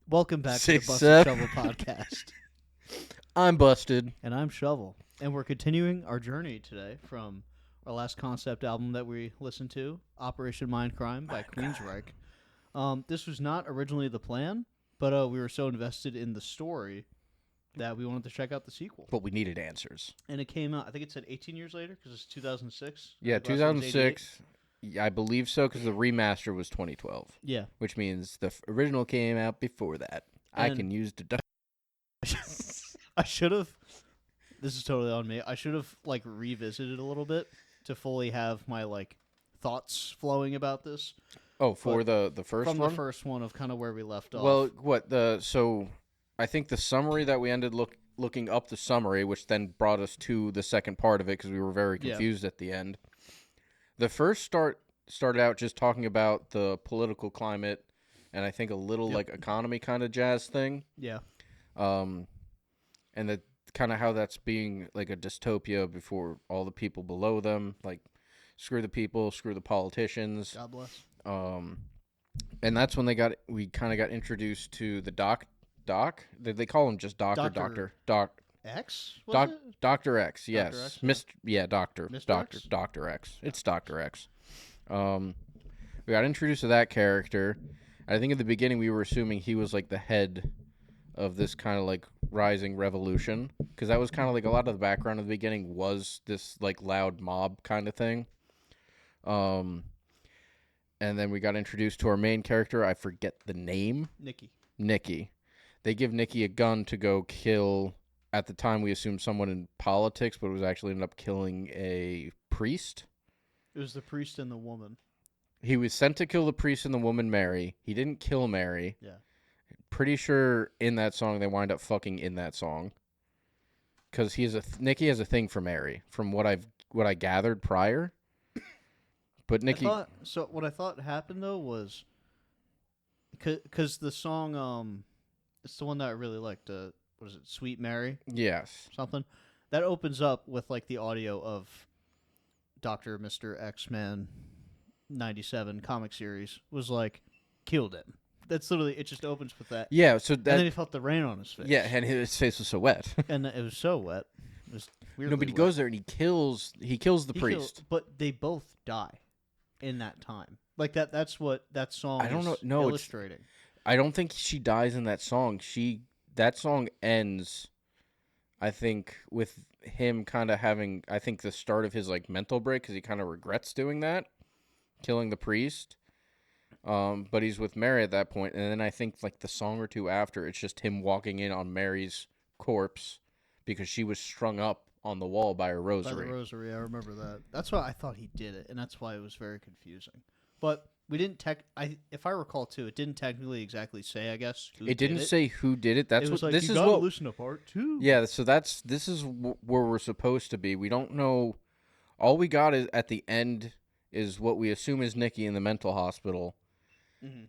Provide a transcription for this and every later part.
Welcome back to the Six, Busted Shovel podcast. I'm busted. And I'm Shovel. And we're continuing our journey today from our last concept album that we listened to, Operation Mindcrime by Queensryche. This was not originally the plan, but we were so invested in the story that we wanted to check out the sequel. But we needed answers. And it came out, I think it said 18 years later, because it's 2006. Yeah, The last one was 2006. I believe so, because the remaster was 2012. Yeah. Which means the original came out before that. I And- can use deduction. I should have. This is totally on me. I should have revisited a little bit to fully have my thoughts flowing about this. Oh, for the first From one? the first one of kind of where we left off. Well, so I think the summary that we ended looking up the summary, which then brought us to the second part of it because we were very confused at the end. The first started out just talking about the political climate and I think a little economy kind of jazz thing. Yeah. And the kind of how that's being like a dystopia before all the people below them, like screw the people, screw the politicians. God bless. And that's when we kind of got introduced to the doc. They call him just Doctor X? Dr. X, yes. Dr. X, Doctor X? Dr. X. It's Dr. X. We got introduced to that character. I think at the beginning we were assuming he was like the head of this kind of like rising revolution, because that was kind of like a lot of the background at the beginning was this like loud mob kind of thing. And then we got introduced to our main character. I forget the name. Nikki. They give Nikki a gun to go kill, at the time we assumed someone in politics, but it was actually ended up killing a priest. It was the priest and the woman. He was sent to kill the priest and the woman Mary. He didn't kill Mary. Yeah. Pretty sure in that song they wind up fucking in that song. Because Nikki has a thing for Mary, from what I gathered prior. But Nikki... what I thought happened, though, was... Because the song, it's the one that I really liked, what is it, Sweet Mary? Yes. Something. That opens up with, the audio of Dr. Mr. X-Men 97 comic series, was, killed him. That's literally, it just opens with that. Yeah, so that... And then he felt the rain on his face. Yeah, and his face was so wet. And it was so wet. It was weirdly No, but he wet. goes there and he kills the priest. But they both die in that time. That's what that song I don't is know. No, illustrating. I don't think she dies in that song. That song ends, I think, with him kind of having, I think, the start of his mental break, because he kind of regrets doing that, killing the priest. But he's with Mary at that point, and then I think the song or two after, it's just him walking in on Mary's corpse because she was strung up on the wall by her rosary. By the rosary, I remember that. That's why I thought he did it, and that's why it was very confusing. But we didn't if I recall too, it didn't technically exactly say, I guess, who It didn't say who did it. That's it was what like, this you is. gotta What listen to part 2. Yeah, so this is where we're supposed to be. We don't know. All we got is at the end is what we assume is Nikki in the mental hospital,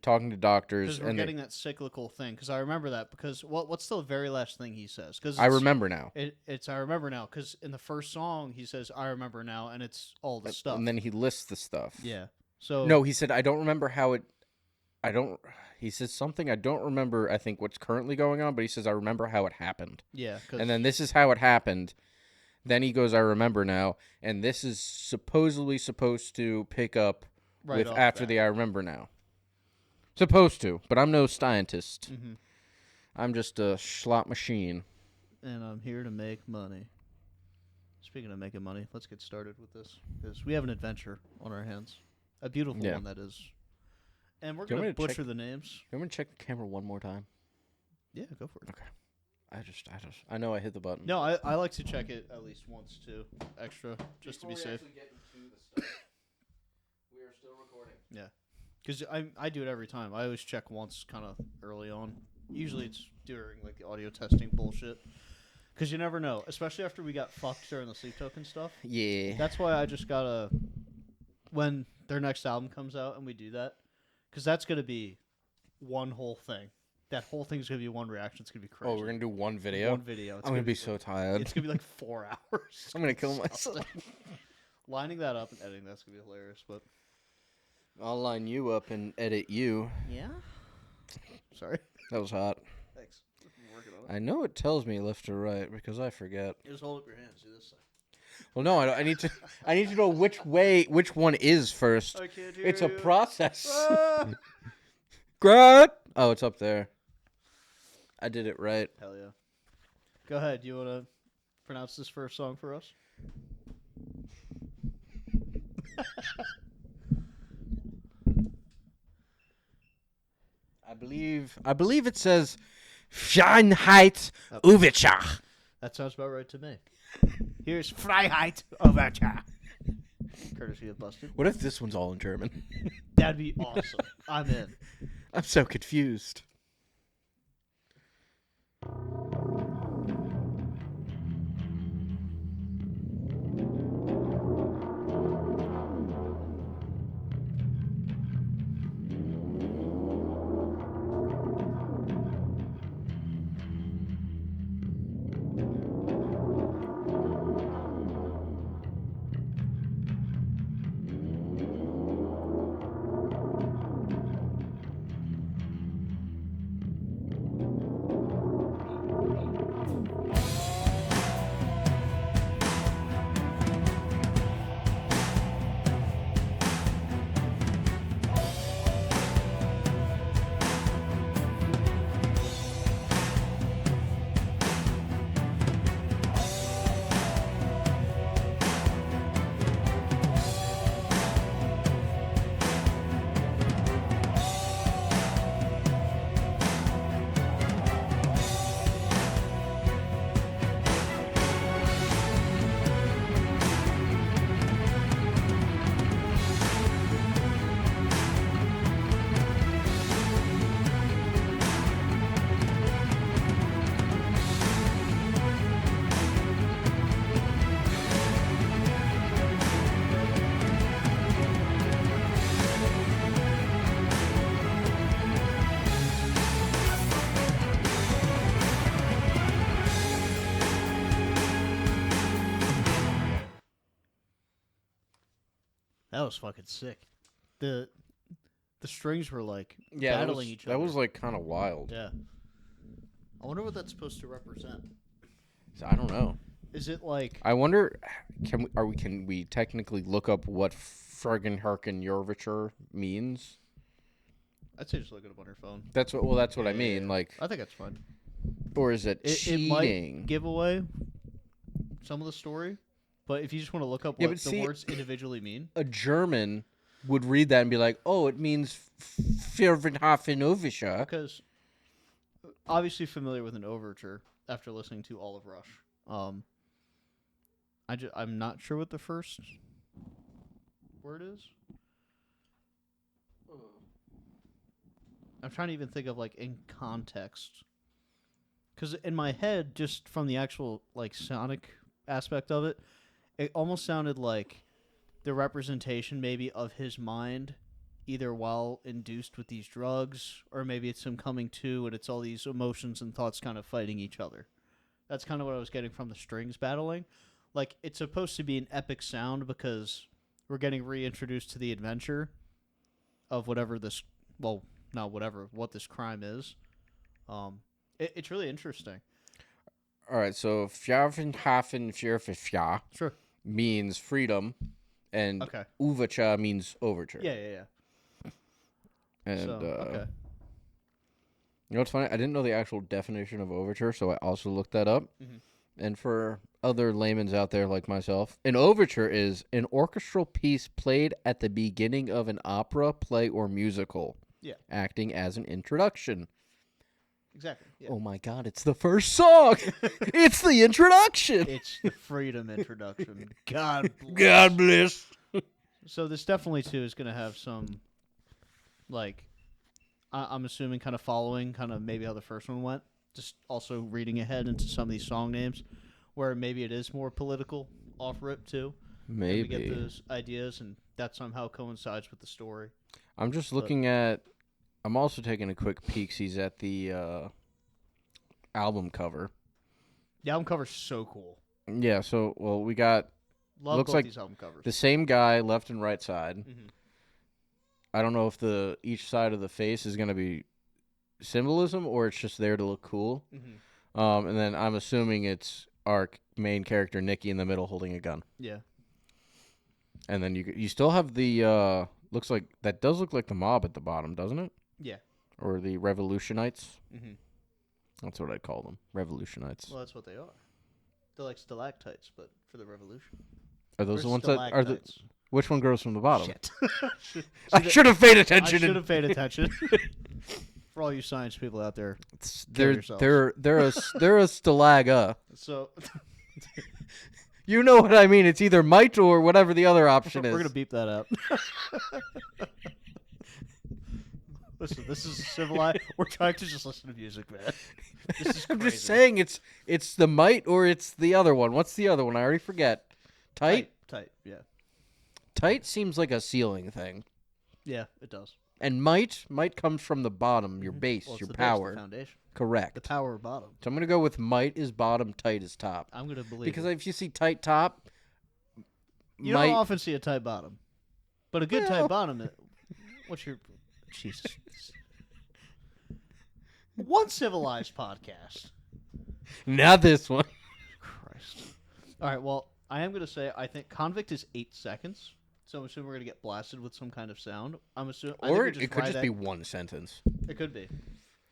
talking to doctors, Because we're getting that cyclical thing. Because I remember that. Because what's the very last thing he says? Because I remember now. It's I remember now. Because in the first song he says I remember now, and it's all the stuff. And then he lists the stuff. Yeah. So No, he said I don't remember how it. I don't. He says something I don't remember. I think what's currently going on, but he says I remember how it happened. Yeah. And then this is how it happened. Then he goes, I remember now, and this is supposedly supposed to pick up right with after the I remember now. Supposed to, but I'm no scientist. Mm-hmm. I'm just a slot machine. And I'm here to make money. Speaking of making money, let's get started with this, because we have an adventure on our hands. A beautiful one, that is. And we're going to butcher the names. You want me to check the camera one more time? Yeah, go for it. Okay. I know I hit the button. No, I like to check it at least once, too. Extra, just to be safe. Before we actually get into the stuff, we are still recording. Yeah. Because I do it every time. I always check once kind of early on. Usually it's during the audio testing bullshit. Because you never know. Especially after we got fucked during the Sleep Token stuff. Yeah. That's why I just gotta... When their next album comes out and we do that. Because that's going to be one whole thing. That whole thing's going to be one reaction. It's going to be crazy. Oh, we're going to do one video? One video. I'm going to be so tired. It's going to be 4 hours. I'm going to kill myself. Lining that up and editing, that's going to be hilarious. But I'll line you up and edit you. Yeah? Sorry. That was hot. Thanks. I'm working on it. I know it tells me left to right because I forget. Just hold up your hands. Do this side. Well, no, I need to. I need to know which one is first. I can't hear It's a you. process. Ah! Great. Oh, it's up there. I did it right. Hell yeah. Go ahead. You want to pronounce this first song for us? I believe it says Freiheit Overture. That sounds about right to me. Here's Freiheit Overture. Courtesy of Busted. What if this one's all in German? That'd be awesome. I'm in. I'm so confused. That was fucking sick. The strings were like Yeah, battling each other. that was like kind of wild. Yeah. I wonder what that's supposed to represent. I don't know. Is it like I wonder, can we technically look up what friggin' Harkin Jorvicher means? I'd say just look it up on your phone. That's what I mean. Yeah. Like, I think that's fine. or is it cheating? It might give away some of the story, but if you just want to look up what the words individually mean, a German would read that and be like, "Oh, it means Firvenhafen Overture." because obviously familiar with an overture after listening to all of Rush. I'm not sure what the first word is. I'm trying to even think of like in context, because in my head, just from the actual like sonic aspect of it, it almost sounded like the representation maybe of his mind, either while induced with these drugs, or maybe it's him coming to and it's all these emotions and thoughts kind of fighting each other. That's kind of what I was getting from the strings battling. Like, it's supposed to be an epic sound because we're getting reintroduced to the adventure of whatever this, well, not whatever, what this crime is. It's really interesting. All right, so Firvenhafen Firvenfja Sure. means freedom, and Okay. Overture means overture. Yeah. And So, okay. you know what's funny? I didn't know the actual definition of overture, so I also looked that up. Mhm. And for other laymen out there like myself, an overture is an orchestral piece played at the beginning of an opera, play, or musical. Yeah. Acting as an introduction. Exactly. Yeah. Oh my God, it's the first song! It's the introduction! It's the freedom introduction. God bless. God bless. So this definitely, too, is going to have some, like, I'm assuming kind of following kind of maybe how the first one went. Just also reading ahead into some of these song names where maybe it is more political off rip, too. Maybe. And we get those ideas, and that somehow coincides with the story. I'm just looking at... I'm also taking a quick peek-sees at the album cover. The album cover's so cool. Yeah, so, well, we got... Love looks both like these album covers. the same guy, left and right side. Mm-hmm. I don't know if each side of the face is going to be symbolism or it's just there to look cool. Mm-hmm. And then I'm assuming it's our main character Nikki in the middle holding a gun. Yeah. And then you still have the looks like that does look like the mob at the bottom, doesn't it? Yeah. Or the revolutionites. Mm-hmm. That's what I'd call them, revolutionites. Well, that's what they are. They're like stalactites, but for the revolution. Are those Or the ones that are the? stalactites. Which one grows from the bottom? Shit. I should have paid I attention. should have paid attention. For all you science people out there, They're yourselves. they're they're a stalaga. so You know what I mean? It's either might or whatever the other option we're is. gonna beep that out. Listen, this is civilized. We're trying to just listen to music, man. This is I'm crazy. just saying it's the might or it's the other one. What's the other one? I already forget. Tight? Tight, yeah. Tight seems like a ceiling thing. Yeah, it does. And might comes from the bottom, your base, Well, it's your the base, power. the foundation. Correct. The power bottom. So I'm going to go with might is bottom, tight is top. I'm going to believe Because it. if you see tight top, You might... don't often see a tight bottom. But a good tight bottom, what's your... Jesus. One civilized podcast. Not this one. Christ. All right, well, I am going to say I think convict is 8 seconds. So I'm assuming we're going to get blasted with some kind of sound. I'm assuming... Or it could just be one sentence. It could be.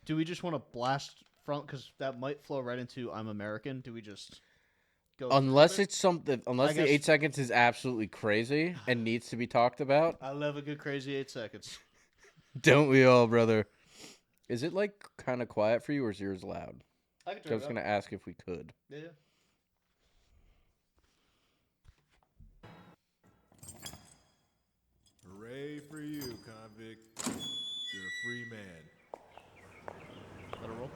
Do we just want to blast from... Because that might flow right into I'm American. Do we just go... Unless it's something... Unless the guess- 8 seconds is absolutely crazy and needs to be talked about. I love a good crazy 8 seconds. Don't we all, brother? Is it, like, kind of quiet for you or is yours loud? I can I turn was it going up. to ask if we could. Yeah. Hooray for you, convict. You're a free man. Let it roll.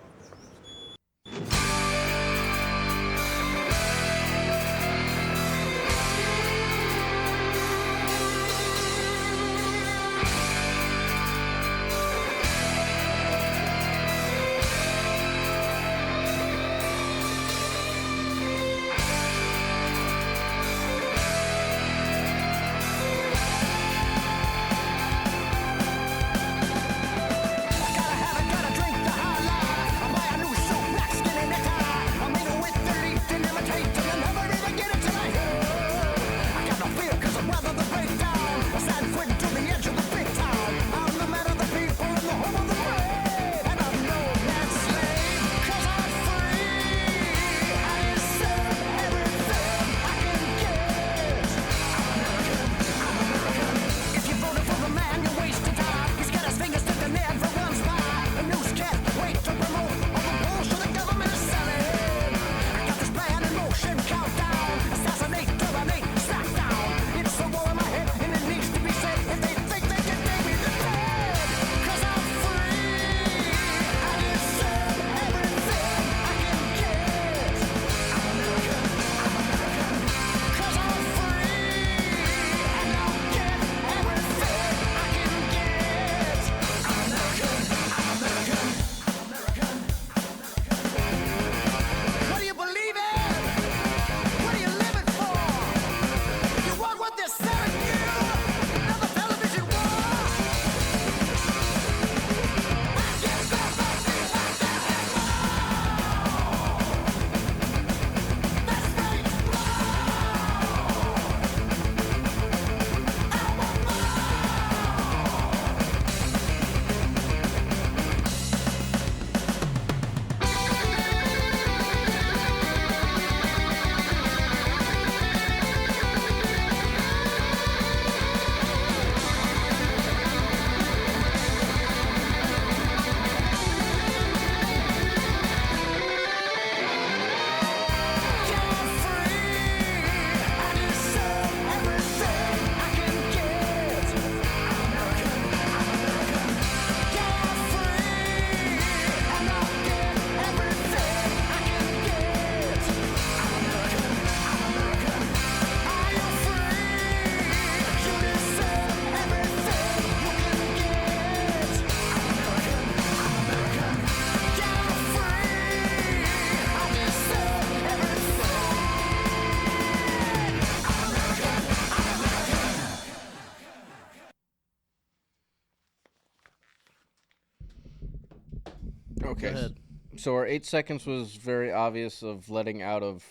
Okay. ahead. So our 8 seconds was very obvious of letting out of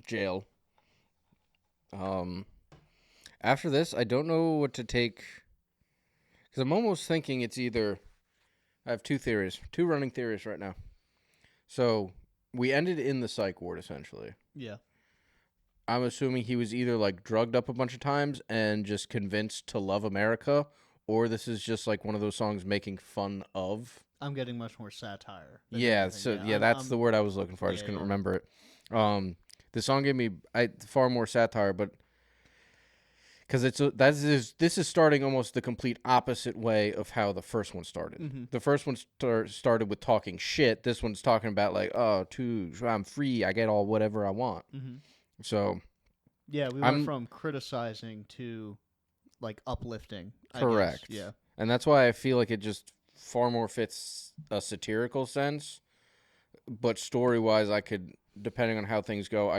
jail. After this, I don't know what to take. Because I'm almost thinking it's either. I have two running theories right now. So we ended in the psych ward, essentially. Yeah. I'm assuming he was either like drugged up a bunch of times and just convinced to love America, or this is just like one of those songs making fun of. I'm getting much more satire. than Yeah, anything. so I'm- that's I'm- the word I was looking for. I just couldn't remember it. The song gave me far more satire, but because this is starting almost the complete opposite way of how the first one started. Mm-hmm. The first one started with talking shit. This one's talking about like, I'm free. I get all whatever I want. Mm-hmm. So Yeah, we went from criticizing to like uplifting. correct. I guess. Yeah. And that's why I feel like it just far more fits a satirical sense. But story wise, I could, depending on how things go,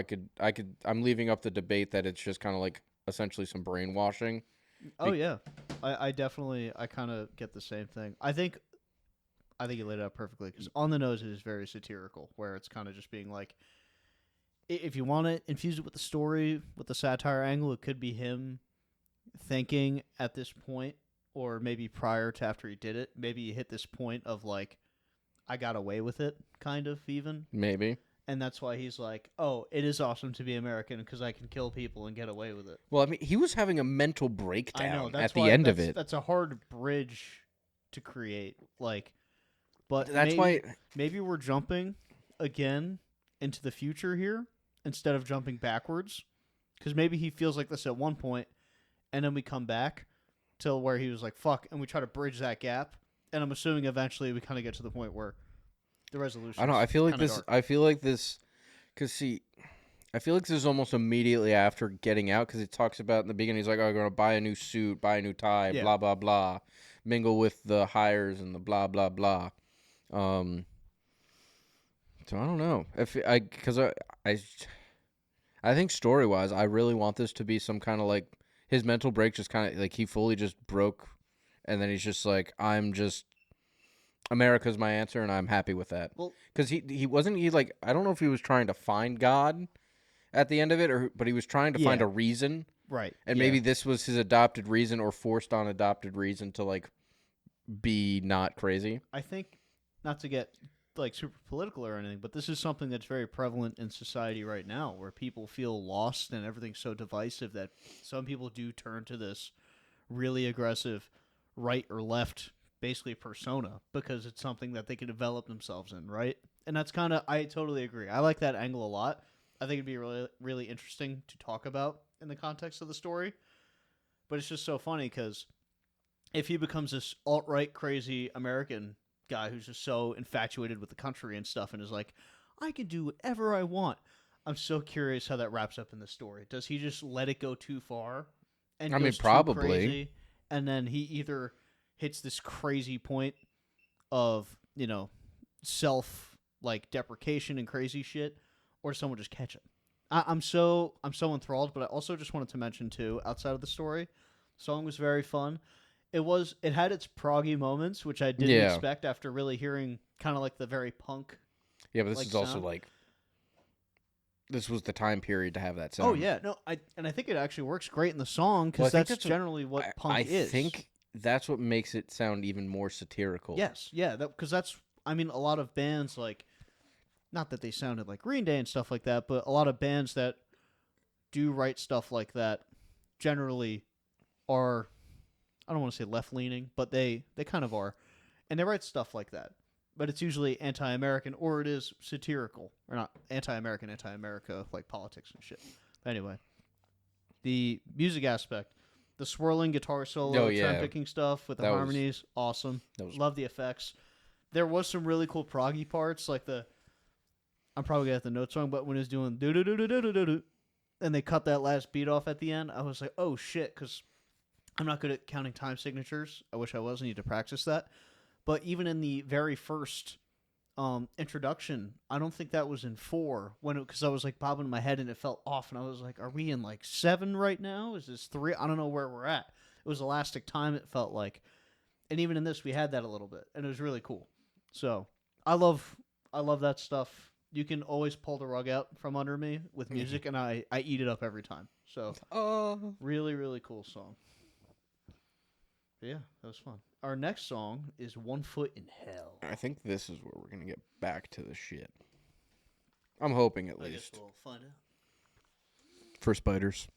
I'm leaving up the debate that it's just kind of like essentially some brainwashing. Oh yeah, I definitely I kind of get the same thing. I think you laid it out perfectly because On the Nose is very satirical, where it's kind of just being like, if you want to infuse it with the story, with the satire angle, it could be him thinking at this point, or maybe prior to after he did it. Maybe he hit this point of like, I got away with it, kind of even. Maybe. And that's why he's like, oh, it is awesome to be American because I can kill people and get away with it. Well, I mean, he was having a mental breakdown I know, that's at the why, end of it. That's a hard bridge to create. Like, but That's maybe we're jumping again into the future here instead of jumping backwards. Because maybe he feels like this at one point, and then we come back to where he was like, fuck, and we try to bridge that gap. And I'm assuming eventually we kind of get to the point where the resolution. I don't know. I feel like this. Dark. I feel like this. Because see, I feel like this is almost immediately after getting out. Because it talks about in the beginning, he's like, "Oh, I'm gonna buy a new suit, buy a new tie, Yeah. blah blah blah, mingle with the hires and the blah blah blah." So I don't know I think story wise, I really want this to be some kind of like his mental break. Just kind of like he fully just broke, and then he's just like, I'm just. America's my answer, and I'm happy with that. Well, because he wasn't like I don't know if he was trying to find God at the end of it, but he was trying to find a reason, right? And maybe this was his adopted reason or forced on adopted reason to like be not crazy. I think not to get like super political or anything, but this is something that's very prevalent in society right now, where people feel lost and everything's so divisive that some people do turn to this really aggressive right or left basically persona because it's something that they can develop themselves in, right? And that's kind of, I totally agree. I like that angle a lot. I think it'd be really, really interesting to talk about in the context of the story. But it's just so funny because if he becomes this alt-right crazy American guy who's just so infatuated with the country and stuff and is like, I can do whatever I want. I'm so curious how that wraps up in the story. Does he just let it go too far? And I mean, goes too probably. crazy, and then he either hits this crazy point of, self like deprecation and crazy shit, or someone just catch him. I'm so enthralled, but I also just wanted to mention too, outside of the story, the song was very fun. It had its proggy moments, which I didn't expect after really hearing kind of like the very punk. Yeah, but this is also like this was the time period to have that sound. Oh yeah, no, I think it actually works great in the song because that's generally what punk is. I think that's what makes it sound even more satirical. Yes, yeah, because that's a lot of bands like, not that they sounded like Green Day and stuff like that, but a lot of bands that do write stuff like that generally are, I don't want to say left leaning, but they kind of are, and they write stuff like that. But it's usually anti-American or it is satirical, or not anti-American, anti-America, like politics and shit. Anyway, the music aspect. The swirling guitar solo, turn picking stuff with the harmonies, awesome. Love the effects. There was some really cool proggy parts, like I'm probably gonna have the note song, but when it's doing do do do do do do do, and they cut that last beat off at the end, I was like, oh shit, because I'm not good at counting time signatures. I wish I was. I need to practice that. But even in the very first introduction, I don't think that was in 4 because I was like bobbing in my head and it felt off, and I was like, are we in like 7 right now? Is this 3? I don't know where we're at. It was elastic time, it felt like. And even in this, we had that a little bit, and it was really cool. So I love that stuff. You can always pull the rug out from under me with music, and I eat it up every time. So really, really cool song. But yeah, that was fun. Our next song is One Foot in Hell. I think this is where we're gonna get back to the shit. I'm hoping at I guess least we'll find out. for spiders.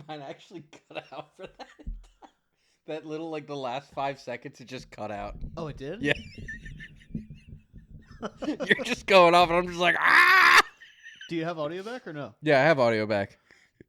Mine actually cut out for that. That little, like, the last 5 seconds, it just cut out. Oh, it did? Yeah. You're just going off, and I'm just like, ah! Do you have audio back or no? Yeah, I have audio back.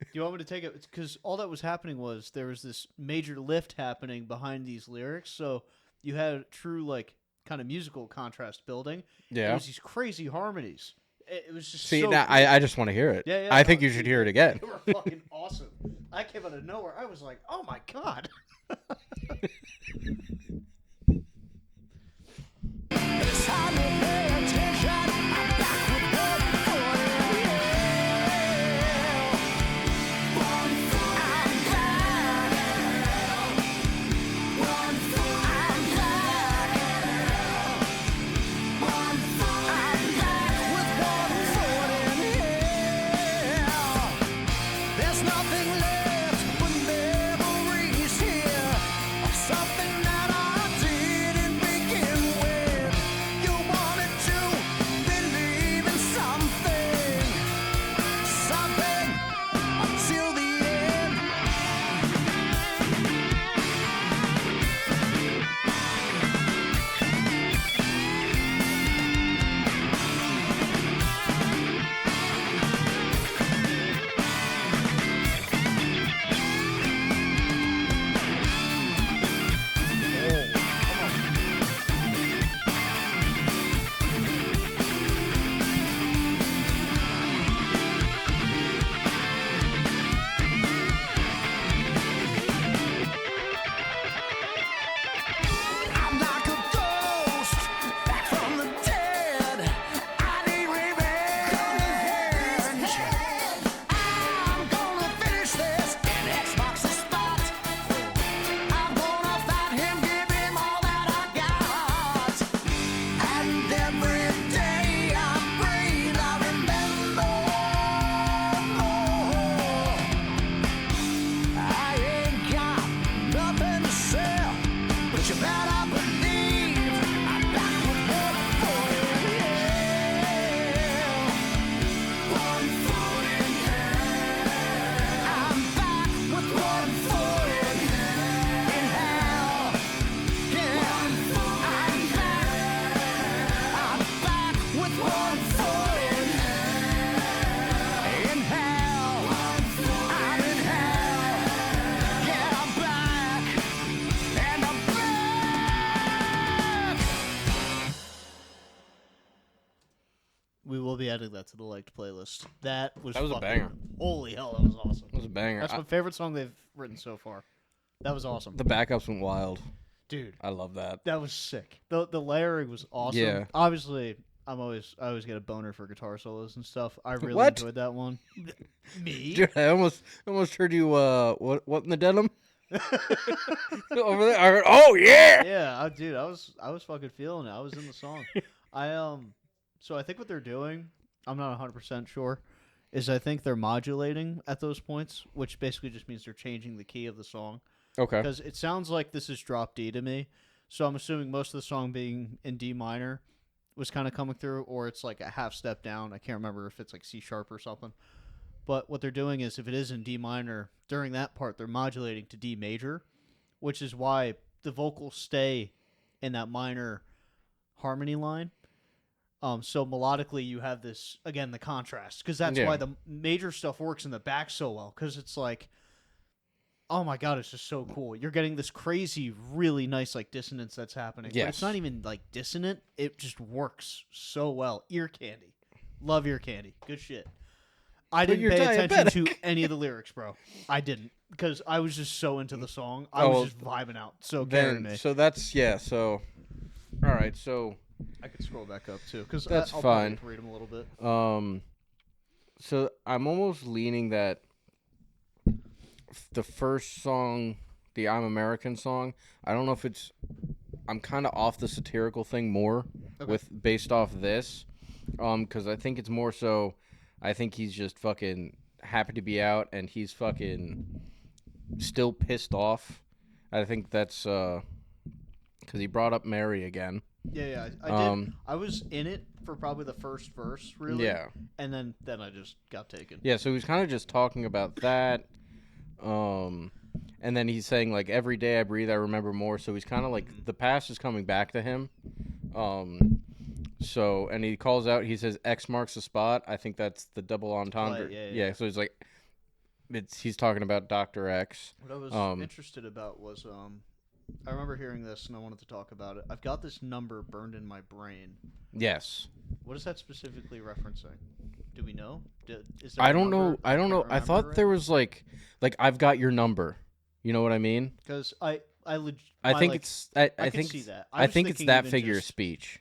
Do you want me to take it? Because all that was happening was there was this major lift happening behind these lyrics. So you had true, like, kind of musical contrast building. Yeah. It was these crazy harmonies. It was just See, so now, cool. I just want to hear it. Yeah, I think you should hear it again. They were fucking awesome. I came out of nowhere. I was like, oh my God. It's time to pay attention. I'm back with one foot in hell. One foot. I'm back. One foot. I'm back. One foot. I'm back with one foot in hell. There's nothing left but memories here of something that I will be adding that to the liked playlist. That was a fucking- banger. Holy hell, that was awesome. It was a banger. That's my favorite song they've written so far. That was awesome. The backups went wild. Dude, I love that. that was sick. The layering was awesome. Yeah. Obviously, I always get a boner for guitar solos and stuff. I really What? enjoyed that one. Me? Dude, I almost heard you. What in the denim? Over there. I heard, oh yeah. Yeah, dude, I was fucking feeling it. I was in the song. So I think what they're doing, I'm not 100% sure, is I think they're modulating at those points, which basically just means they're changing the key of the song. Okay. Because it sounds like this is drop D to me. So I'm assuming most of the song being in D minor was kind of coming through, or it's like a half step down. I can't remember if it's like C sharp or something. But what they're doing is if it is in D minor, during that part, they're modulating to D major, which is why the vocals stay in that minor harmony line. So melodically, you have this, again, the contrast. Because that's why the major stuff works in the back so well. Because it's like, oh my god, it's just so cool. You're getting this crazy, really nice like dissonance that's happening. But it's Yes. not even like dissonant. It just works so well. Ear candy. Love ear candy. Good shit. I didn't you're pay attention to diabetic. any of the lyrics, bro. I didn't. Because I was just so into the song. I was just vibing out. So carrying me. So that's So, all right. So I could scroll back up too. Because That's I'll fine. probably read them a little bit. So I'm almost leaning that the first song, the I'm American song, I don't know if it's, I'm kind of off the satirical thing more based off this, because I think it's more so, I think he's just fucking happy to be out and he's fucking still pissed off. I think that's because he brought up Mary again. Yeah, I did. I was in it for probably the first verse, really. Yeah. And then I just got taken. Yeah, so he's kind of just talking about that. And then he's saying, like, every day I breathe, I remember more. So he's kind of like, the past is coming back to him. So, and he calls out, he says, X marks the spot. I think that's the double entendre. Yeah. So he's like, he's talking about Dr. X. What I was interested about was, I remember hearing this and I wanted to talk about it. I've got this number burned in my brain. Yes. What is that specifically referencing? Do we know? Is there I a don't number? know. I don't know. I thought there was like I've got your number. You know what I mean? Because I like, think it's. I can think. see that. I was think it's thinking that even figure of just, speech.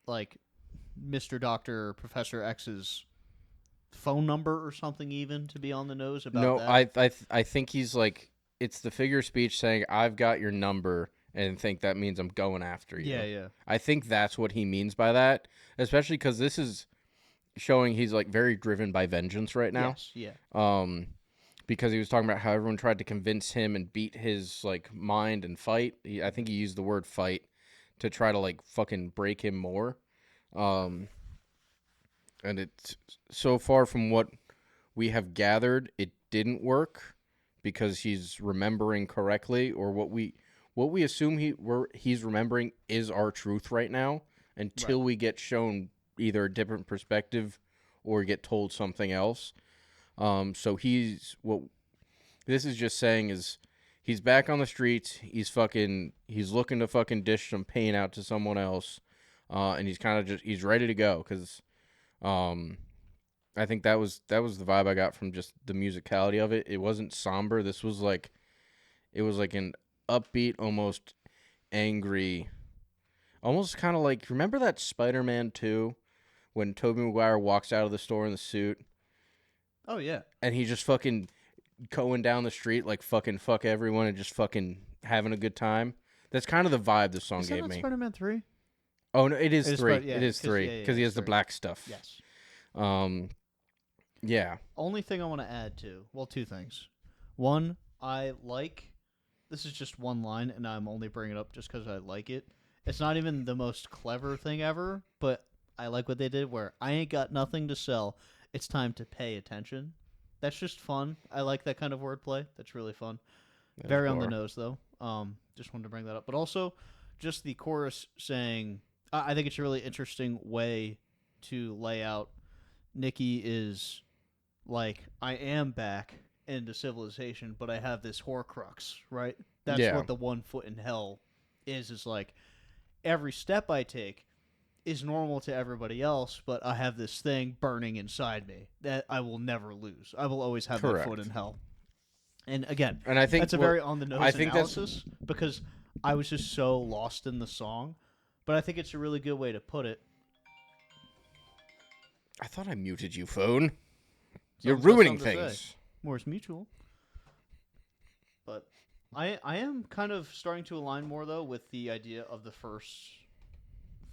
like Mr. Doctor Professor X's phone number or something, even to be on the nose about No, that. I think he's like, it's the figure of speech saying I've got your number and think that means I'm going after you. Yeah. I think that's what he means by that, especially because this is showing he's like very driven by vengeance right now. Yes, yeah. Because he was talking about how everyone tried to convince him and beat his like mind and fight. I think he used the word fight to try to like fucking break him more. And it's so far from what we have gathered, it didn't work because he's remembering correctly, or what we assume he's remembering is our truth right now until we get shown either a different perspective or get told something else. So what this is just saying is he's back on the streets. He's looking to fucking dish some pain out to someone else. And he's kind of he's ready to go. 'Cause, I think that was the vibe I got from just the musicality of it. It wasn't somber. This was like, it was like an upbeat, almost angry, almost kind of like, remember that Spider-Man 2 when Tobey Maguire walks out of the store in the suit? Oh, yeah. And he just fucking going down the street like fucking fuck everyone and just fucking having a good time. That's kind of the vibe this song Is that gave not me. Spider-Man 3? Oh no, it is It is 3. Spi- yeah, it is 'cause- 3 yeah, because he has the it's 3. black stuff. Yes. Yeah. Only thing I want to add to, well, two things. One, this is just one line, and I'm only bringing it up just because I like it. It's not even the most clever thing ever, but I like what they did where I ain't got nothing to sell. It's time to pay attention. That's just fun. I like that kind of wordplay. That's really fun. Very on the nose, though. Just wanted to bring that up. But also, just the chorus saying, I think it's a really interesting way to lay out Nikki is like, I am back into civilization, but I have this Horcrux, right? That's Yeah. what the 1 foot in hell is like, every step I take is normal to everybody else, but I have this thing burning inside me that I will never lose. I will always have my foot Correct. in hell. And again, And I think that's a very on the nose I think that's- analysis because I was just so lost in the song. But I think it's a really good way to put it. I thought I muted you, phone. You're Someone's got ruining something to say. things. Moore's Mutual. But I am kind of starting to align more though with the idea of the first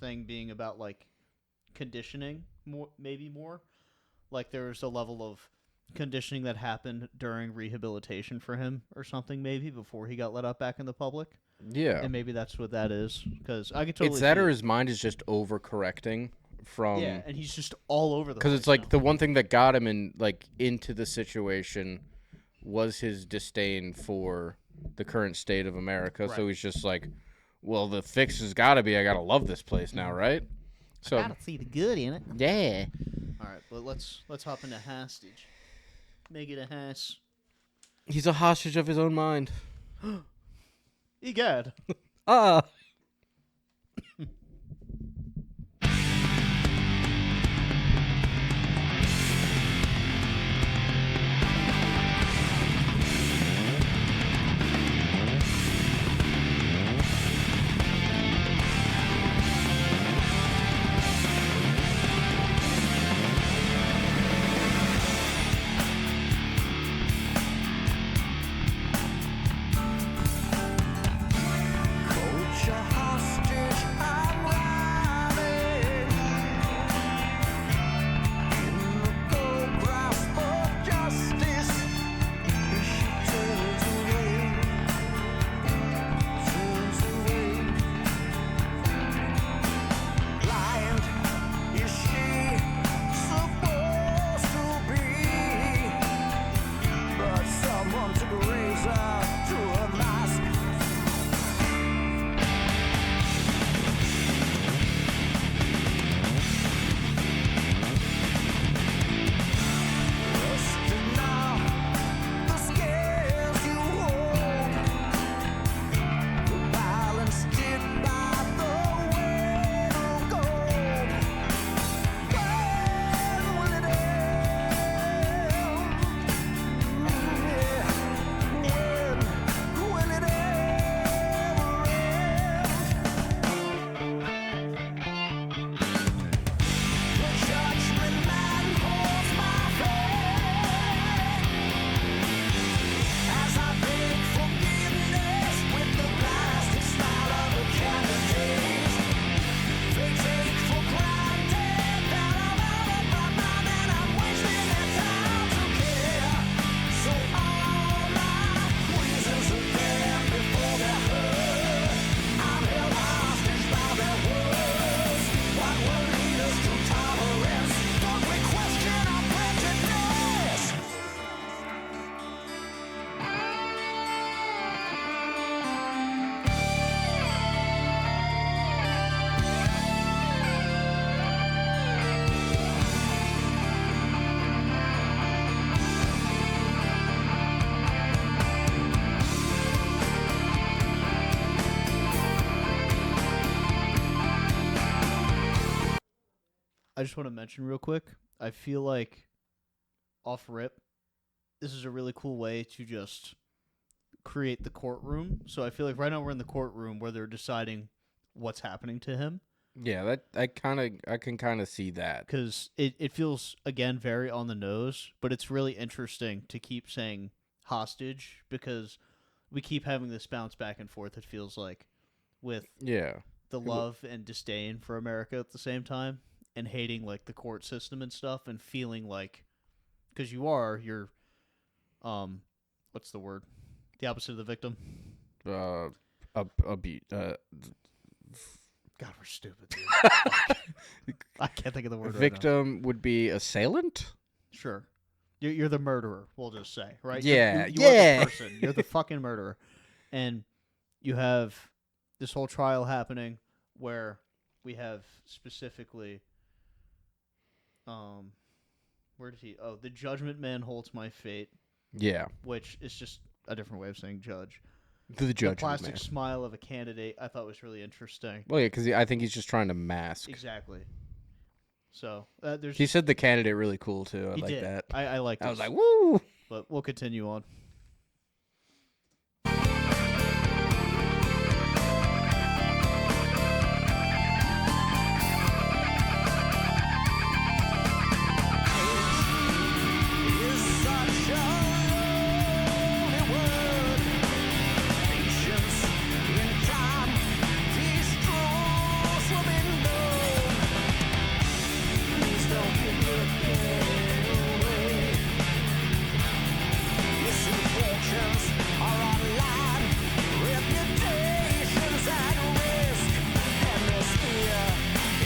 thing being about like conditioning more, maybe more. Like there's a level of conditioning that happened during rehabilitation for him or something maybe before he got let out back in the public. Yeah. And maybe that's what that is because I could totally It's that see or it. his mind is just overcorrecting from Yeah, and he's just all over the place. because it's like now. the one thing that got him in like into the situation was his disdain for the current state of America. So Right. he's just like, well, the fix has got to be I got to love this place now, right? So gotta see the good in it. yeah. All right, but let's hop into hostage. Make it a hash. He's a hostage of his own mind. Egad. Ah. Coach a hostage, I'm riding in the cold grasp of justice. She turns away. Blind is she supposed to be? But someone took a razor to her mask. Rusted now, the scales you hold, the balance tipped by the weight of gold. When will it end? Yeah, when will it ever end? The judgment man holds my hand as I beg forgiveness with the blasted smile of a candidate. They take for granted that I'm out of my mind and I'm wasting their time to care. So all my reasons are there before they're heard. I'm held hostage by their words. What will lead us to tolerance? Don't we question our prejudice? I just want to mention real quick. I feel like off rip, this is a really cool way to just create the courtroom. So I feel like right now we're in the courtroom where they're deciding what's happening to him Yeah, that I can kind of see that. because it feels again very on the nose, but it's really interesting to keep saying hostage because we keep having this bounce back and forth. It feels like with Yeah. the love and disdain for America at the same time and hating like the court system and stuff and feeling like because you're what's the word, the opposite of the victim. A beat. God, we're stupid, dude. Fuck. I can't think of the word right Victim would be assailant. now. Sure, you're the murderer, we'll just say, right? Yeah, you are yeah. the person. You're the fucking murderer, and you have this whole trial happening where we have specifically where did he the judgment man holds my fate, Yeah. which is just a different way of saying judge. The judge. plastic smile of a candidate I thought was really interesting. Well, yeah, because I think he's just trying to mask. Exactly. So there's. He said the candidate really cool too. I He like did. that. I liked it. I was like, woo! But we'll continue on. Is such a lonely word. Patience in time, these struggles will be known. Please don't give looking away. Misinformations are online, reputations at risk, and there's fear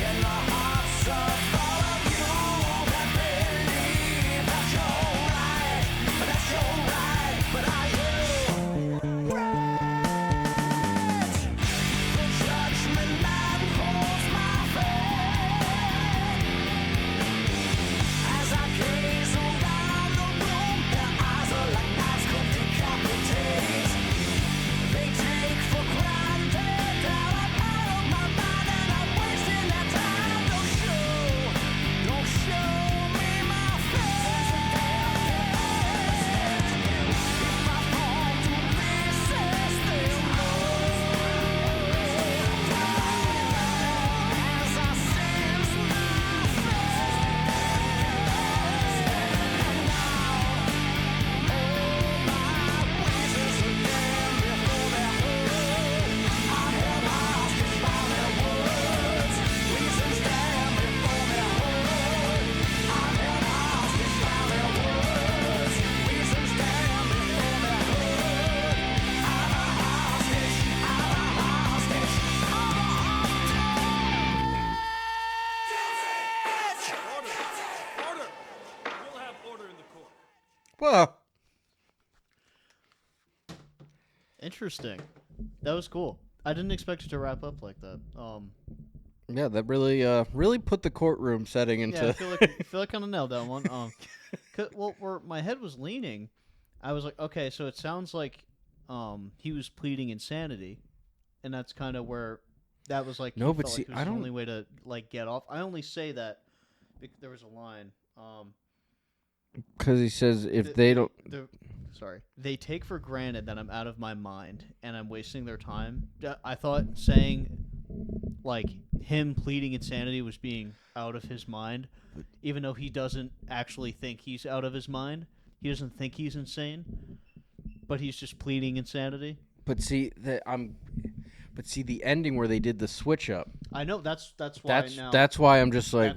in the hearts of all of you that believe that you're right, but are you right? The judgment man holds my faith as I gaze around the room. Their eyes are like knives could decapitate. They take for granted that I'm out of my mind and I'm wasting their time. Don't show me my face. If I fall to pieces, they'll know. As I seize my Order! We'll have order in the court. Well, Interesting. That was cool. I didn't expect it to wrap up like that. yeah, that really put the courtroom setting into. Yeah, I feel like I kind of nailed that one. Where my head was leaning, I was like, okay, so it sounds like he was pleading insanity, and that's kind of where that was like. No, he but felt see, like it was I the don't- only way to like get off. I only say that because there was a line. Because he says if the- they don't. Sorry, they take for granted that I'm out of my mind and I'm wasting their time. I thought saying like him pleading insanity was being out of his mind, even though he doesn't actually think he's out of his mind. He doesn't think he's insane, but he's just pleading insanity. But see the ending where they did the switch up. I know that's why now. That's why I'm just like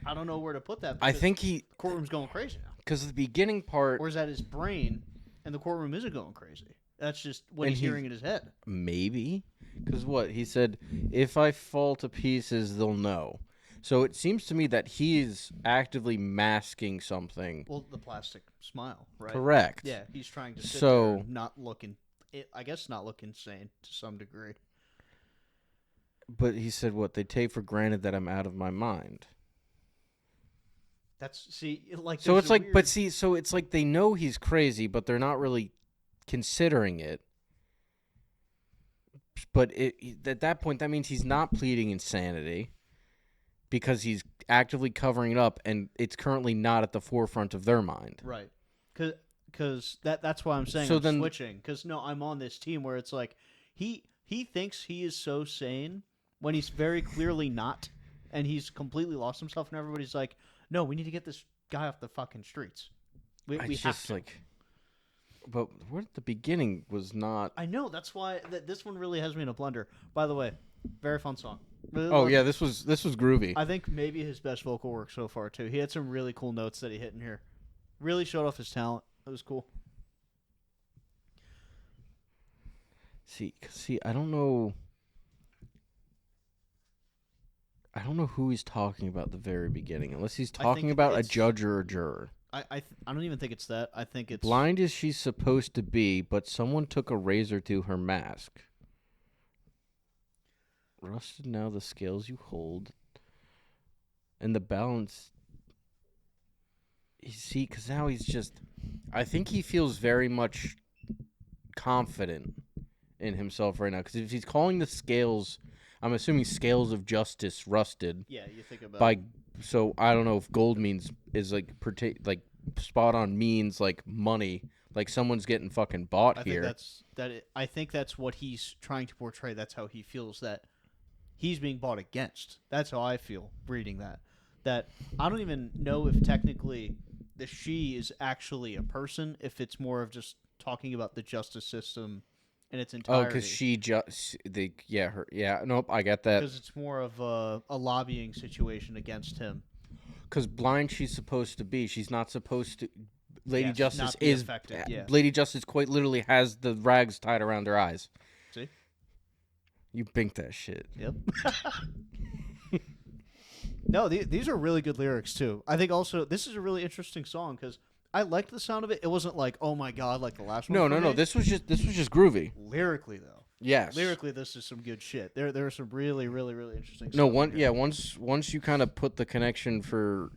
I don't know where to put that. I because think the courtroom's going crazy now. because the beginning part Or is that his brain and the courtroom isn't going crazy? That's just what And he's he- hearing in his head. maybe because what he said, if I fall to pieces, they'll know. So it seems to me that he's actively masking something. Well, the plastic smile, right? Correct. Yeah, he's trying to sit So- there, not looking. I guess not look insane to some degree. But he said what they take for granted that I'm out of my mind. Like So there's it's a like, weird- but see, so it's like they know he's crazy, but they're not really considering it. But at that point, that means he's not pleading insanity because he's actively covering it up, and it's currently not at the forefront of their mind. right? Because that's why I'm saying So I'm then- switching. Because no, I'm on this team where it's like he thinks he is so sane when he's very clearly not, and he's completely lost himself, and everybody's like, no, we need to get this guy off the fucking streets. We It's have just to. like, but what at the beginning was not. I know that's why this one really has me in a blender. By the way, very fun song. Really Oh love yeah, it. this was groovy. I think maybe his best vocal work so far too. He had some really cool notes that he hit in here. Really showed off his talent. It was cool. See, I don't know. I don't know who he's talking about at the very beginning, unless he's I talking think about a it's- judge or a juror. I don't even think it's that. I think it's Blind as she's supposed to be, but someone took a razor to her mask. Rusted now the scales you hold, and the balance. You see, because now he's just. I think he feels very much confident in himself right now. Because if he's calling the scales, I'm assuming scales of justice rusted. Yeah, you think about By so I don't know if gold is like spot on means like money. Like someone's getting fucking bought here. I think that's what he's trying to portray. That's how he feels that he's being bought against. That's how I feel reading that. That I don't even know if technically the she is actually a person, if it's more of just talking about the justice system in its entirety. Oh, because nope, I get that. Because it's more of a lobbying situation against him. Because blind she's supposed to be. She's not supposed to. Lady Yes, Justice not be is. affected, yeah. Lady Justice quite literally has the rags tied around her eyes. See? You bink that shit. Yep. No, these are really good lyrics too. I think also this is a really interesting song because I liked the sound of it. It wasn't like, oh my god, like the last one. No. This was just groovy. Lyrically though. Yes. Lyrically, this is some good shit. There are some really, really, really interesting. No, stuff in here. once you kind of put the connection for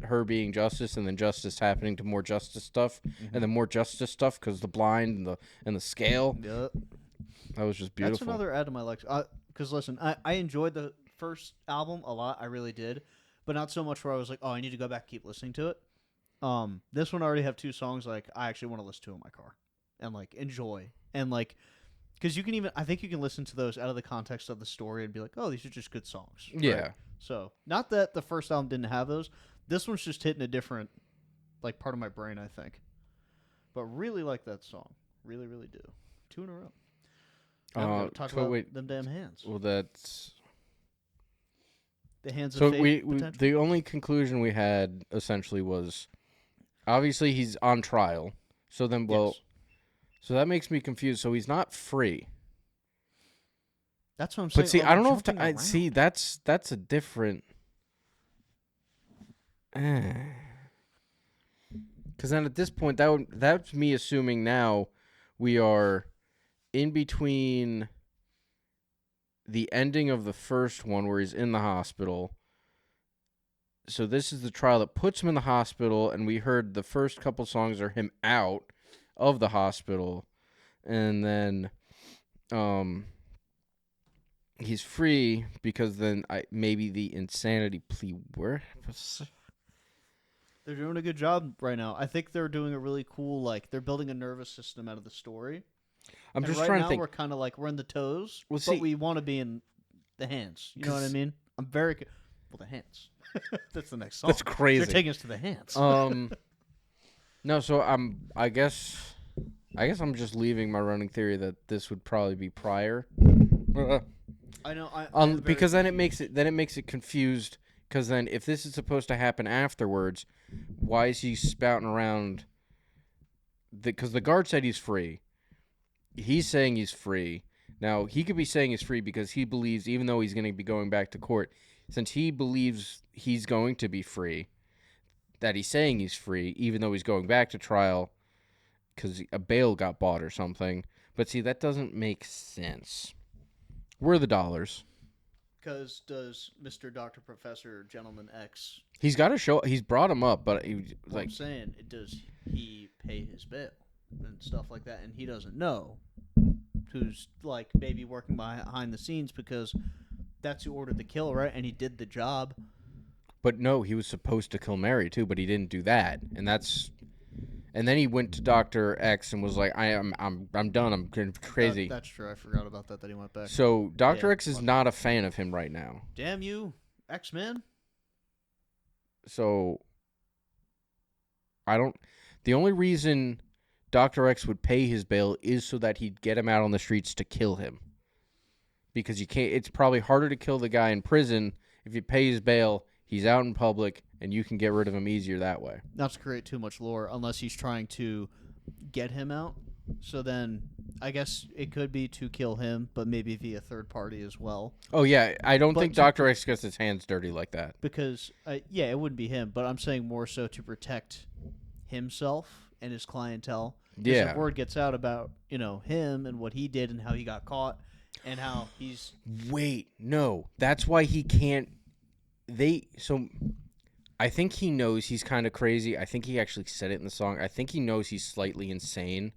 her being justice, and then justice happening to more justice stuff, and then more justice stuff because the blind and the scale. Yep. That was just beautiful. That's another item I liked. Because listen, I enjoyed the first album a lot. I really did, but not so much where I was like, oh, I need to go back and keep listening to it. This one I already have 2 songs like I actually want to listen to in my car and like enjoy and like. Because you can even, I think you can listen to those out of the context of the story and be like, oh, these are just good songs. Right? Yeah. So, not that the first album didn't have those. This one's just hitting a different, like, part of my brain, I think. But really like that song. Really, really do. 2 in a row. Now we're gonna talk about them damn hands. Well, that's... The hands so of fate, potentially. the only conclusion we had, essentially, was... Obviously, he's on trial. So then, well... Yes. So that makes me confused. So he's not free. That's what I'm saying. But see, I don't know if jumping see around. that's a different. Because then at this point, that's me assuming now we are in between the ending of the first one where he's in the hospital. So this is the trial that puts him in the hospital, and we heard the first couple songs are him out of the hospital, and then he's free because then maybe the insanity plea where They're doing a good job right now. I think they're doing a really cool, like, they're building a nervous system out of the story. I'm And just right trying now to think. we're kind of like, we're in the toes, Well, but see- we want to be in the hands. You know what I mean? I'm very... Well, the hands. That's the next song. That's crazy. They're taking us to the hands. No, so I guess I'm just leaving my running theory that this would probably be prior. I know. I'm very Because then it confused. makes it confused. Because then if this is supposed to happen afterwards, why is he spouting around? Because the guard said he's free. He's saying he's free. Now he could be saying he's free because he believes, even though he's going to be going back to court, since he believes he's going to be free, that he's saying he's free, even though he's going back to trial because a bail got bought or something. But see, that doesn't make sense. Where are the dollars? Because does Mr. Dr. Professor Gentleman X, He's got to show. He's brought him up, but he what I'm saying, does he pay his bail and stuff like that? And he doesn't know who's, like, maybe working behind the scenes because that's who ordered the kill, right? And he did the job. But no, he was supposed to kill Mary too, but he didn't do that, and then he went to Dr. X and was like, I'm done. I'm crazy. That's true. I forgot about that he went back. So Dr. Yeah, X is fuck. not a fan of him right now. Damn you, X-Men. So the only reason Dr. X would pay his bail is so that he'd get him out on the streets to kill him. Because it's probably harder to kill the guy in prison if you pay his bail, he's out in public, and you can get rid of him easier that way. Not to create too much lore, unless he's trying to get him out. So then, I guess it could be to kill him, but maybe via third party as well. Oh, yeah, I don't But think to- Dr. X gets his hands dirty like that. Because, yeah, it wouldn't be him, but I'm saying more so to protect himself and his clientele. 'Cause Yeah. if word gets out about, him and what he did and how he got caught and how he's... Wait, no. That's why he can't... So I think he knows he's kind of crazy. I think he actually said it in the song. I think he knows he's slightly insane.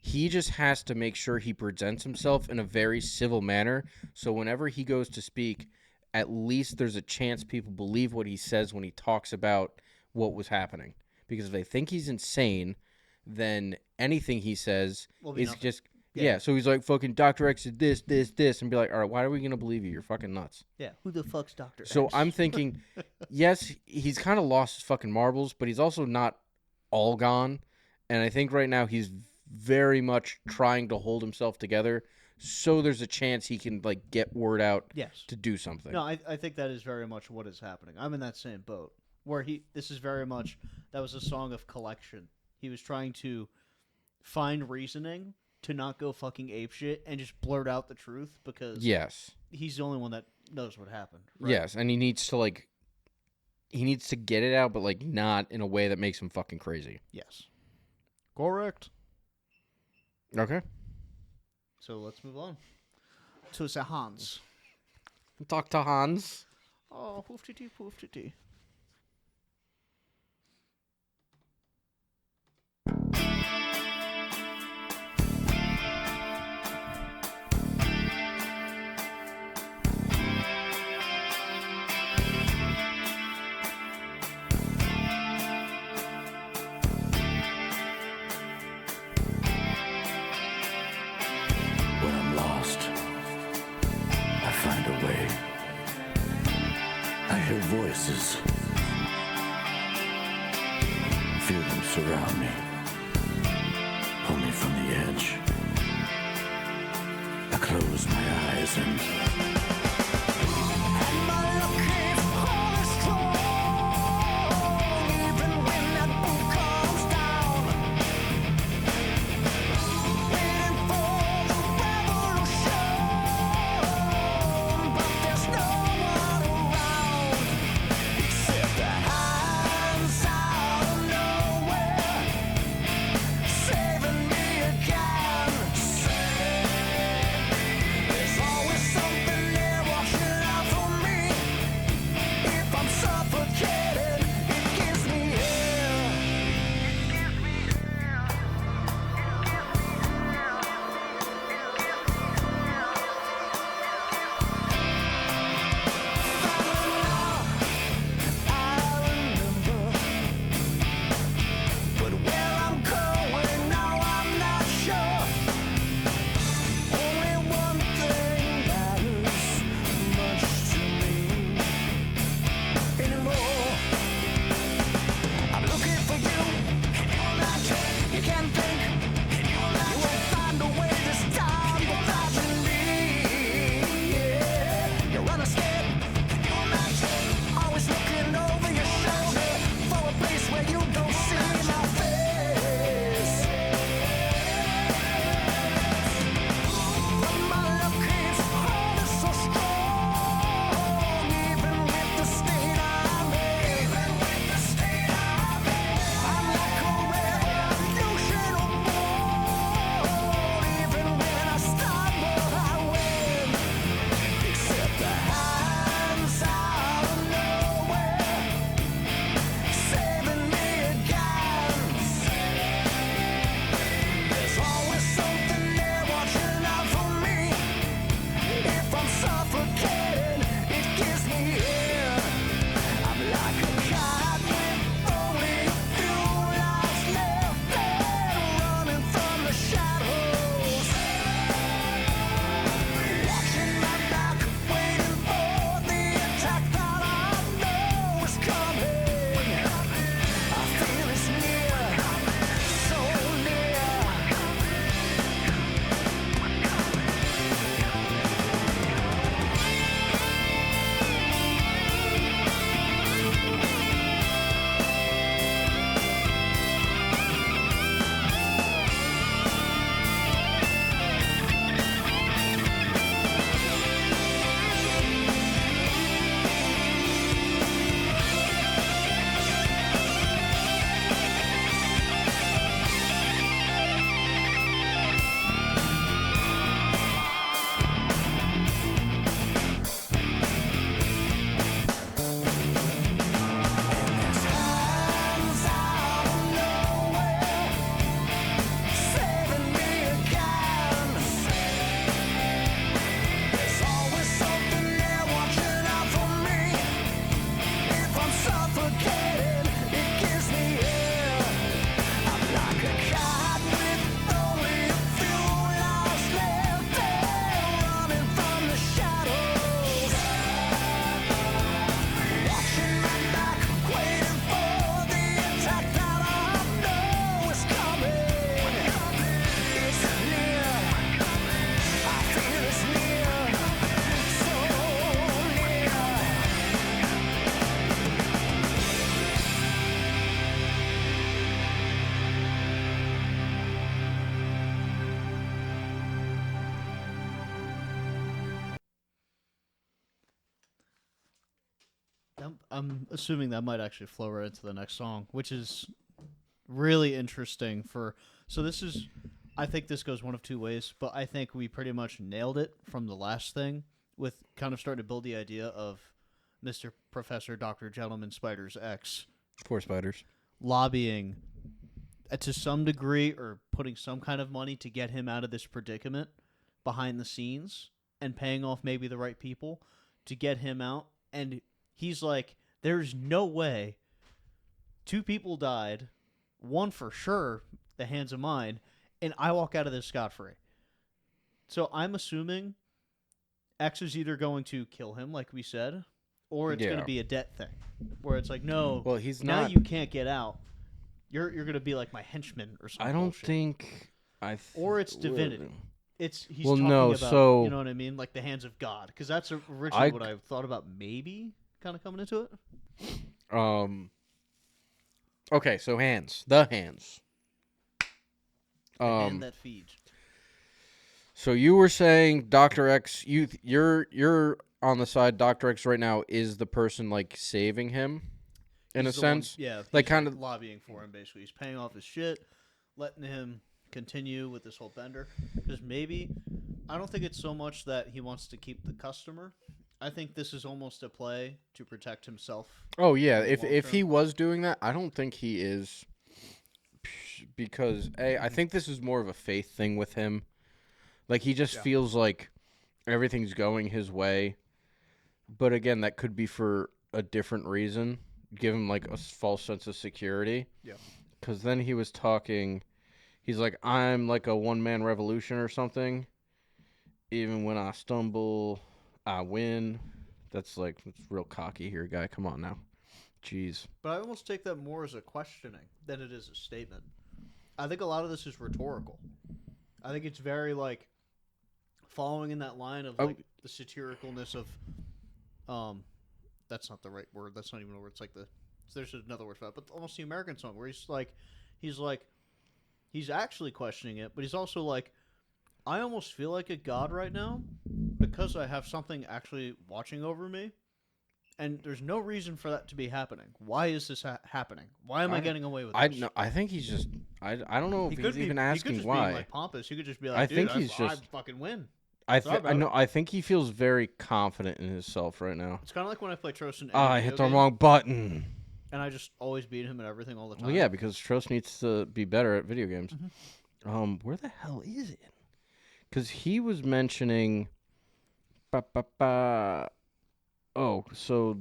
He just has to make sure he presents himself in a very civil manner. So whenever he goes to speak, at least there's a chance people believe what he says when he talks about what was happening. Because if they think he's insane, then anything he says is nothing. just... Yeah. Yeah, so he's like, fucking Dr. X did this, and be like, all right, why are we going to believe you? You're fucking nuts. Yeah, who the fuck's Dr. So X? I'm thinking, yes, he's kind of lost his fucking marbles, but he's also not all gone. And I think right now he's very much trying to hold himself together, so there's a chance he can like get word out Yes. to do something. No, I think that is very much what is happening. I'm in that same boat where this is very much, that was a song of collection. He was trying to find reasoning to not go fucking apeshit and just blurt out the truth because Yes. he's the only one that knows what happened. Right? Yes, and he needs to get it out, but like not in a way that makes him fucking crazy. Yes. Correct. Okay. So let's move on to the Hans. Talk to Hans. Oh, poofty poofty. When I'm lost, I find a way. I hear voices. Feel them surround me. Pull me from the edge. I close my eyes and... Am I looking for the strong? Even when that boom comes down. Waiting for the revolution, but there's no one around except the hands out of nowhere, saving me again. There's always something I'm assuming that might actually flow right into the next song, which is really interesting so this is, I think this goes one of two ways, but I think we pretty much nailed it from the last thing with kind of starting to build the idea of Mr. Professor Dr. Gentleman Spiders X Four spiders. lobbying to some degree or putting some kind of money to get him out of this predicament behind the scenes and paying off maybe the right people to get him out. And he's like, there's no way 2 people died, 1 for sure, the hands of mine, and I walk out of this scot-free. So I'm assuming X is either going to kill him, like we said, or it's going to be a debt thing, where it's like, no, Well, he's now not. you can't get out. You're going to be like my henchman or something. I don't bullshit. think. Or it's divinity. He's Well, talking no, about, so- you know what I mean, like the hands of God, because that's originally what I thought about maybe kind of coming into it. Okay, so hands. The hands. The hand that feeds. So you were saying Dr. X, you're on the side Dr. X right now is the person like saving him in He's a the one- sense. yeah, like he's, kind of lobbying for him. Basically, he's paying off his shit, letting him continue with this whole bender. Because maybe I don't think it's so much that he wants to keep the customer. I think this is almost a play to protect himself. Oh yeah, in the if long if term. he was doing that, I don't think he is because I think this is more of a faith thing with him. Like he just feels like everything's going his way. But again, that could be for a different reason. Give him like a false sense of security. Yeah. Cuz then he was talking he's like I'm like a one-man revolution or something. Even when I stumble, I win. That's real cocky here, guy. Come on now. Jeez. But I almost take that more as a questioning than it is a statement. I think a lot of this is rhetorical. I think it's very like following in that line of like the satiricalness of that's not the right word. That's not even a word. It's like there's another word for that, but almost the American song where he's actually questioning it, but he's also like, I almost feel like a god right now because I have something actually watching over me. And there's no reason for that to be happening. Why is this happening? Why am I getting away with this? I think he's just I don't know if he's even he asking could just why. Be like pompous. He could just be like, I dude, think he's I just fucking win. I Sorry about know it. I think he feels very confident in himself right now. It's kind of like when I play Trost in I hit the wrong button. and I just always beat him at everything all the time. Well, yeah, because Trost needs to be better at video games. Where the hell is it? Because he was mentioning. Oh, so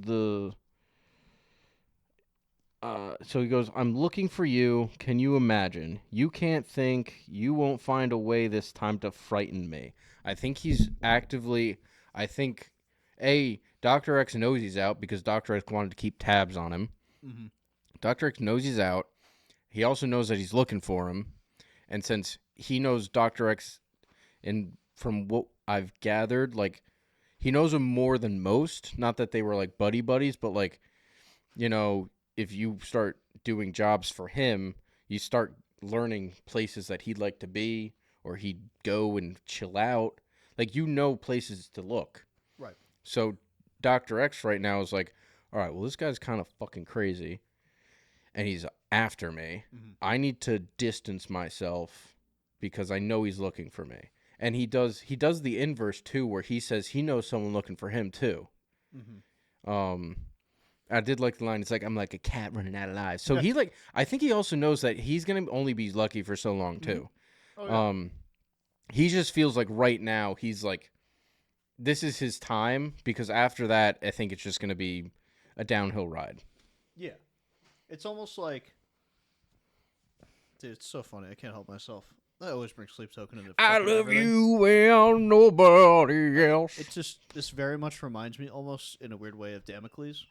so he goes, I'm looking for you. Can you imagine? You can't think. You won't find a way this time to frighten me. I think he's actively. I think, Dr. X knows he's out because Dr. X wanted to keep tabs on him. Mm-hmm. Dr. X knows he's out. He also knows that he's looking for him. And since he knows Dr. X, and from what I've gathered, like, he knows him more than most. Not that they were, like, buddies, but, like, you know, if you start doing jobs for him, you start learning places that he'd like to be, or he'd go and chill out. Like, you know places to look. Right. So Dr. X right now is like, all right, well, this guy's kind of fucking crazy, and he's after me. Mm-hmm. I need to distance myself because I know he's looking for me. And he does the inverse, too, where he says he knows someone looking for him, too. Mm-hmm. I did like the line, it's like, I'm like a cat running out of lives. So I think he also knows that he's going to only be lucky for so long, too. Oh, yeah. He just feels like right now, he's like, this is his time, because after that, I think it's just going to be a downhill ride. Yeah. It's almost like, dude, it's so funny. I can't help myself. I always bring Sleep Token into I fucking love everything. you well, nobody else. It's just, this very much reminds me almost in a weird way of Damocles,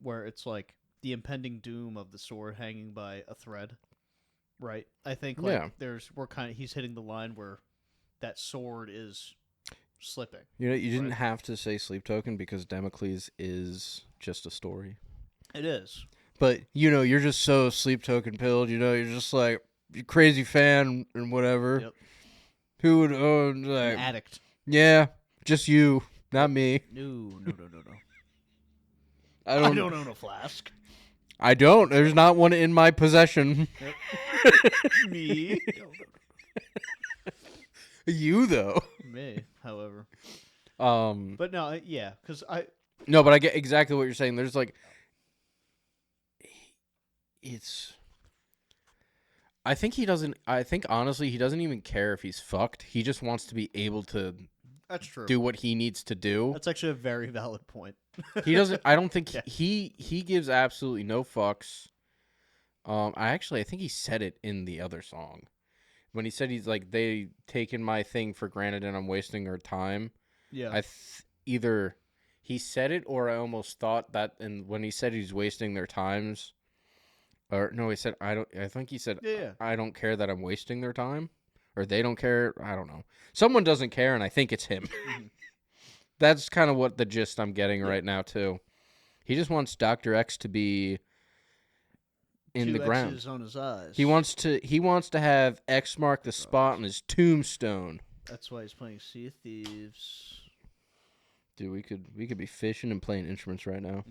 where it's like the impending doom of the sword hanging by a thread, right? I think like he's hitting the line where that sword is slipping. You know, you didn't Right. have to say Sleep Token because Damocles is just a story. It is. But, you know, you're just so Sleep Token pilled, you know, you're just like, you crazy fan and whatever. Yep. Who would own, An like, addict. yeah, just you, not me. No. I don't own a flask. I don't. There's not one in my possession. Me. You though. Me, however. But But no, yeah, because no, but I get exactly what you're saying. There's like, it's. I think he doesn't. I think honestly, he doesn't even care if he's fucked. He just wants to be able to that's true. do what he needs to do. That's actually a very valid point. He doesn't. I don't think Yeah. he gives absolutely no fucks. I think he said it in the other song when he said he's like they taking my thing for granted and I'm wasting her time. Yeah. Either he said it or I almost thought that, and when he said he's wasting their times, or no, he said I don't. I think he said Yeah. I don't care that I'm wasting their time, or they don't care. I don't know. Someone doesn't care, and I think it's him. That's kind of what the gist I'm getting right now too. He just wants Dr. X to be in Two the ground. X's on his eyes. He wants to have X mark the spot on his tombstone. That's why he's playing Sea of Thieves. Dude, we could be fishing and playing instruments right now.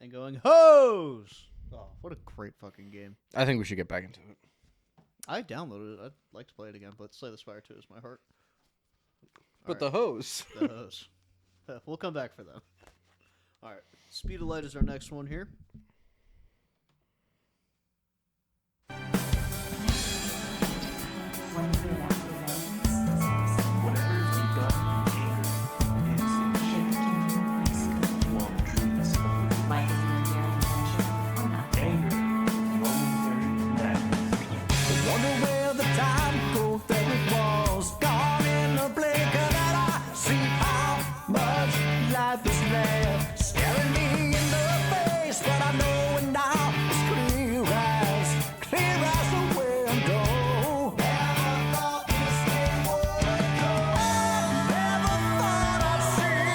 And going hose. Oh, what a great fucking game! I think we should get back into it. I downloaded it. I'd like to play it again, but Slay the Spire 2 is my heart. But the hose. The hose. We'll come back for that. All right. Speed of Light is our next one here. Wonder where the time goes that it was gone in the blink of an eye. See how much life is left staring me in the face, but I know it now. It's clear as the window. Never thought this day would come. Never thought I'd see.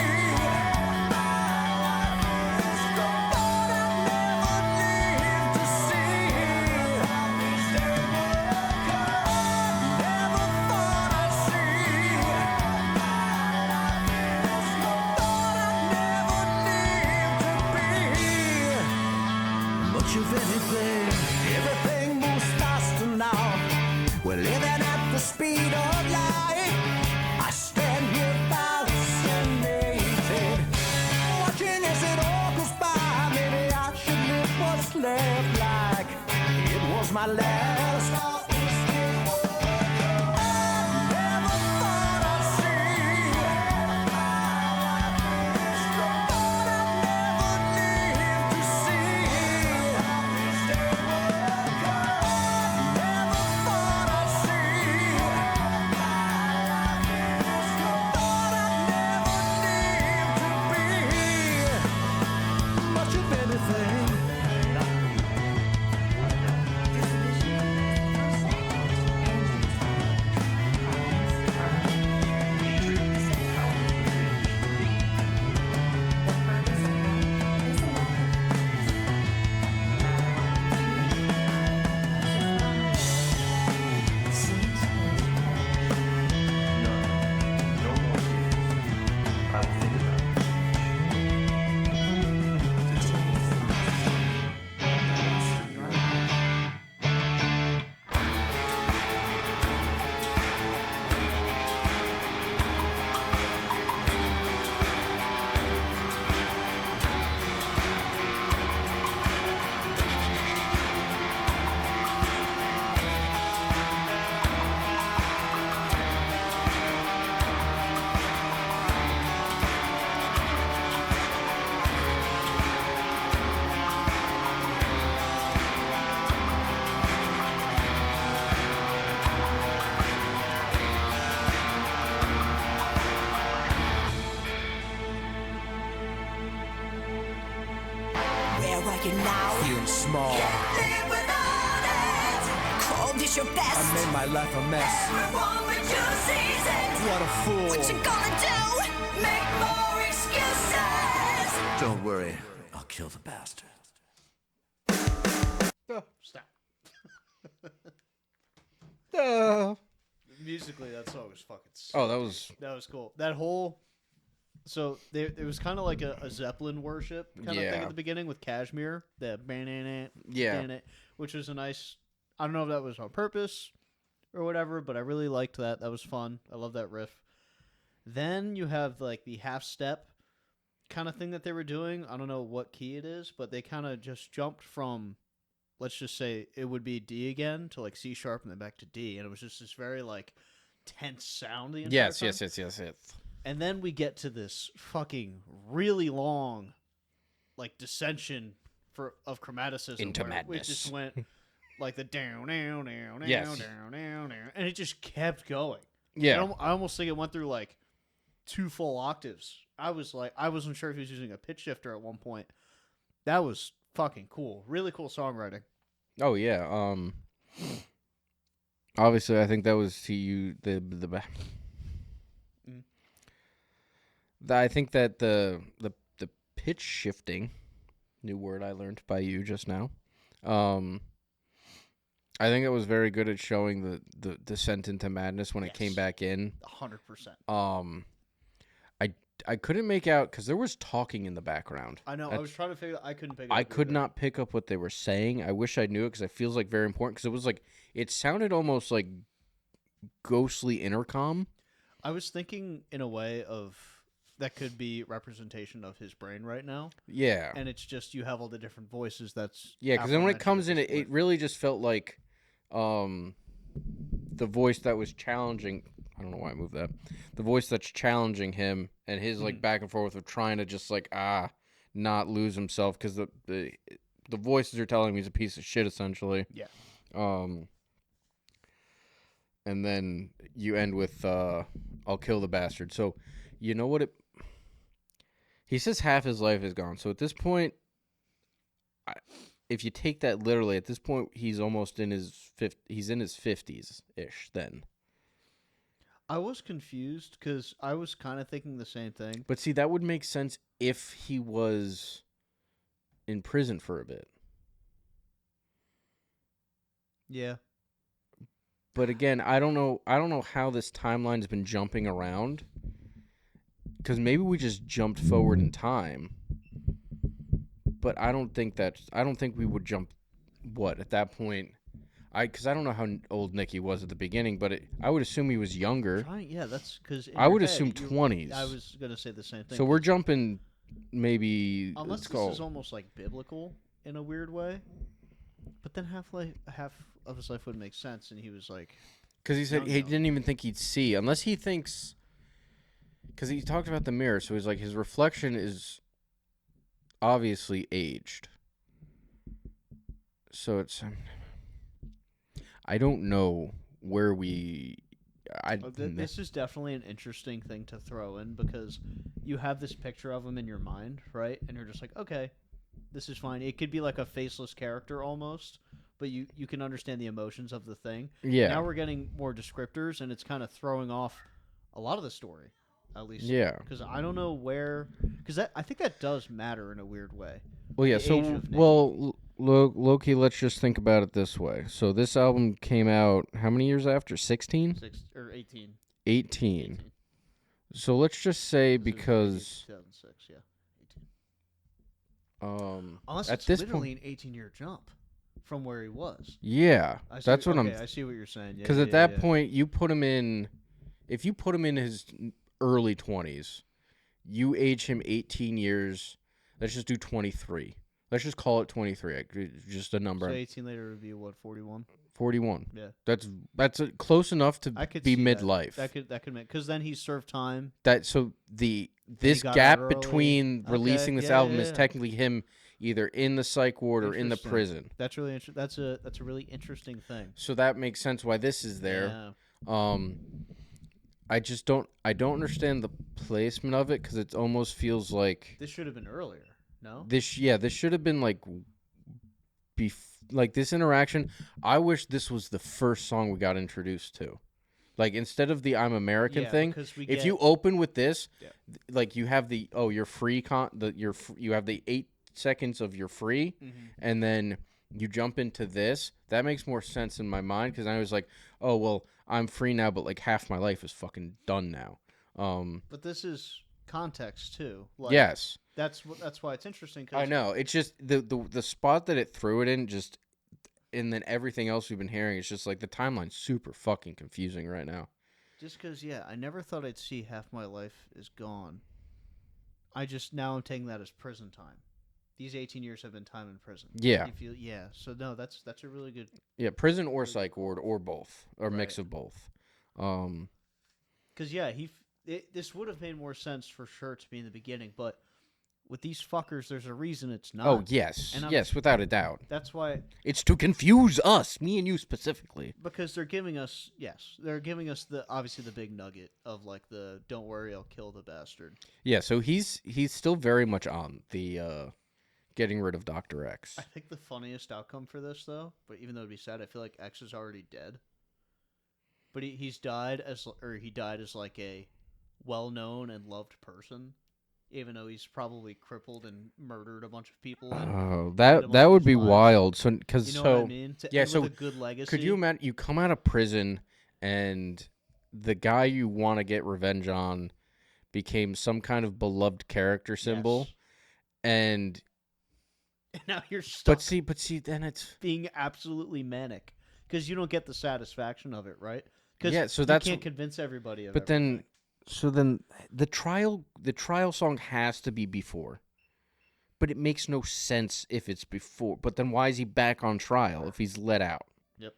Thought I'd never live to see. Much of anything, everything moves faster now. We're living at the speed of light. I stand here fascinated, watching as it all goes by. Maybe I should live what's left like it was my last. Never thought I'd see. Thought I'd never live to see. Never thought I'd see. Thought I'd never live to be much of anything. Where are you now? Feeling small. Live without it. Cold is your best. I made my life a mess. Everyone reduces it. What a fool. What you gonna do? Make more excuses. Don't worry, I'll kill the bastard. Stop. Oh, Musically, that song was fucking. that was That was cool. That whole So it was kind of like a Zeppelin worship kind of thing Yeah. at the beginning with Kashmir, the banana, Yeah. which was a nice. I don't know if that was on purpose or whatever, but I really liked that. That was fun. I love that riff. Then you have like the half step kind of thing that they were doing. I don't know what key it is, but they kind of just jumped from, let's just say it would be D again to like C sharp and then back to D, and it was just this very like tense sound the entire time. Yes. And then we get to this fucking really long, like dissension of chromaticism Into where madness. It just went like the down, Yes. down, and it just kept going. Yeah. I almost think it went through like 2 full octaves. I wasn't sure if he was using a pitch shifter at one point. That was fucking cool. Really cool songwriting. Oh yeah. Obviously, I think that was to you Mm. I think that the pitch shifting, new word I learned by you just now. I think it was very good at showing the descent into madness when it came Yes. back in. 100%. I couldn't make out because there was talking in the background. I know. I was trying to figure. I couldn't pick. I could not pick up what they were saying. I wish I knew it because it feels like very important. Because it was like it sounded almost like ghostly intercom. I was thinking in a way of that could be representation of his brain right now, Yeah, and it's just you have all the different voices. That's yeah. Because then when it comes in, aforementioned at it this really just felt like the voice that was challenging. I don't know why I moved that. The voice that's challenging him and his like back and forth of trying to just like not lose himself because the voices are telling him he's a piece of shit essentially. Yeah. And then you end with I'll kill the bastard. So you know what he says half his life is gone. So at this point, if you take that literally, at this point he's almost in his he's in his 50s ish then. I was confused because I was kind of thinking the same thing. But see, that would make sense if he was in prison for a bit. Yeah. But again, I don't know how this timeline's been jumping around. Because maybe we just jumped forward in time. But I don't think we would jump. What at that point? Because I don't know how old Nicky was at the beginning, but I would assume he was younger. Yeah, that's because I would assume 20s. I was gonna say the same thing. So we're jumping, maybe. Unless this is almost like biblical in a weird way, but then half of his life would make sense, and he was like, because he said young he now. didn't even think he'd see, unless he thinks. Because he talked about the mirror, so he's like his reflection is obviously aged. So it's. I don't know where we. This is definitely an interesting thing to throw in because you have this picture of him in your mind, right? And you're just like, okay, this is fine. It could be like a faceless character almost, but you can understand the emotions of the thing. Yeah. Now we're getting more descriptors, and it's kind of throwing off a lot of the story, at least. Yeah. Because I don't know where. Because I think that does matter in a weird way. Well, yeah. the So, age of Nicky. well, Loki. Let's just think about it this way. So this album came out how many years after? 16? 18. 18. So let's just say because 2006, yeah. 18. Unless at it's this literally point, an 18-year jump from where he was. yeah, that's what I see what you're saying. Because at that point, you put him in. If you put him in his early 20s, you age him 18 years. Let's just do 23. Let's just call it 23. Just a number. So 18 later would be what, 41? 41. Yeah. That's close enough to I could be see midlife. That could make because then he served time. This got gap out early. between Okay, releasing this yeah, album yeah, is yeah. technically him either in the psych ward or in the Interesting. prison. That's really that's a really interesting thing. So that makes sense why this is there. Yeah. I just don't understand the placement of it because it almost feels like This should have been earlier. No. this should have been like like this interaction. I wish this was the first song we got introduced to. Like instead of the I'm American Yeah, thing, because we if get- you open with this, Yeah. like you have the you're free you have the 8 seconds of you're free, and then you jump into this. That makes more sense in my mind because I was like, oh well, I'm free now, but like half my life is fucking done now. But this is context too. Like, Yes. That's why it's interesting. Cause I know. It's just the spot that it threw it in just, and then everything else we've been hearing, it's just like the timeline's super fucking confusing right now. Just because, yeah, I never thought I'd see Half My Life Is Gone. Now I'm taking that as prison time. These 18 years have been time in prison. Yeah. You feel, yeah. So no, that's a really good. Yeah, prison or psych ward or both, or mix Right. of both. Because yeah, this would have made more sense for sure to be in the beginning, but with these fuckers, there's a reason it's not. Oh yes, And yes, without a doubt. That's why. It's to confuse us, me and you specifically. Because they're giving us obviously the big nugget of like the don't worry, I'll kill the bastard. Yeah, so he's still very much on the getting rid of Dr. X. I think the funniest outcome for this though, but even though it'd be sad, I feel like X is already dead. But he died as like a well-known and loved person, even though he's probably crippled and murdered a bunch of people. And Oh, ended up that would his be lives. wild. So because You know so what I mean? To yeah, end so with a good legacy. could you imagine you come out of prison and the guy you want to get revenge on became some kind of beloved character symbol, Yes. and Now you're stuck but see, then it's being absolutely manic because you don't get the satisfaction of it, right? Because yeah. So you that's can't convince everybody of but everything. then the trial song has to be before, but it makes no sense if it's before. But then why is he back on trial if he's let out? Yep.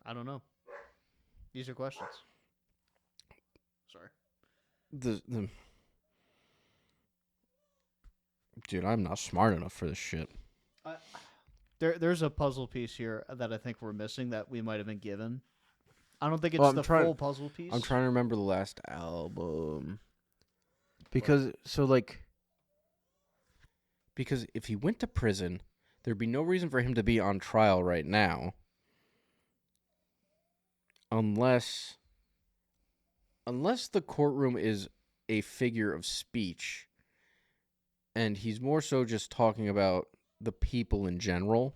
I don't know. These are questions. Sorry. The dude, I'm not smart enough for this shit. There's a puzzle piece here that I think we're missing that we might have been given. I don't think it's Well, I'm the trying- full puzzle piece. I'm trying to remember the last album. Because because if he went to prison, there'd be no reason for him to be on trial right now. Unless the courtroom is a figure of speech and he's more so just talking about the people in general.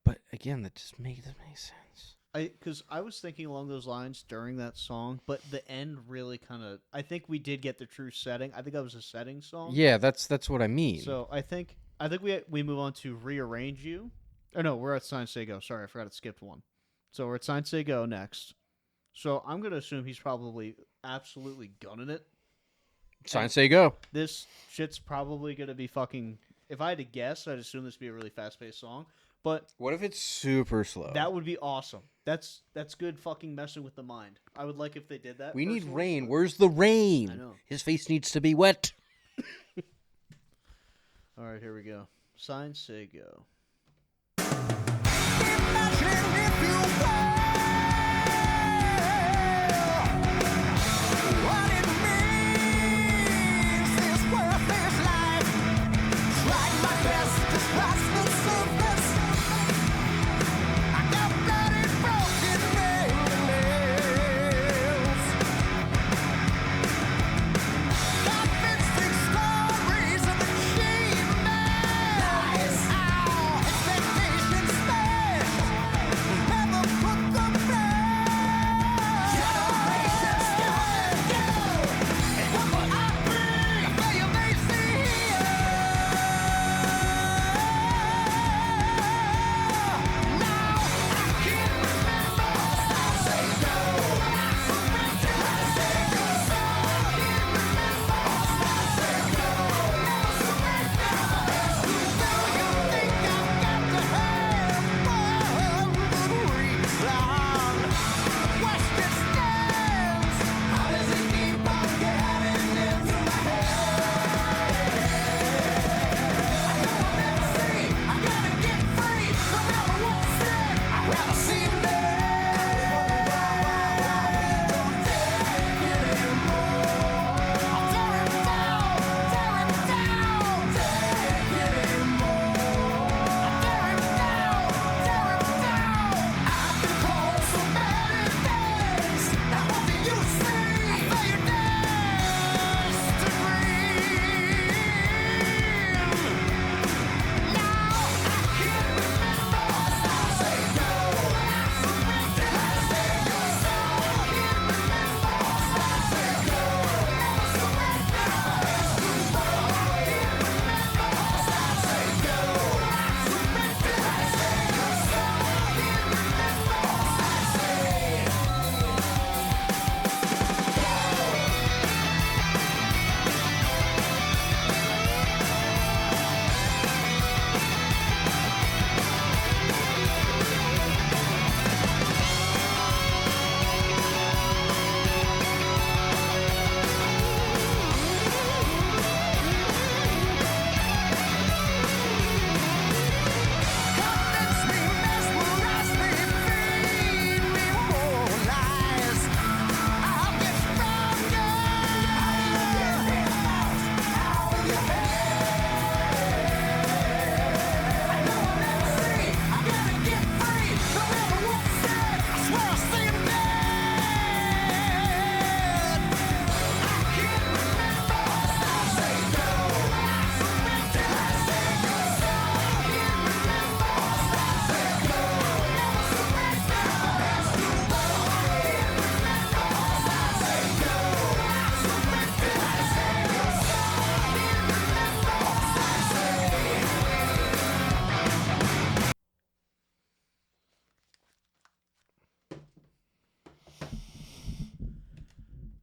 But again, that doesn't make sense. Because I was thinking along those lines during that song, but the end really kind of. I think we did get the true setting. I think that was a setting song. Yeah, that's what I mean. So I think we move on to Rearrange You. Oh no, we're at Sign Say Go. Sorry, I forgot to skip one. So we're at Sign Say Go next. So I'm gonna assume he's probably absolutely gunning it. Sign Say Go. This shit's probably gonna be fucking. If I had to guess, I'd assume this would be a really fast-paced song. But What if it's super slow? that would be awesome. That's good fucking messing with the mind. I would like if they did that. We need personally. rain. Where's the rain? I know. His face needs to be wet. All right, here we go. Sign, say, go.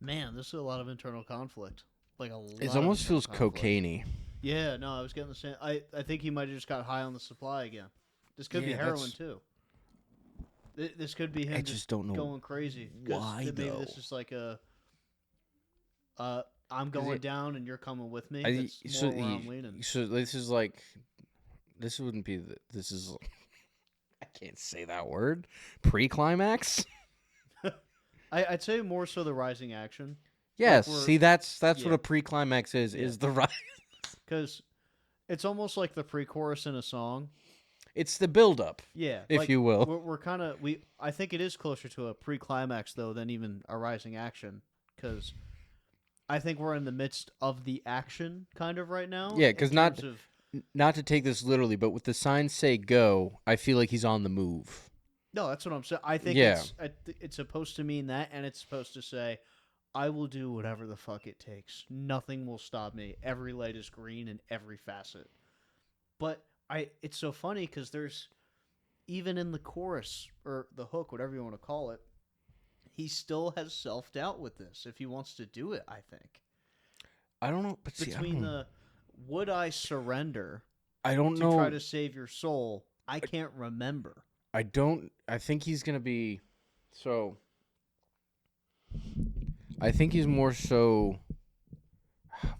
Man, this is a lot of internal conflict. Like a lot. It of almost internal feels conflict. cocaine-y. Yeah, no, I was getting the same. I think he might have just got high on the supply again. This could be Yeah, heroin that's- too. This could be him I just don't know going crazy. 'Cause why, maybe though. this is like a. I'm 'Cause going it- down and you're coming with me. I, That's more where I'm leaning. so this is like, this wouldn't be. This is. I can't say that word. Pre-climax. I'd say more so the rising action. Yes. we're- See, that's yeah. what a pre-climax is. Yeah. Is the rise. Because it's almost like the pre-chorus in a song. It's the build-up, Yeah, if like, you will. We're kind of I think it is closer to a pre-climax though than even a rising action, because I think we're in the midst of the action kind of right now. Yeah, in 'cause terms of, Not to take this literally, but with the signs say "go," I feel like he's on the move. no, that's what I'm saying. I think Yeah. it's supposed to mean that, and it's supposed to say, I will do whatever the fuck it takes. Nothing will stop me. Every light is green in every facet. But it's so funny because there's even in the chorus or the hook, whatever you want to call it, he still has self doubt with this if he wants to do it. I think I don't know, but see, between the would I surrender I don't to know. try to save your soul, I can't remember. I don't. I think he's gonna be. So. I think he's more so.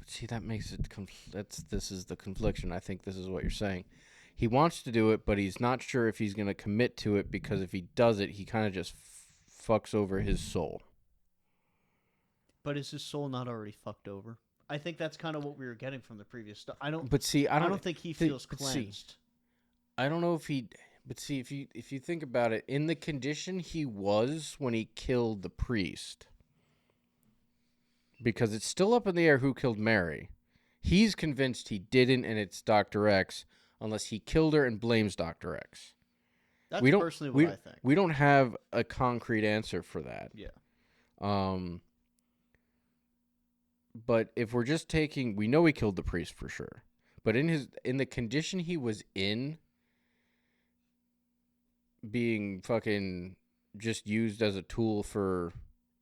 See, that makes it. This is the confliction. I think this is what you're saying. He wants to do it, but he's not sure if he's gonna commit to it because if he does it, he kind of just fucks over his soul. But is his soul not already fucked over? I think that's kind of what we were getting from the previous stuff. I don't. But see, I I don't. don't think he thi- feels but see, cleansed. I don't know if he. But see, if you think about it, in the condition he was when he killed the priest, because it's still up in the air who killed Mary. He's convinced he didn't, and it's Dr. X, unless he killed her and blames Dr. X. That's we don't, personally we, what I think. We don't have a concrete answer for that. Yeah. But if we're just taking, we know he killed the priest for sure. But in the condition he was in, being fucking just used as a tool for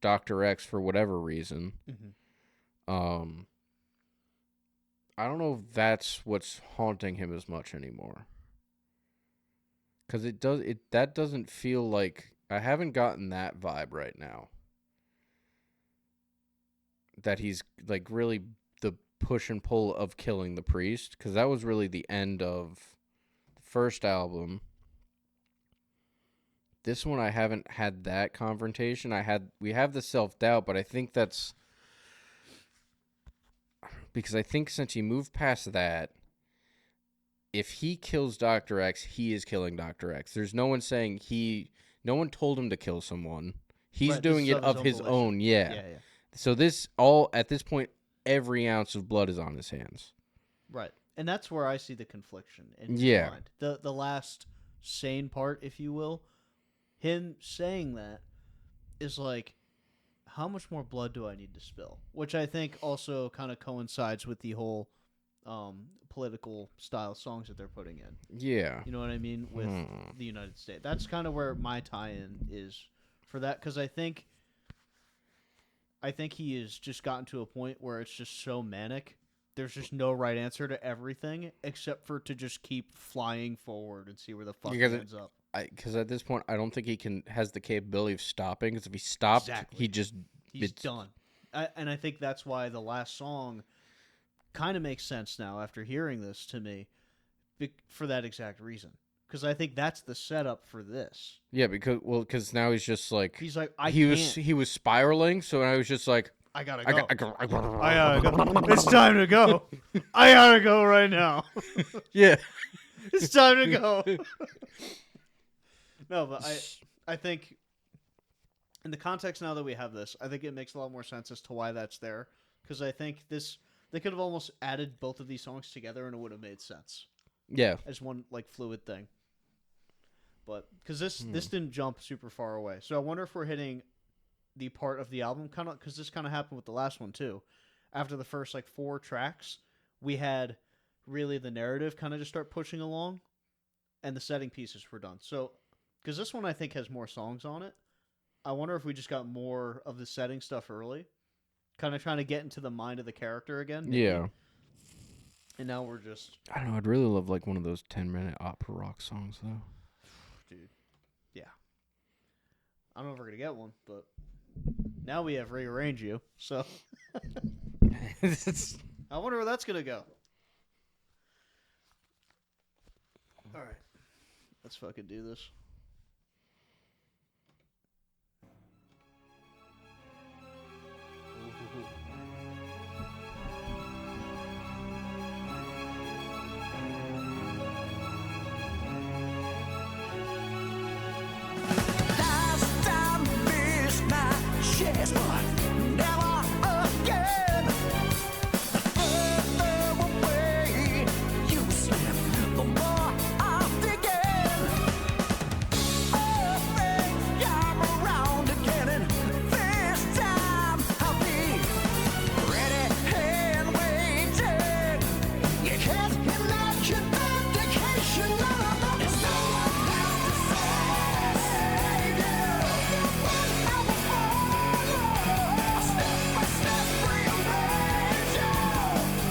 Dr. X for whatever reason. Mm-hmm. I don't know if that's what's haunting him as much anymore. Cuz that doesn't feel like, I haven't gotten that vibe right now. That he's like really the push and pull of killing the priest, cuz that was really the end of the first album. This one I haven't had that confrontation. We have the self-doubt, but I think that's because I think since he moved past that, if he kills Dr. X, he is killing Dr. X. There's no one saying no one told him to kill someone. He's Right, this doing is it of of his his own own, yeah. Yeah. So at this point, every ounce of blood is on his hands. Right. And that's where I see the confliction in his Yeah. mind. The last sane part, if you will, him saying that is like, how much more blood do I need to spill? Which I think also kind of coincides with the whole political style songs that they're putting in. Yeah. You know what I mean? With the United States. That's kind of where my tie-in is for that, because I think he has just gotten to a point where it's just so manic. There's just no right answer to everything except for to just keep flying forward and see where the fuck Because it ends up. Because at this point, I don't think he has the capability of stopping. Because if he stopped, Exactly. he's He's done. And I think that's why the last song kind of makes sense now after hearing this to me for that exact reason. Because I think that's the setup for this. Yeah, because now he's just like He's like, he was spiraling, so I was just like, I gotta I go. gotta go. It's time to go. I gotta go right now. yeah. It's time to go. No, but I think in the context now that we have this, I think it makes a lot more sense as to why that's there. Because I think they could have almost added both of these songs together and it would have made sense Yeah. as one like fluid thing. But because this didn't jump super far away, so I wonder if we're hitting the part of the album kind of, because this kind of happened with the last one too. After the first like 4 tracks, we had really the narrative kind of just start pushing along, and the setting pieces were done. So, because this one I think has more songs on it, I wonder if we just got more of the setting stuff early, kind of trying to get into the mind of the character again. Maybe. Yeah. And now we're just, I don't know. I'd really love like one of those 10-minute opera rock songs though. dude, yeah. I don't know if we're gonna get one, but now we have Rearrange You, so I wonder where that's gonna go. All right, let's fucking do this. Last time missed my chance, but never again. Further away you slip, the more I dig in. Oh, things come around again, and this time I'll be ready and waiting. You can't imagine the dedication of it's no one else to save you. I will follow, step by step, rearrange you.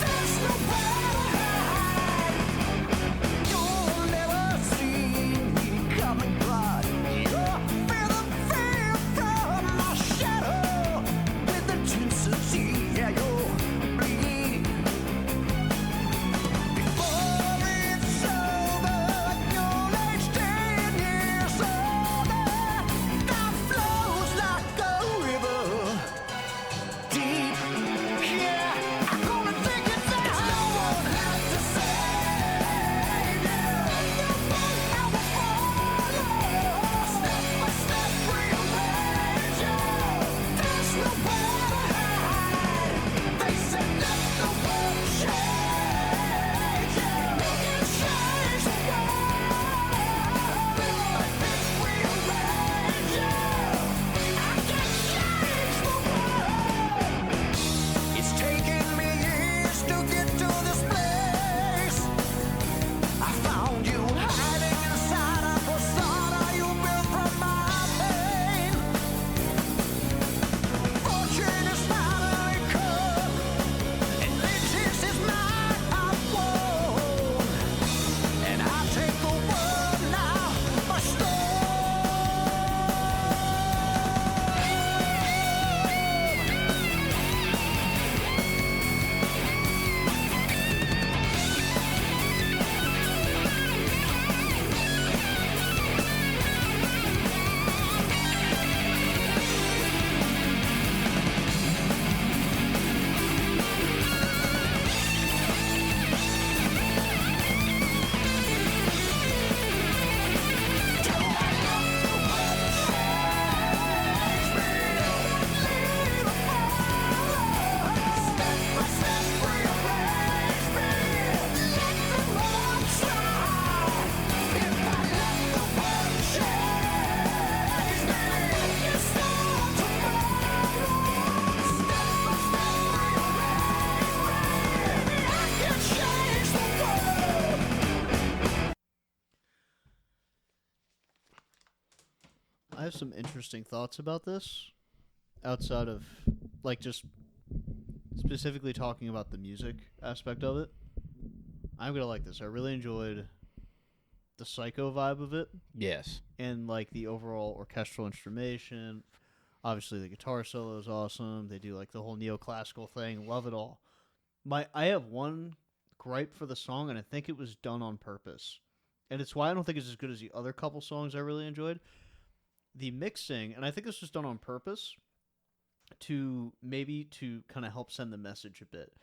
There's nowhere to hide. You'll never see me coming, but you'll feel the fear from my shadow. With intensity, yeah, you'll bleed. Before it's over, you'll age 10 years older. That flows like a river, deep. Yeah, I'm gonna take it down. No one has to save you. I will follow, step by step, rearrange you. There's nowhere to hide. They said let the world change. You can change the world. Live like this, rearrange you. I can change the world. It's taken me years to get to this place. I found you hiding inside a persona you built from my pain. Fortune is finally come, and vengeance is mine. I've won, and I take the world now by storm. I have some interesting thoughts about this, outside of like just specifically talking about the music aspect of it. I'm gonna like this. I really enjoyed the psycho vibe of it Yes. and like the overall orchestral instrumentation. Obviously, the guitar solo is awesome. They do like the whole neoclassical thing. Love it all. I have one gripe for the song, and I think it was done on purpose, and it's why I don't think it's as good as the other couple songs I really enjoyed. The mixing, and I think this was done on purpose to kind of help send the message a bit.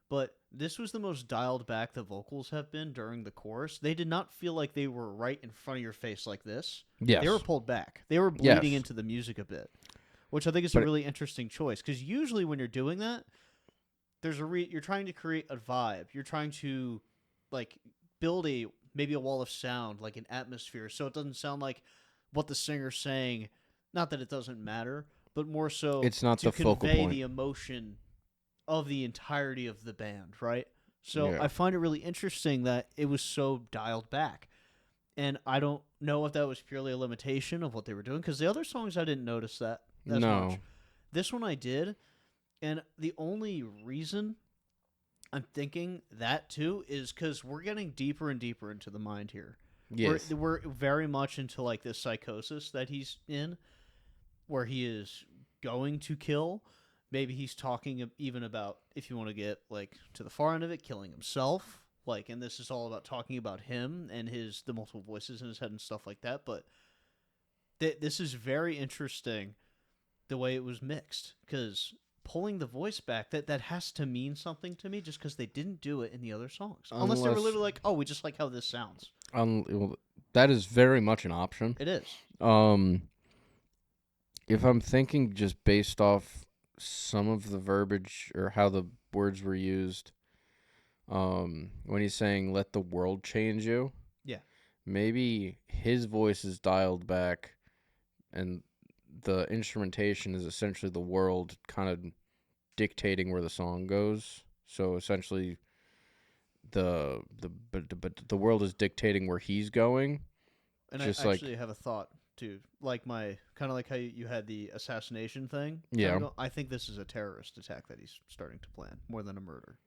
But this was the most dialed back the vocals have been during the chorus. They did not feel like they were right in front of your face like this. Yes. They were pulled back. They were bleeding Yes. into the music a bit, which I think is a really interesting choice. Because usually when you're doing that, there's you're trying to create a vibe. You're trying to like build maybe a wall of sound, like an atmosphere, so it doesn't sound like what the singer's saying. Not that it doesn't matter, but more so It's not to the focal convey point. the emotion of the entirety of the band, right? So Yeah. I find it really interesting that it was so dialed back. And I don't know if that was purely a limitation of what they were doing, because the other songs I didn't notice that as No. much. This one I did, And the only reason I'm thinking that too is because we're getting deeper and deeper into the mind here. Yes. We're very much into like this psychosis that he's in, where he is going to kill. Maybe he's talking even about, if you want to get like to the far end of it, killing himself. Like, and this is all about talking about him and the multiple voices in his head and stuff like that. But this is very interesting the way it was mixed, because pulling the voice back, that has to mean something to me, just because they didn't do it in the other songs, unless they were literally like, oh, we just like how this sounds. Well, that is very much an option. It is. If I'm thinking just based off some of the verbiage or how the words were used, when he's saying "let the world change you," Yeah. maybe his voice is dialed back, and the instrumentation is essentially the world kind of dictating where the song goes. So essentially, the world is dictating where he's going. And Just I like- actually have a thought too, like my kind of like how you had the assassination thing. Yeah. I think this is a terrorist attack that he's starting to plan more than a murder.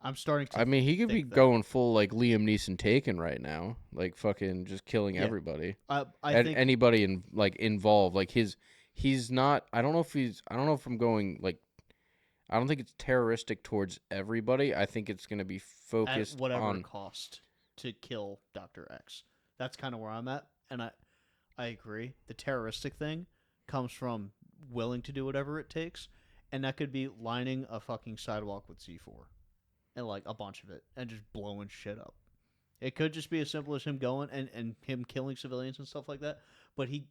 I'm starting to. I mean, he could be think that. going full like Liam Neeson Taken right now, like fucking just killing Yeah. everybody. I And think anybody involved. Like he's not. I don't know if I'm going like. I don't think it's terroristic towards everybody. I think it's gonna be at focused whatever on. cost to kill Dr. X. That's kind of where I'm at, and I agree. The terroristic thing comes from willing to do whatever it takes, and that could be lining a fucking sidewalk with C4 and like a bunch of it and just blowing shit up. It could just be as simple as him going and him killing civilians and stuff like that, but he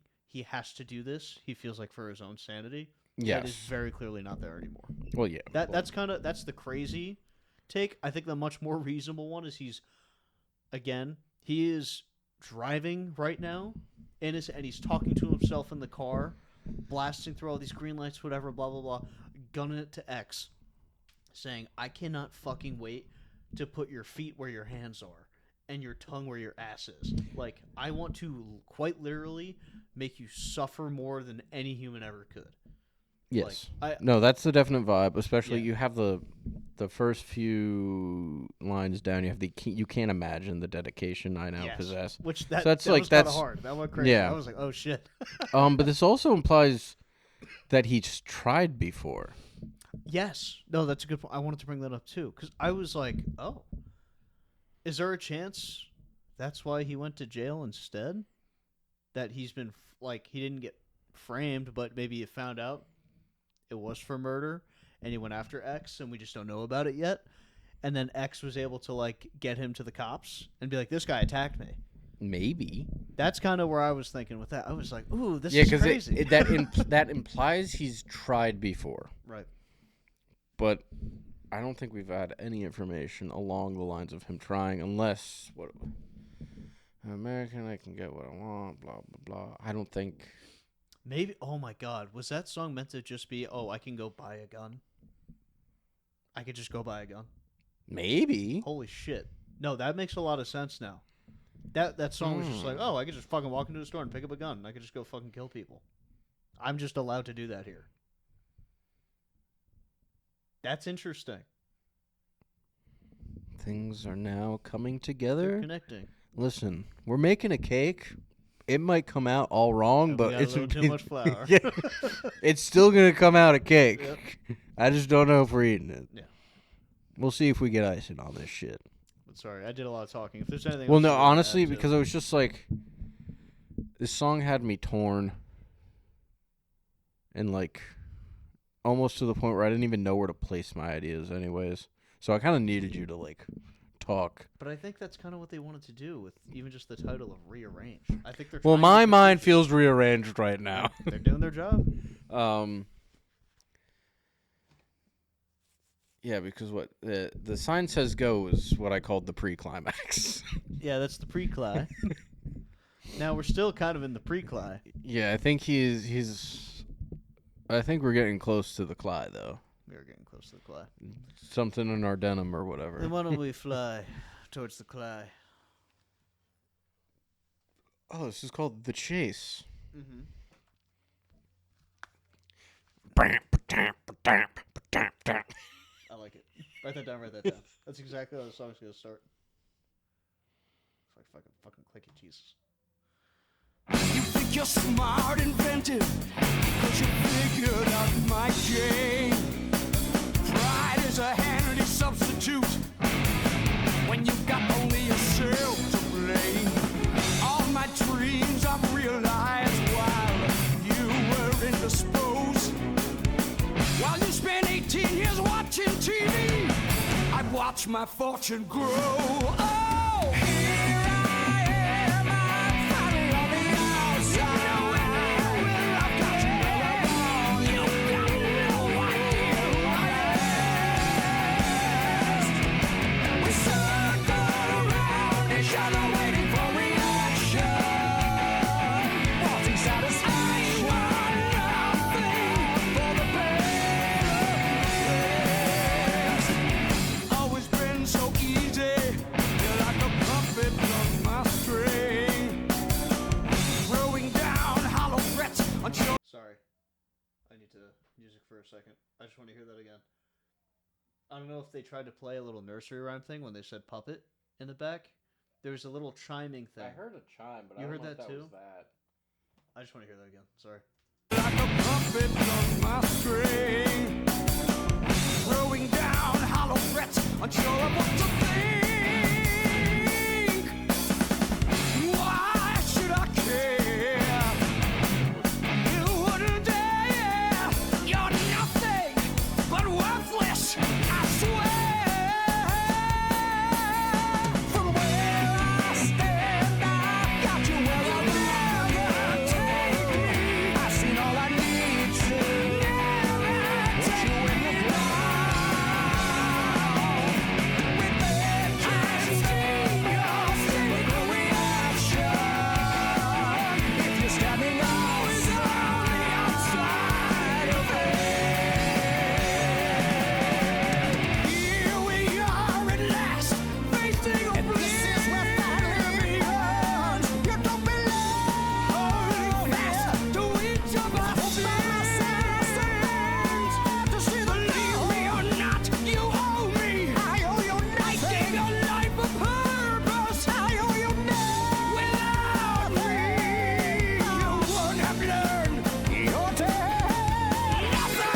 has to do this. He feels like for his own sanity. Yes. That is very clearly not there anymore. Well, yeah. That's the crazy take. I think the much more reasonable one is he is driving right now, and he's talking to himself in the car, blasting through all these green lights, whatever, blah blah blah, gunning it to X, saying, "I cannot fucking wait to put your feet where your hands are and your tongue where your ass is. Like, I want to quite literally make you suffer more than any human ever could." Yes. Like, No, that's the definite vibe. Especially Yeah. you have the first few lines down. You have you can't imagine the dedication I now Yes. possess. Which So that's that like- was kind of that's- hard. That went crazy. yeah. I was like, oh shit. But this also implies that he's tried before. Yes. No, that's a good point. I wanted to bring that up too, because I was like, oh, is there a chance that's why he went to jail instead? That he's been he didn't get framed, but maybe he found out it was for murder, and he went after X, and we just don't know about it yet. And then X was able to get him to the cops and be like, "This guy attacked me." Maybe. That's kind of where I was thinking with that. I was like, "Ooh, this Yeah, is because crazy." that implies he's tried before. Right. But I don't think we've had any information along the lines of him trying, unless I'm American, I can get what I want, blah blah blah. I don't think. Maybe. Oh my God, was that song meant to just be, "Oh, I can go buy a gun"? I could just go buy a gun. Maybe. Holy shit! No, that makes a lot of sense now. That song was just like, "Oh, I could just fucking walk into the store and pick up a gun. I could just go fucking kill people. I'm just allowed to do that here." That's interesting. Things are now coming They're together. connecting. Listen, we're making a cake. It might come out all wrong, And we but got it's a little too much flour. Yeah. It's still gonna come out a cake. Yep. I just don't know if we're eating it. Yeah. We'll see if we get icing on this shit. But sorry, I did a lot of talking. If there's anything Well, else no, you wanna honestly, add to because it. I was just like, this song had me torn, and almost to the point where I didn't even know where to place my ideas, anyways. So I kind of needed you to talk. But I think that's kind of what they wanted to do with even just the title of Rearrange. I think they're Well, trying my to- mind feels rearranged right now. They're doing their job. Yeah, because what the sign says go is what I called the pre-climax. Yeah, that's the pre-cly. Now we're still kind of in the pre-cly. Yeah, I think I think we're getting close to the Cly, though. We are getting close to the cly. Something in our denim or whatever. Then why don't we fly towards the cly? Oh, this is called The Chase. Mm-hmm. I like it. Write that down. Write that down. That's exactly how the song's gonna start. Fucking click it, Jesus. You think you're smart, inventive, cause you figured out my game. Pride is a handy substitute when you've got only yourself to blame. All my dreams I've realized while you were indisposed. While you spent 18 years watching TV, I watched my fortune grow. Oh, here I am, I'm finally on the outside. I've got you where I want you. Got no idea who I am. We circle around each other waiting for reaction. Wanting satisfaction. Nothing for the best. Always been so easy. You're like a puppet on my string. Throwing down hollow threats until Sorry. I need to music for a second. I just want to hear that again. I don't know if they tried to play a little nursery rhyme thing when they said puppet in the back. There was a little chiming thing. I heard a chime, but You I heard don't know that if that too? was that. I just want to hear that again. Sorry. like a puppet on my string. Throwing down hollow threats unsure of what to think. Why should I care? You wouldn't dare. You're nothing but worthless, I swear. From where I stand, I've got you where I'll never take me. I've seen all I need to. Put you in the ground. With vengeance, your cynical reaction. If you're standing outside of it. Here we are at last, facing oblivion. And this is where finally begins. You don't belong fast to each of our sins. Believe me or not, you owe me. I owe you nothing. I gave your life a purpose. I owe you nothing. Without me, you wouldn't have learned your tale. Nothing.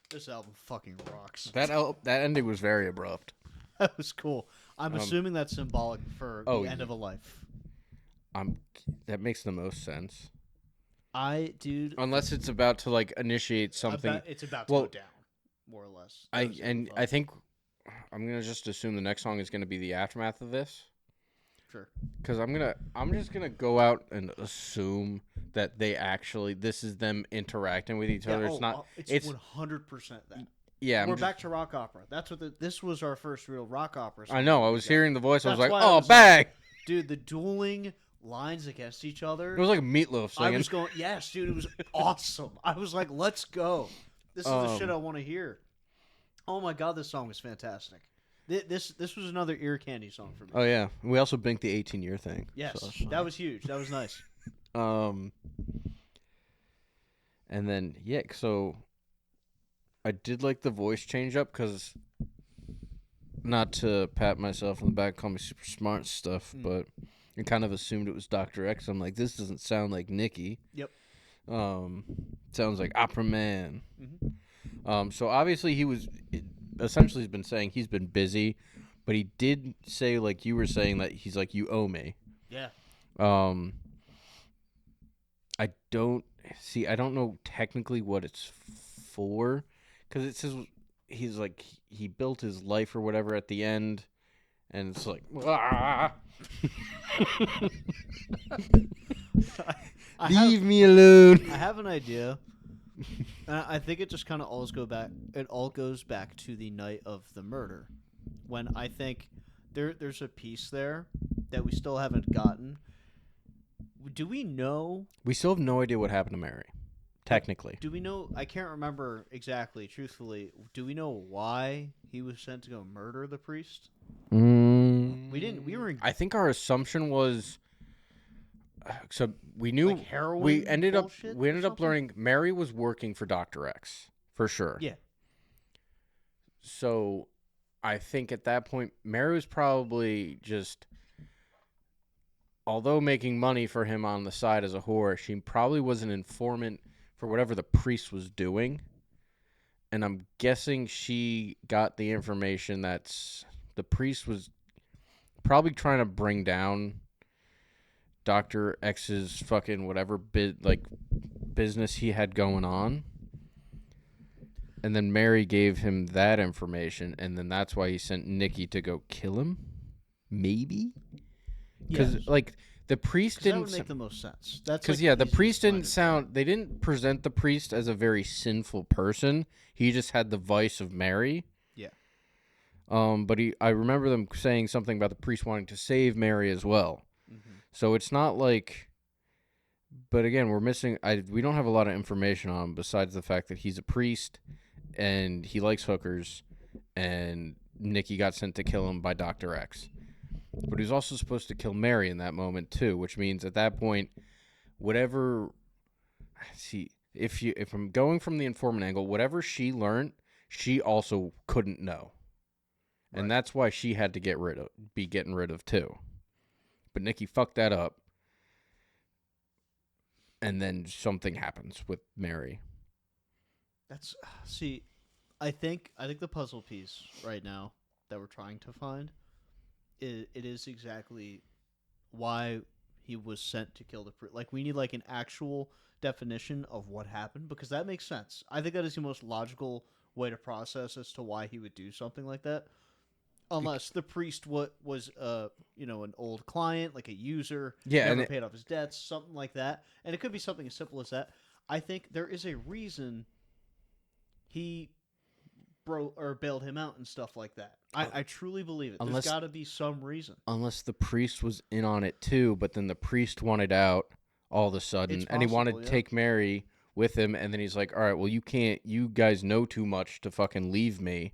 This album fucking rocks. That ending was very abrupt. That was cool. I'm assuming that's symbolic for oh, the end yeah. of a life. That makes the most sense. Dude. Unless it's about to like initiate something. It's about to well, go down, more or less. I think I'm gonna just assume the next song is gonna be the aftermath of this. Sure. Because I'm just gonna go out and assume that this is them interacting with each other. It's not. It's 100% that. Yeah. We're back to rock opera. That's what this was our first real rock opera. I know. I was hearing the voice. I was That's like, why I oh, was bang! Dude, the dueling lines against each other. It was like Meatloaf singing. I was going, yes, dude, it was awesome. I was like, let's go. This is the shit I want to hear. Oh my god, this song was fantastic. This was another ear candy song for me. Oh yeah, we also binked the 18-year thing. Yes, so that was huge. That was nice. And then so I did like the voice change up because, not to pat myself on the back, call me super smart and stuff, but I kind of assumed it was Dr. X. I'm like, this doesn't sound like Nicky. Yep. Sounds like Opera Man. Mm-hmm. So obviously he was essentially has been saying he's been busy, but he did say, like you were saying, that he's like, you owe me. Yeah. I don't know technically what it's for, because it says he's like he built his life or whatever at the end, and it's like leave me alone. I have an idea. I think it just kind of all goes back to the night of the murder, when I think there's a piece there that we still haven't gotten. Do we know? We still have no idea what happened to Mary. Technically, Do we know? I can't remember exactly. Truthfully, do we know why he was sent to go murder the priest? We didn't. We were. I think our assumption was. So we knew Like heroin we ended up bullshit we or ended up something? learning Mary was working for Dr. X for sure. Yeah. So I think at that point Mary was probably just, although making money for him on the side as a whore, she probably was an informant for whatever the priest was doing. And I'm guessing she got the information that's the priest was probably trying to bring down Dr. X's fucking whatever business he had going on. And then Mary gave him that information, and then that's why he sent Nikki to go kill him? Maybe? Because, Yes. like, the priest That didn't... would make the most sense. That's Because, like yeah, the easiest priest line didn't to sound... They didn't present the priest as a very sinful person. He just had the vice of Mary. Yeah. But I remember them saying something about the priest wanting to save Mary as well. Mm-hmm. So it's not like... But again, we're missing... we don't have a lot of information on him besides the fact that he's a priest and he likes hookers, and Nikki got sent to kill him by Dr. X. But he was also supposed to kill Mary in that moment too, which means at that point, whatever... See, if I'm going from the informant angle, whatever she learned, she also couldn't know. Right. And that's why she had to be getting rid of too. But Nikki fucked that up. And then something happens with Mary. I think the puzzle piece right now that we're trying to find, it is exactly why he was sent to kill the priest. Like, we need like an actual definition of what happened, because that makes sense. I think that is the most logical way to process as to why he would do something like that. Unless the priest was an old client, like a user, Yeah, never paid off his debts, something like that. And it could be something as simple as that. I think there is a reason he bailed him out and stuff like that. I truly believe it. Unless- There's got to be some reason. Unless the priest was in on it too, but then the priest wanted out all of a sudden, It's and he wanted possible, to yeah. take Mary with him, and then he's like, all right, well, you guys know too much to fucking leave me.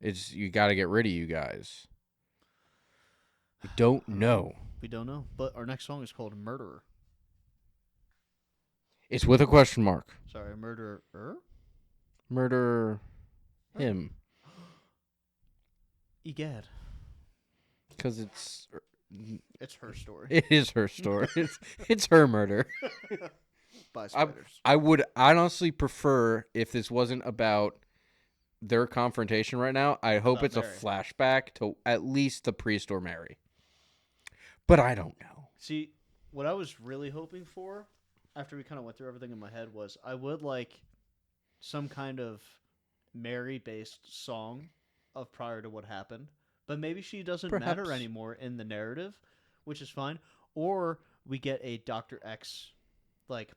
You got to get rid of you guys. We don't know. We don't know. But our next song is called Murderer. It's with a question mark. Sorry, Murderer? Murder him. Egad. Because It's her story. it is her story. it's her murder. By spiders. I would honestly prefer if this wasn't about their confrontation right now. I hope About it's Mary. a flashback to at least the priest or Mary. But I don't know. See, what I was really hoping for, after we kind of went through everything in my head, was I would like some kind of Mary-based song of prior to what happened. But maybe she doesn't matter Perhaps. anymore in the narrative, which is fine. Or we get a Dr. X, like,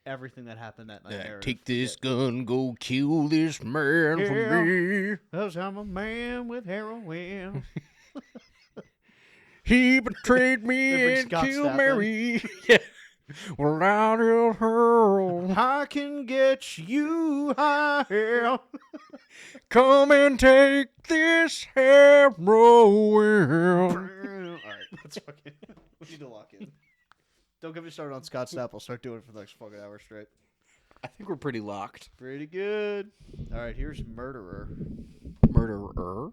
everything that happened that night narrative. Take this gun, go kill this man for me. 'Cause I'm a man with heroin. He betrayed me Remember and Scott killed Stappen? Mary. Yeah. Well, I will her. I can get you higher. Come and take this heroin. All right, let's fucking. We need to lock in. Don't get me started on Scott Stapp. I'll start doing it for the next fucking hour straight. I think we're pretty locked. Pretty good. All right, here's Murderer. Murderer.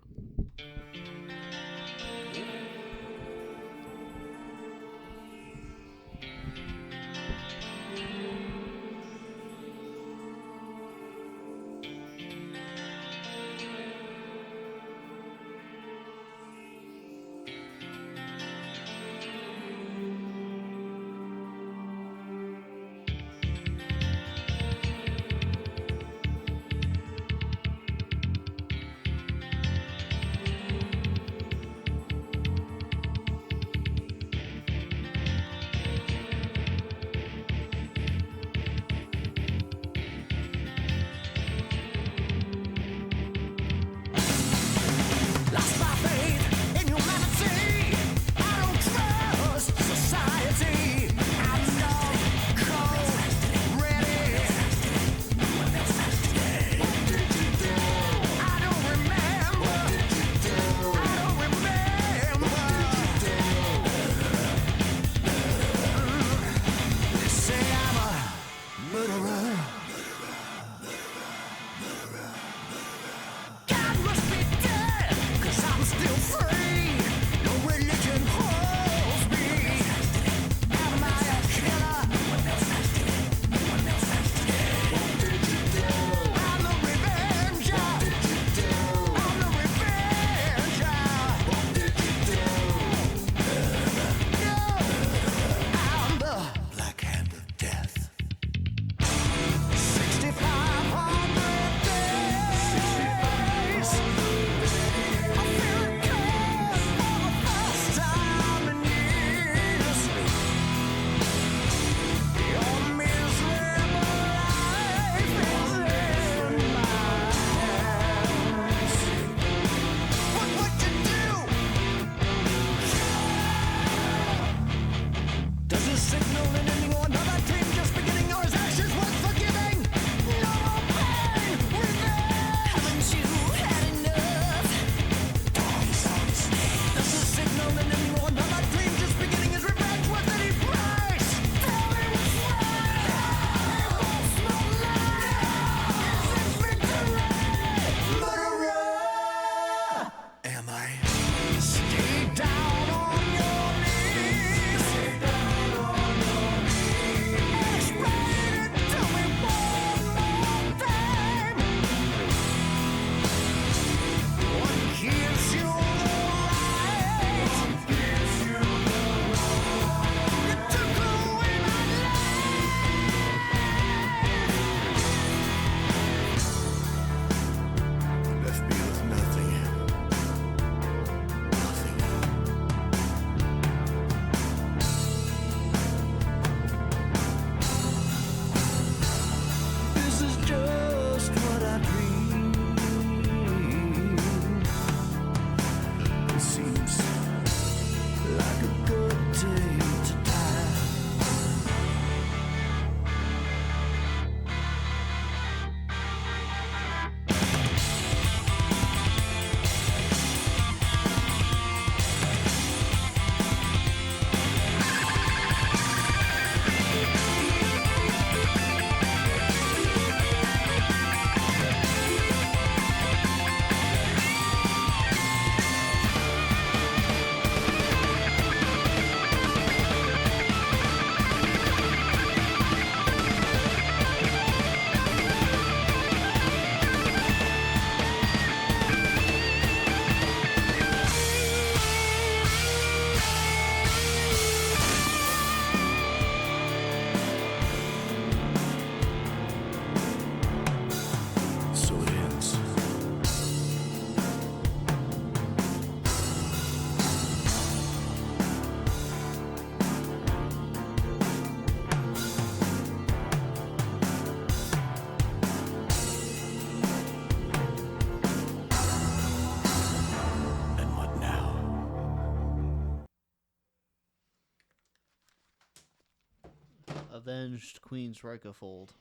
Avenged Queen's Reichafold.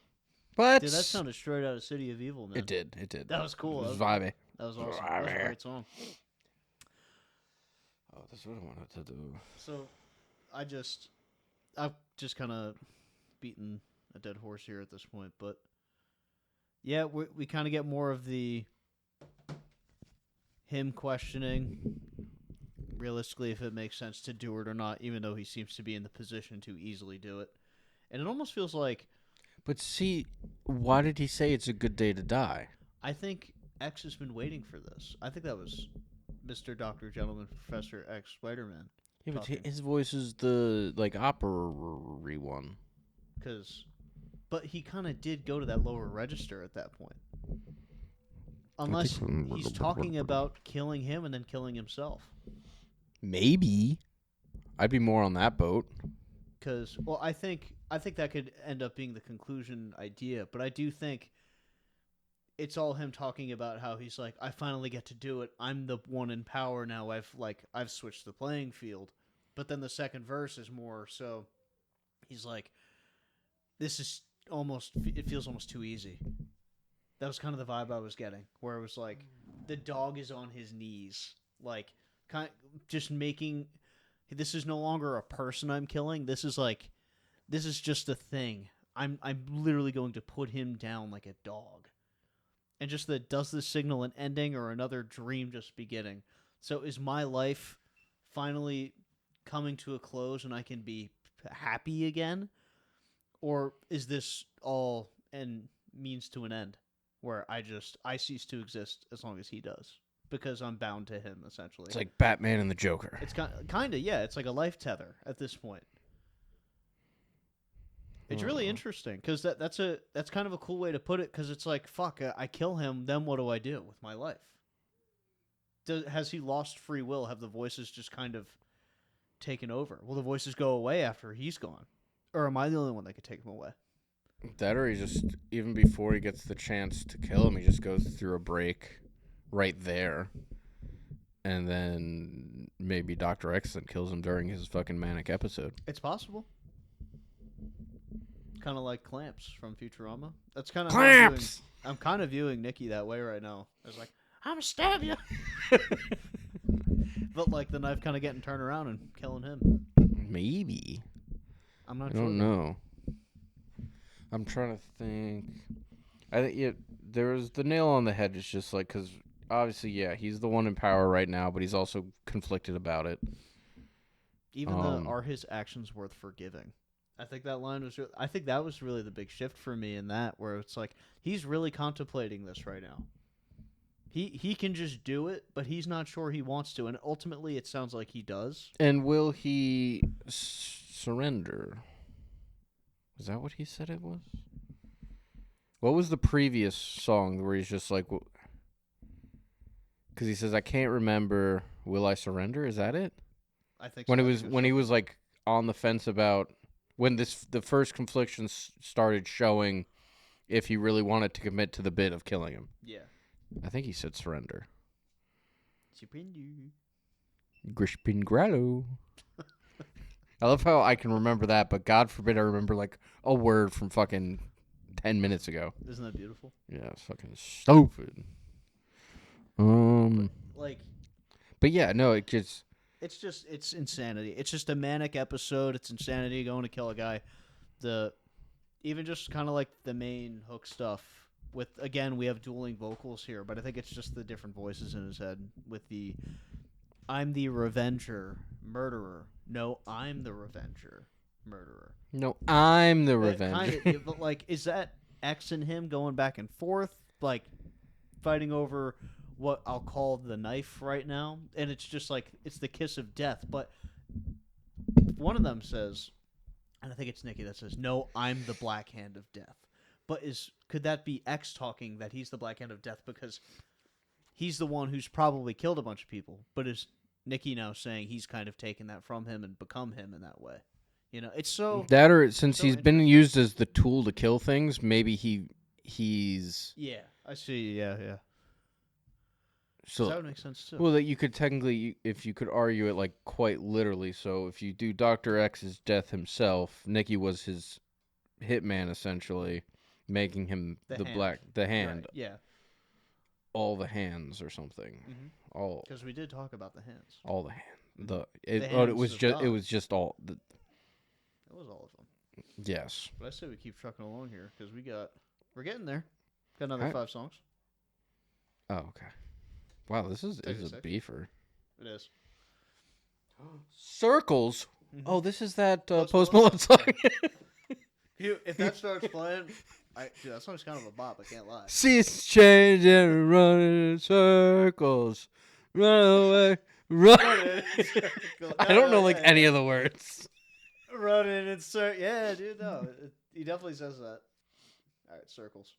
But Dude, that sounded straight out of City of Evil, man. it did. It did. That was cool. It was That vibey. That was awesome. That was a great song. Oh, that's what I wanted to do. So, I've just kind of beaten a dead horse here at this point, but yeah, we kind of get more of the him questioning realistically if it makes sense to do it or not, even though he seems to be in the position to easily do it. And it almost feels like But see, why did he say it's a good day to die? I think X has been waiting for this. I think that was Mr. Dr. Gentleman Professor X Spider-Man. Yeah, but talking. his voice is the opera-y one. But he kind of did go to that lower register at that point. Unless he's talking about killing him and then killing himself. Maybe. I'd be more on that boat. Because, well, I think that could end up being the conclusion idea, but I do think it's all him talking about how he's like, I finally get to do it. I'm the one in power now. I've switched the playing field. But then the second verse is more so he's like, this is it feels almost too easy. That was kind of the vibe I was getting, where it was like the dog is on his knees, like just making this is no longer a person I'm killing. This is just a thing. I'm literally going to put him down like a dog. And just does this signal an ending or another dream just beginning? So is my life finally coming to a close and I can be happy again? Or is this all and means to an end where I cease to exist as long as he does because I'm bound to him essentially? It's like Batman and the Joker. It's kind of, yeah, it's like a life tether at this point. It's really interesting because that's kind of a cool way to put it, because it's like, fuck, I kill him, then what do I do with my life? Has he lost free will? Have the voices just kind of taken over? Will the voices go away after he's gone? Or am I the only one that could take him away? That, or he just, even before he gets the chance to kill him, he just goes through a break right there. And then maybe Dr. X then kills him during his fucking manic episode. It's possible. Kind of like Clamps from Futurama. That's kind of Clamps! I'm kind of viewing Nikki that way right now. It's like, I'm gonna stab you. But like the knife kind of getting turned around and killing him. Maybe. I'm not I sure. don't know. I'm trying to think. I think there was the nail on the head. It's just like, because obviously, yeah, he's the one in power right now, but he's also conflicted about it. Even are his actions worth forgiving? I think that line was. I think that was really the big shift for me in that, where it's like he's really contemplating this right now. He can just do it, but he's not sure he wants to, and ultimately, it sounds like he does. And will he surrender? Is that what he said it was? What was the previous song where he's just like, because he says, "I can't remember. Will I surrender?" Is that it? I think When so. he was like on the fence about when the first confliction started showing if he really wanted to commit to the bit of killing him. Yeah. I think he said surrender. Surrender. Grispin Grallo. I love how I can remember that, but God forbid I remember like a word from fucking 10 minutes ago. Isn't that beautiful? Yeah, it's fucking stupid. But yeah, no, it just... It's insanity. It's just a manic episode. It's insanity going to kill a guy. Even just kind of like the main hook stuff with, again, we have dueling vocals here, but I think it's just the different voices in his head with I'm the Revenger, murderer. No, I'm the Revenger, murderer. No, I'm the Revenger. Kind of, but like, is that X and him going back and forth, like fighting over what I'll call the knife right now? And it's just like, it's the kiss of death. But one of them says, and I think it's Nikki that says, no, I'm the black hand of death. But could that be X talking that he's the black hand of death because he's the one who's probably killed a bunch of people? But is Nikki now saying he's kind of taken that from him and become him in that way? You know, it's so... That, or since he's been used as the tool to kill things, maybe he's... Yeah, I see, yeah. So that would make sense, too. Well, that you could technically, if you could argue it like quite literally, so if you do Dr. X's death himself, Nikki was his hitman essentially, making him The the hand. hand, Right, yeah. all the hands or something, all Because we did talk about the hands. all the hand. The It hands was of just God. all It was all of them. yes. But I say we keep trucking along here because we're getting there. Got another Hi. 5 songs. Oh, okay. Wow, this is a 36. beefer. It is. Circles. Mhm. Oh, this is that Post Post Malone Malone song. If that starts playing, dude, that song's kind of a bop. I can't lie. Seasons change and running in circles. Run away, run. I don't know like any of the words. Running in circles. Yeah, dude, no. He definitely says that. All right, circles.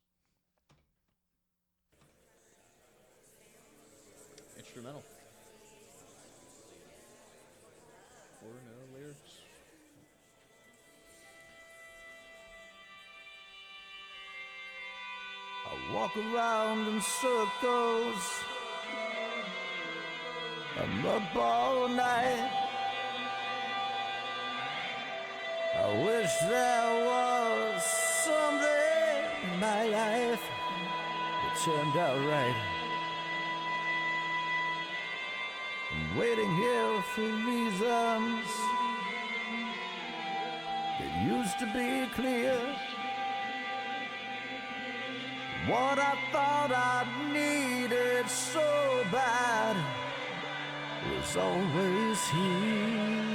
Instrumental. Or no lyrics. I walk around in circles. I'm up all night. I wish there was something in my life that turned out right. I'm waiting here for reasons that used to be clear. What I thought I needed so bad was always here.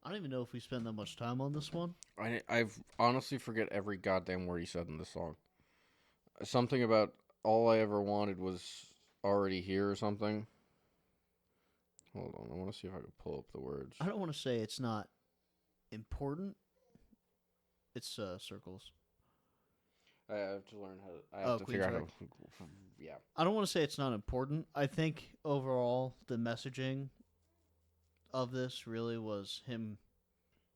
I don't even know if we spend that much time on this one. I've honestly forget every goddamn word he said in this song. Something about all I ever wanted was already here or something. Hold on, I want to see if I can pull up the words. I don't want to say it's not important. It's circles. I have to learn how to. I have to Queen's figure out Rock. how. Yeah. I don't want to say it's not important. I think overall the messaging of this really was him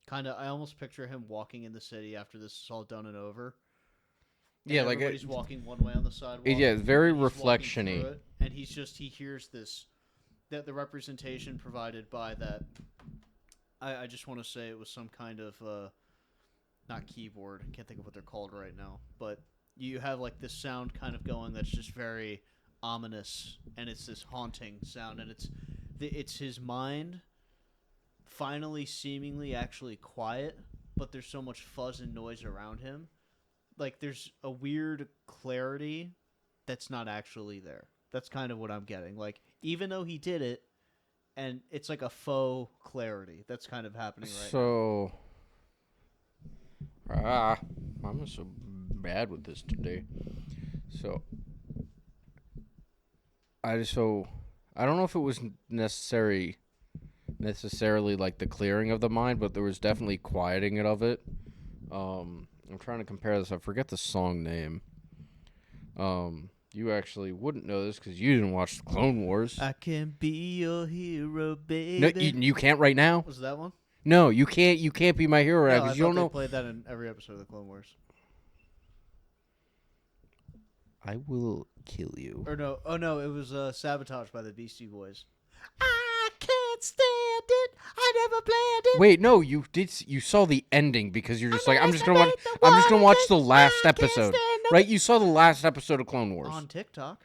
kind of. I almost picture him walking in the city after this is all done and over. And Yeah, like everybody's walking one way on the sidewalk. yeah, it's very and he's walking reflection-y. through it, and he hears this, that the representation provided by that. I just want to say it was some kind of not keyboard. I can't think of what they're called right now, but you have like this sound kind of going that's just very ominous, and it's this haunting sound, and it's his mind finally seemingly actually quiet, but there's so much fuzz and noise around him. Like there's a weird clarity that's not actually there. That's kind of what I'm getting. Like, even though he did it, and it's like a faux clarity that's kind of happening right now. So, I'm so bad with this today. So, I don't know if it was necessarily like the clearing of the mind, but there was definitely quieting it of it. I'm trying to compare this. I forget the song name. You actually wouldn't know this because you didn't watch the Clone Wars. I can be your hero, baby. No, you can't right now. Was that one? No, you can't. You can't be my hero right No, now I because you thought don't they know. played that in every episode of the Clone Wars. I will kill you. Or no, oh no, it was Sabotage by the Beastie Boys. I can't stand it. I never planned it. Wait, no, you did. You saw the ending because you're just like, I'm just gonna watch the last episode, right? You saw the last episode of Clone Wars. On TikTok.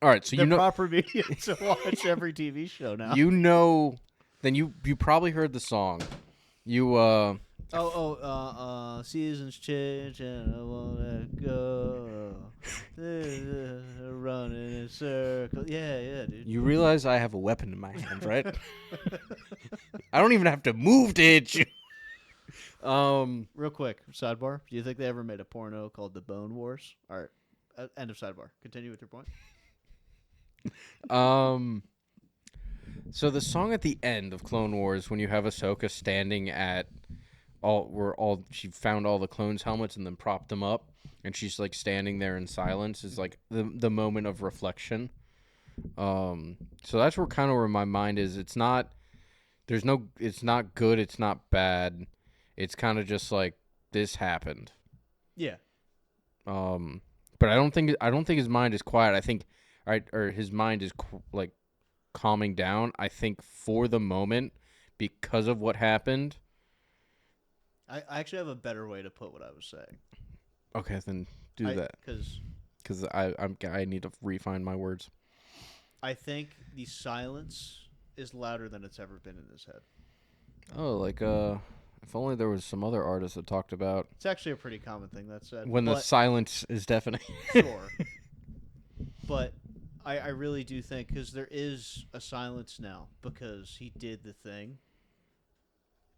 All right, so The you know, proper media to watch every TV show now. then you probably heard the song. You Seasons change and I won't let go. Running in circles. Yeah, dude. you realize I have a weapon in my hand, right? I don't even have to move to hit you. Real quick, sidebar. Do you think they ever made a porno called The Bone Wars? All right. End of sidebar. Continue with your point. So the song at the end of Clone Wars, when you have Ahsoka standing at she found all the clones' helmets and then propped them up, and she's like standing there in silence, is like the moment of reflection. So that's where my mind is. It's not good, it's not bad. It's kind of just like this happened. Yeah. But I don't think his mind is quiet. I think his mind is like calming down. I think for the moment, because of what happened. I actually have a better way to put what I was saying. Okay, then do that. Because I need to refine my words. I think the silence is louder than it's ever been in his head. Oh, like if only there was some other artists that talked about It's actually a pretty common thing that's said. when the silence is deafening. Sure. But I really do think, because there is a silence now because he did the thing.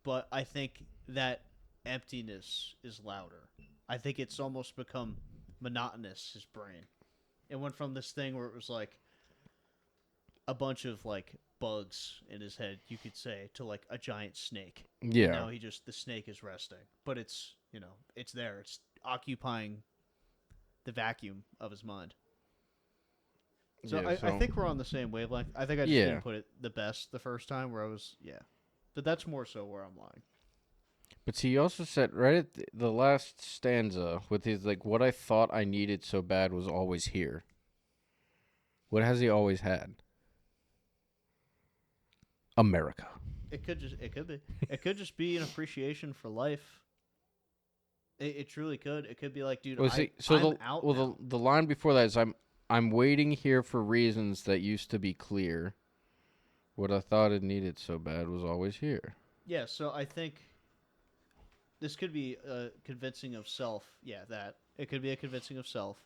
But I think that emptiness is louder. I think it's almost become monotonous, his brain. It went from this thing where it was like a bunch of like bugs in his head, you could say, to like a giant snake. Yeah. Now the snake is resting. But it's, it's there. It's occupying the vacuum of his mind. So, Yeah, I think we're on the same wavelength. I think I just didn't put it the best the first time where I was, But that's more so where I'm lying. But see, he also said right at the last stanza with his like, what I thought I needed so bad was always here. What has he always had? America. It could be. It could just be an appreciation for life. It truly could. It could be like, dude, the line before that is I'm waiting here for reasons that used to be clear. What I thought it needed so bad was always here. Yeah, so I think this could be convincing of self. Yeah, that. It could be a convincing of self,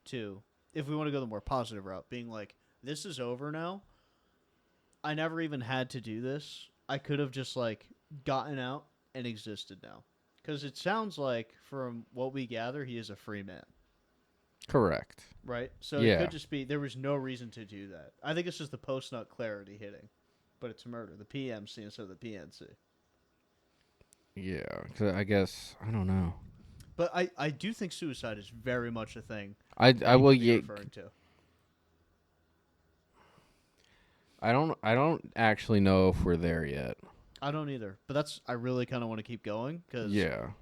too. If we want to go the more positive route, being like, this is over now. I never even had to do this. I could have just, like, gotten out and existed now. Because it sounds like, from what we gather, he is a free man. Correct. Right? So it could just be, there was no reason to do that. I think it's just the post-nut clarity hitting. But it's murder. The PMC instead of the PNC. Yeah, 'cause I guess, I don't know. But I do think suicide is very much a thing. I will referring to. I don't actually know if we're there yet. I don't either. But I really kind of want to keep going because I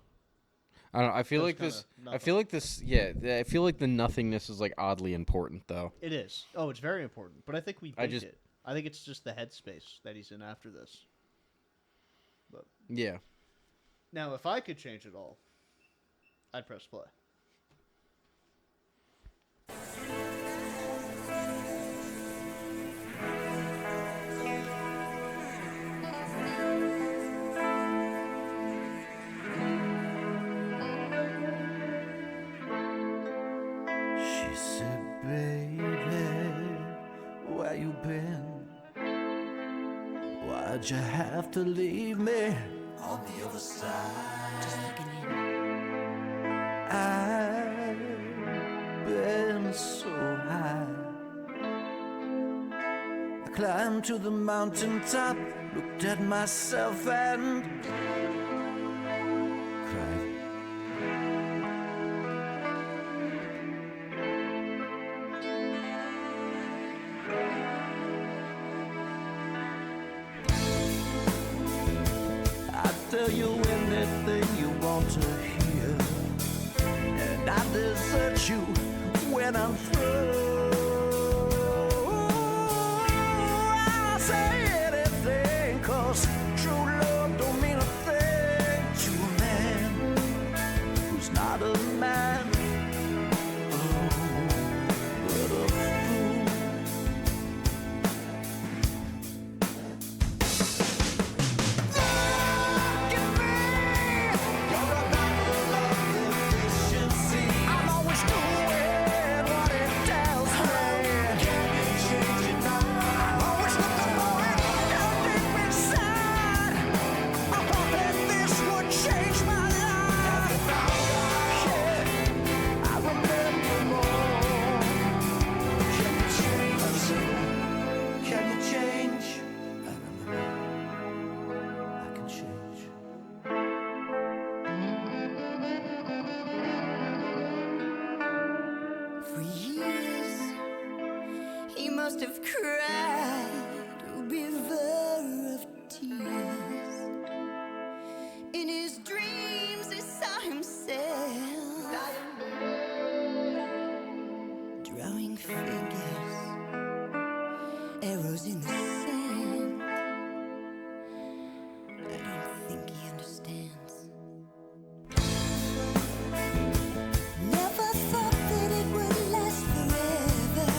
don't. I feel like this. I feel like this. Yeah. I feel like the nothingness is like oddly important though. It is. Oh, it's very important. But I think we baked it. I think it's just the headspace that he's in after this. But yeah. Now, if I could change it all, I'd press play. She said, baby, Why'd you have to leave me on the other side? Just looking in. I've been so high. I climbed to the mountaintop, looked at myself and cried. I'll tell you anything you want to hear, and I desert you when I'm through. I'll say anything, 'cause true love don't mean a thing to a man who's not a man, oh, but a fool. Look at me, you're a battle of efficiency. I'm always doing what it tells me. Can't be changing now. I'm always looking for it down deep inside. I thought that this would change my life. Yeah, I remember more. Can you change? Can you change? I remember. I can change. For years, he must have cried a river of tears. In his dreams, he saw himself drawing figures, arrows in the sand. I don't think he understands. Never thought that it would last forever.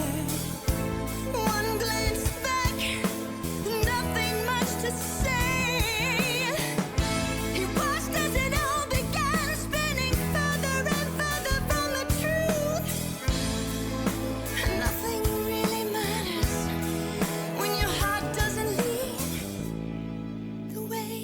One glance back, nothing much to say. He watched as it all began, spinning further and further from the truth. Nothing really matters when your heart doesn't lead the way.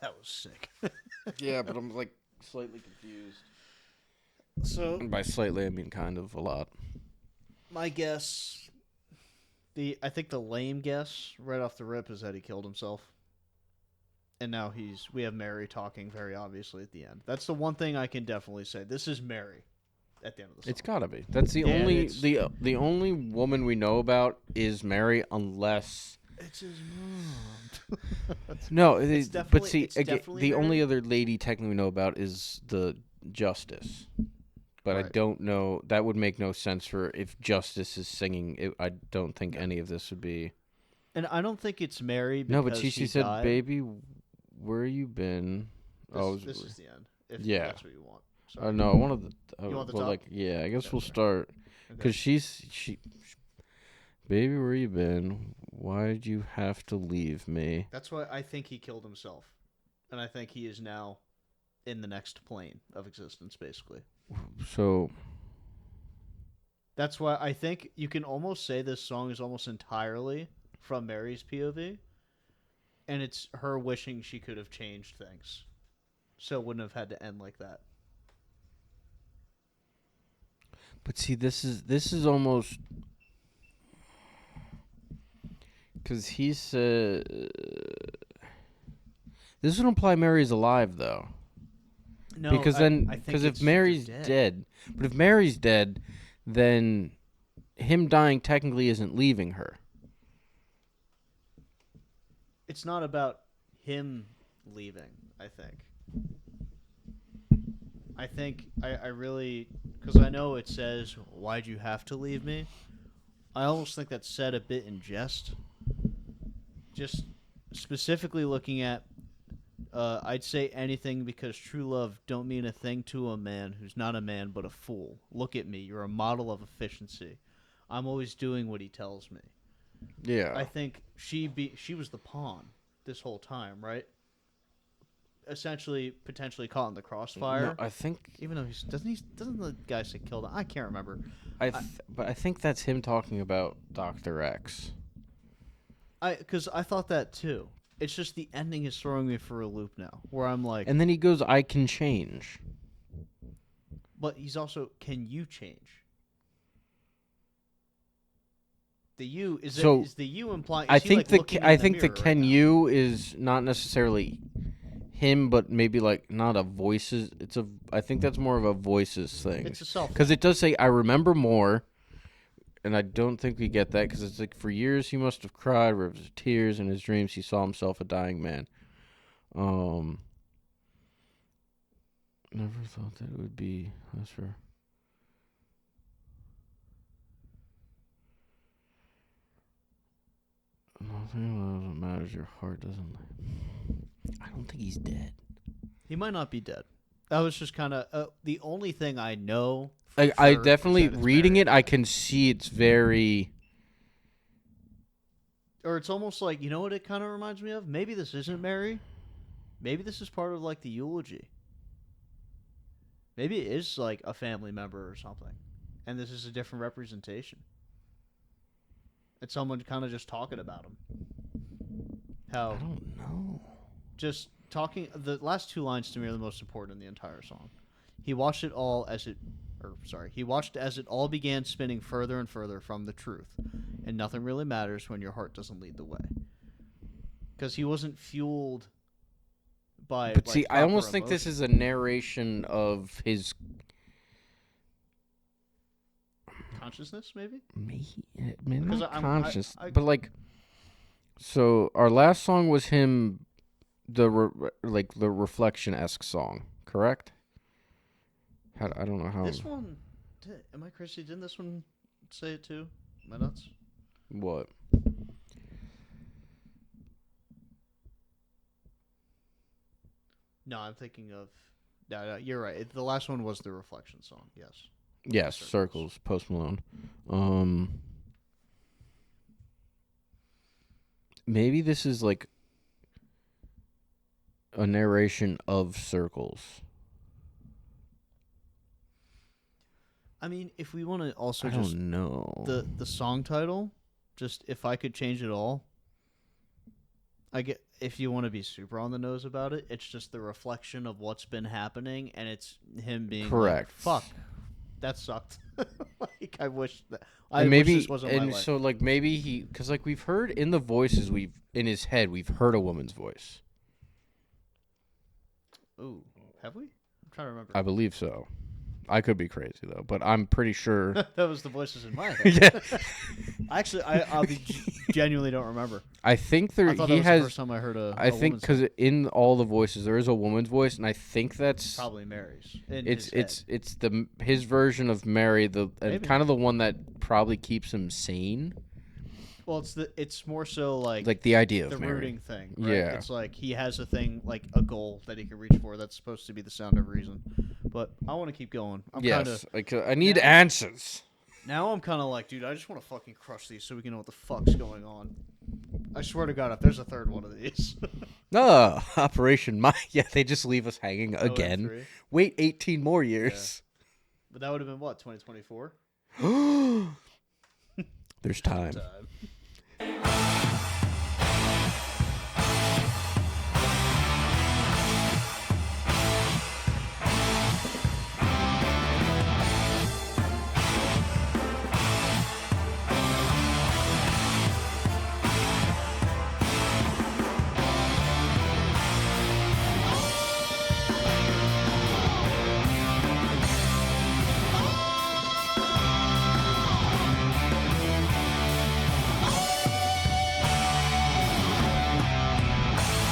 That was sick. Yeah, but I'm like slightly confused. So And by slightly, I mean kind of a lot. my guess, I think the lame guess right off the rip is that he killed himself. And now we have Mary talking very obviously at the end. That's the one thing I can definitely say. This is Mary at the end of the song. It's gotta be. That's the Yeah, only it's- the only woman we know about is Mary, unless It's his mom. no. It's But definitely- see, it's again, definitely the Mary. only other lady technically we know about is the Justice. But I Right. don't know. That would make no sense for if Justice is singing. I don't think any of this would be. And I don't think it's Mary because No, but she she said, died. "Baby, where you been?" This, Oh, this is the end. if Yeah. that's what you want. Sorry. No, I wanted the. You want the but top? like, yeah, I guess Okay, we'll sorry. start Okay. because she, baby, where you been? Why'd you have to leave me? That's why I think he killed himself, and I think he is now in the next plane of existence, basically. So That's why I think you can almost say this song is almost entirely from Mary's POV, and it's her wishing she could have changed things, so it wouldn't have had to end like that. But see, this is almost because he said this would imply Mary's alive though. No, Because then, I think because if it's Mary's they're dead, but if Mary's dead, then him dying technically isn't leaving her. it's not about him leaving. I think I really, because I know it says, "Why'd you have to leave me?" I almost think that's said a bit in jest. Just specifically looking at, I'd say anything because true love don't mean a thing to a man who's not a man but a fool. Look at me, you're a model of efficiency. I'm always doing what he tells me. Yeah. I think she was the pawn this whole time, right? Essentially, potentially caught in the crossfire. No, I think Even though doesn't the guy say killed him? I can't remember. but I think that's him talking about Dr. X. Because I thought that too. It's just the ending is throwing me for a loop now, where I'm like, And then he goes, "I can change." but he's also, can you change? The you is So, is the you implying? I Is he, think like, the looking I in think the mirror right "can now? you" is not necessarily him, but maybe like not a voices. I think that's more of a voices thing. It's a self. Because it does say, "I remember more," and I don't think we get that because it's like, for years he must have cried rivers of tears. In his dreams, he saw himself a dying man. Never thought that it would be. That's for. Nothing matters. Your heart doesn't. I don't think he's dead. He might not be dead. That was just kind of the only thing I know. For Like, I sure is definitely that it's reading Mary. it, I can see it's very. Or it's almost like, you know what it kind of reminds me of? Maybe this isn't Mary. Maybe this is part of like the eulogy. Maybe it is like a family member or something, and this is a different representation. It's someone kind of just talking about him. I How don't know. just talking. The last two lines to me are the most important in the entire song. He watched it all as it, or sorry, he watched as it all began spinning further and further from the truth, and nothing really matters when your heart doesn't lead the way. Because he wasn't fueled by. But like, see, I proper almost think this emotion. is a narration of his. Consciousness, maybe. Maybe Because not I'm- conscious, I- but like. So our last song was him, the reflection-esque song, correct? I don't know how. This one, am I crazy? Didn't this one say it too? Am I nuts? What? No, I'm thinking of. No, you're right. The last one was the reflection song. Yes. Yes, Circles. Circles, Post Malone. Maybe this is like a narration of Circles. I mean, if we want to also I just don't know. the song title, just if I could change it all, I get if you want to be super on the nose about it, it's just the reflection of what's been happening, and it's him being Correct. Like, fuck, that sucked. Like I wish that And wish maybe this wasn't my and life. so like maybe he because like we've heard in the voices we've in his head we've heard a woman's voice. Ooh, have we? I'm trying to remember. I believe so. I could be crazy though, but I'm pretty sure. That was the voices in my head. Yeah. Actually, I'll be genuinely don't remember. I think there I thought he that was the has. first time I heard a. I think because in all the voices there is a woman's voice, and I think that's probably Mary's. In it's his head. it's his version of Mary, and Maybe. kind of the one that probably keeps him sane. Well, it's more so Like the idea of the marrying. rooting thing. Right? Yeah. It's like he has a thing, like a goal that he can reach for. That's supposed to be the sound of reason. But I want to keep going. I'm kind Yes. of Like I need now- answers. now. I'm kind of like, dude, I just want to fucking crush these so we can know what the fuck's going on. I swear to God, if there's a third one of these, No, Operation My. Yeah, they just leave us hanging OM3. again. Wait 18 more years. But that would have been what 2024. There's time.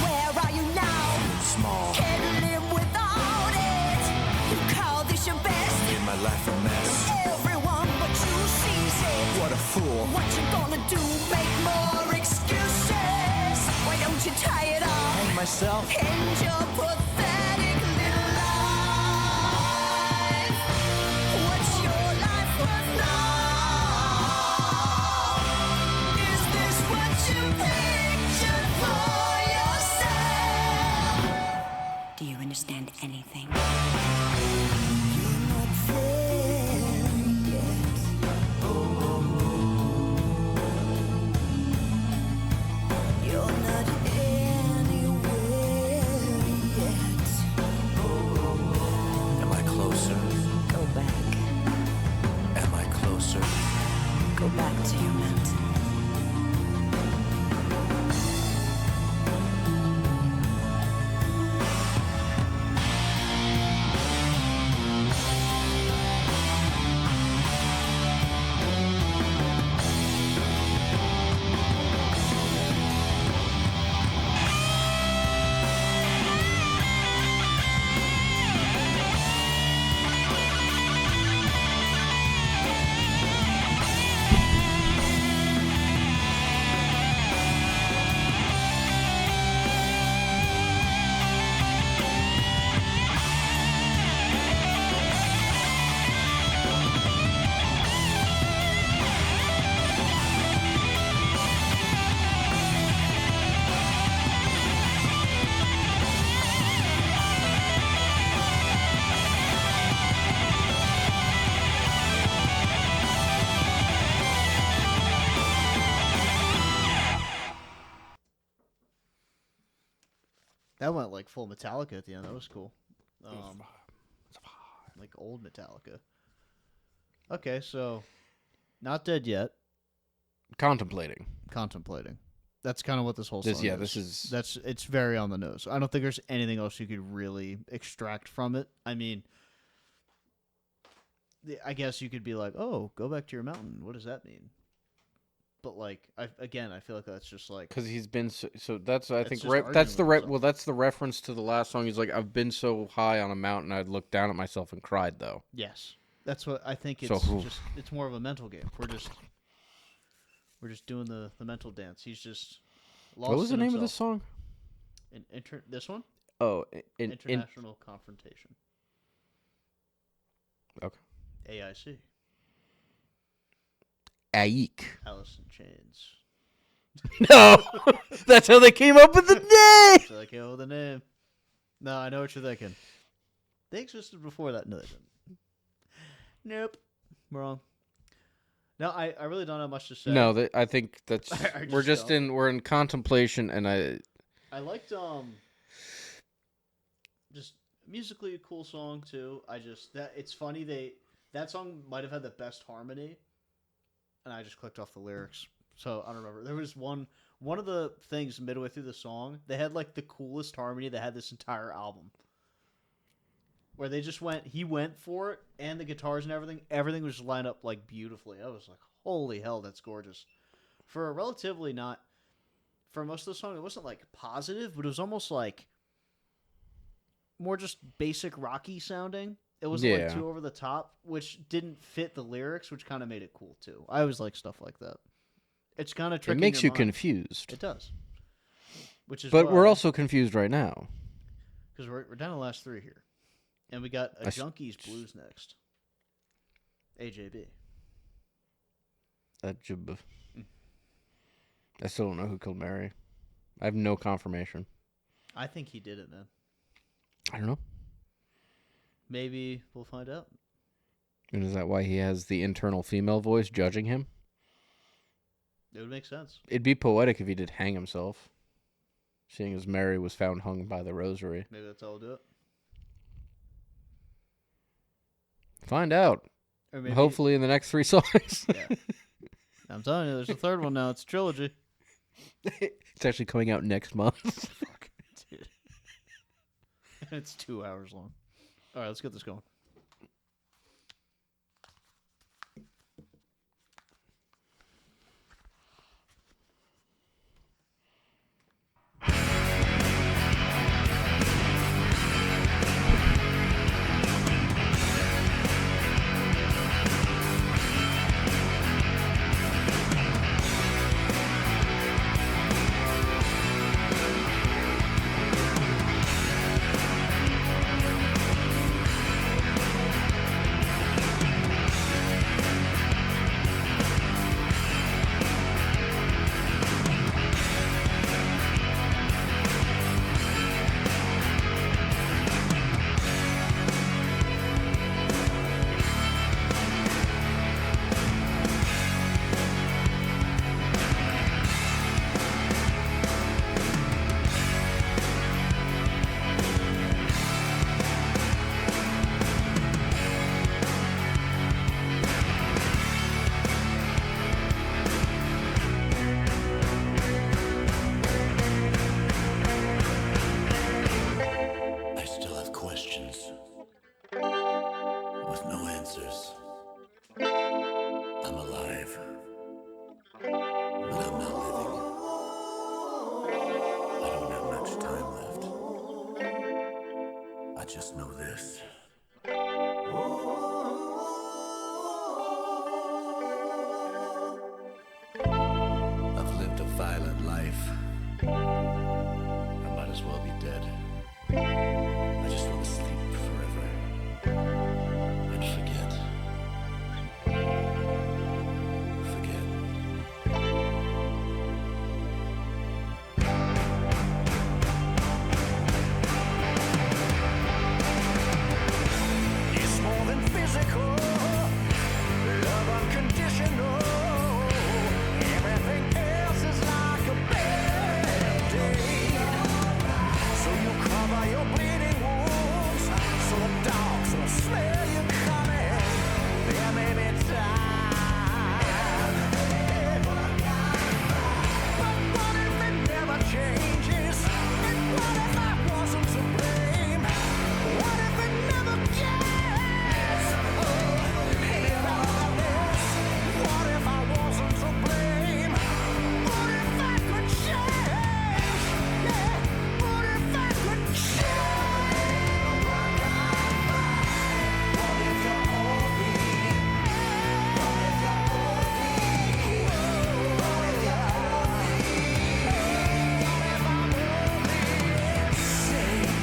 Where are you now? Small, Can't live without it. You call this your best? in my life a mess. Everyone but you sees it. What a fool. What you gonna do? Make more excuses? Why don't you tie it off? Hang myself. End your pathetic little life. What's your life worth now? Is this what you pictured for yourself? Do you understand anything? You're not there yet. You're not anywhere yet. Am I closer? Go back. Am I closer? Go back to your mountain. That went like full Metallica at the end. That was cool. Like old Metallica. Okay, so not dead yet. Contemplating. Contemplating. That's kind of what this whole This- song yeah, is. this is- it's very on the nose. I don't think there's anything else you could really extract from it. I mean, I guess you could be like, "Oh, go back to your mountain." What does that mean? But like, I feel like that's just like Because he's been so that's I It's think just that's the arguing with well that's the reference to the last song. He's like, I've been so high on a mountain I'd looked down at myself and cried though. yes, that's what I think. So, It's oof. just it's more of a mental game. We're just doing the mental dance. He's just lost. What was the in name of this himself. song? This one, Oh, International Confrontation. Okay. AIC. Aik. Alice in Chains. No, that's how they came up with the name. So they came up with the name. No, I know what you're thinking. They existed before that. No, they didn't. Nope. Wrong. No, I really don't have much to say. No, I think that's I we're just just don't. we're in contemplation, and I I liked just musically a cool song too. It's funny that song might have had the best harmony, and I just clicked off the lyrics. So I don't remember. There was one of the things midway through the song, they had like the coolest harmony they had this entire album. Where they just he went for it, and the guitars and everything was lined up like beautifully. I was like, holy hell, that's gorgeous. For a relatively not, for most of the song, it wasn't like positive, but it was almost like more just basic rocky sounding. It wasn't like Yeah. too over the top, which didn't fit the lyrics, which kind of made it cool too. I always like stuff like that. It's kind of It tricky. makes you confused. It does. Which is But we're why- also confused right now. Because we're down to the last 3 here. And we got a Junkies Blues next. AJB. I still don't know who killed Mary. I have no confirmation. I think he did it, man. I don't know. Maybe we'll find out. And is that why he has the internal female voice judging him? It would make sense. It'd be poetic if he did hang himself, seeing as Mary was found hung by the rosary. Maybe that's how we'll do it. Find out. Or maybe, Hopefully in the next 3 songs. Yeah. I'm telling you, there's a third one now. It's a trilogy. It's actually coming out next month. Fuck. Dude. It's 2 hours long. All right, let's get this going. I still have questions with no answers. I'm alive, but I'm not living. I don't have much time left. I just know this. I've lived a violent life. I might as well be dead. I just want to sleep forever and forget. Forget. It's more than physical, love unconditional. Everything else is like a band-aid. So you cover your bleeding wounds, so the dogs will smell you coming. There may be time, but what if it never changes? And what if I wasn't to blame? What if it never gets any better than this? What if I wasn't to blame? What if I could change? Yeah, what if I could change? What if you're only? What if you're only? What if you're only? What if I'm only sane?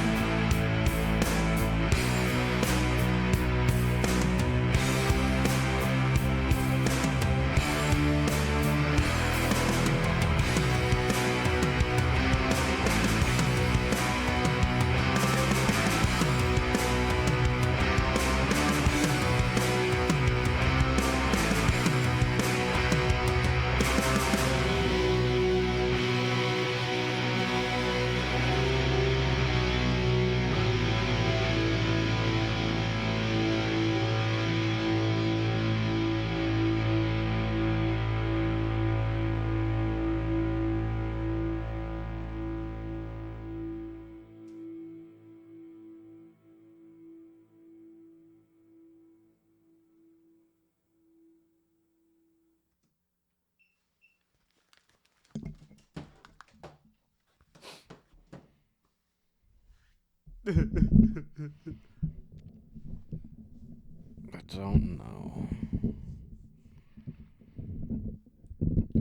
I don't know.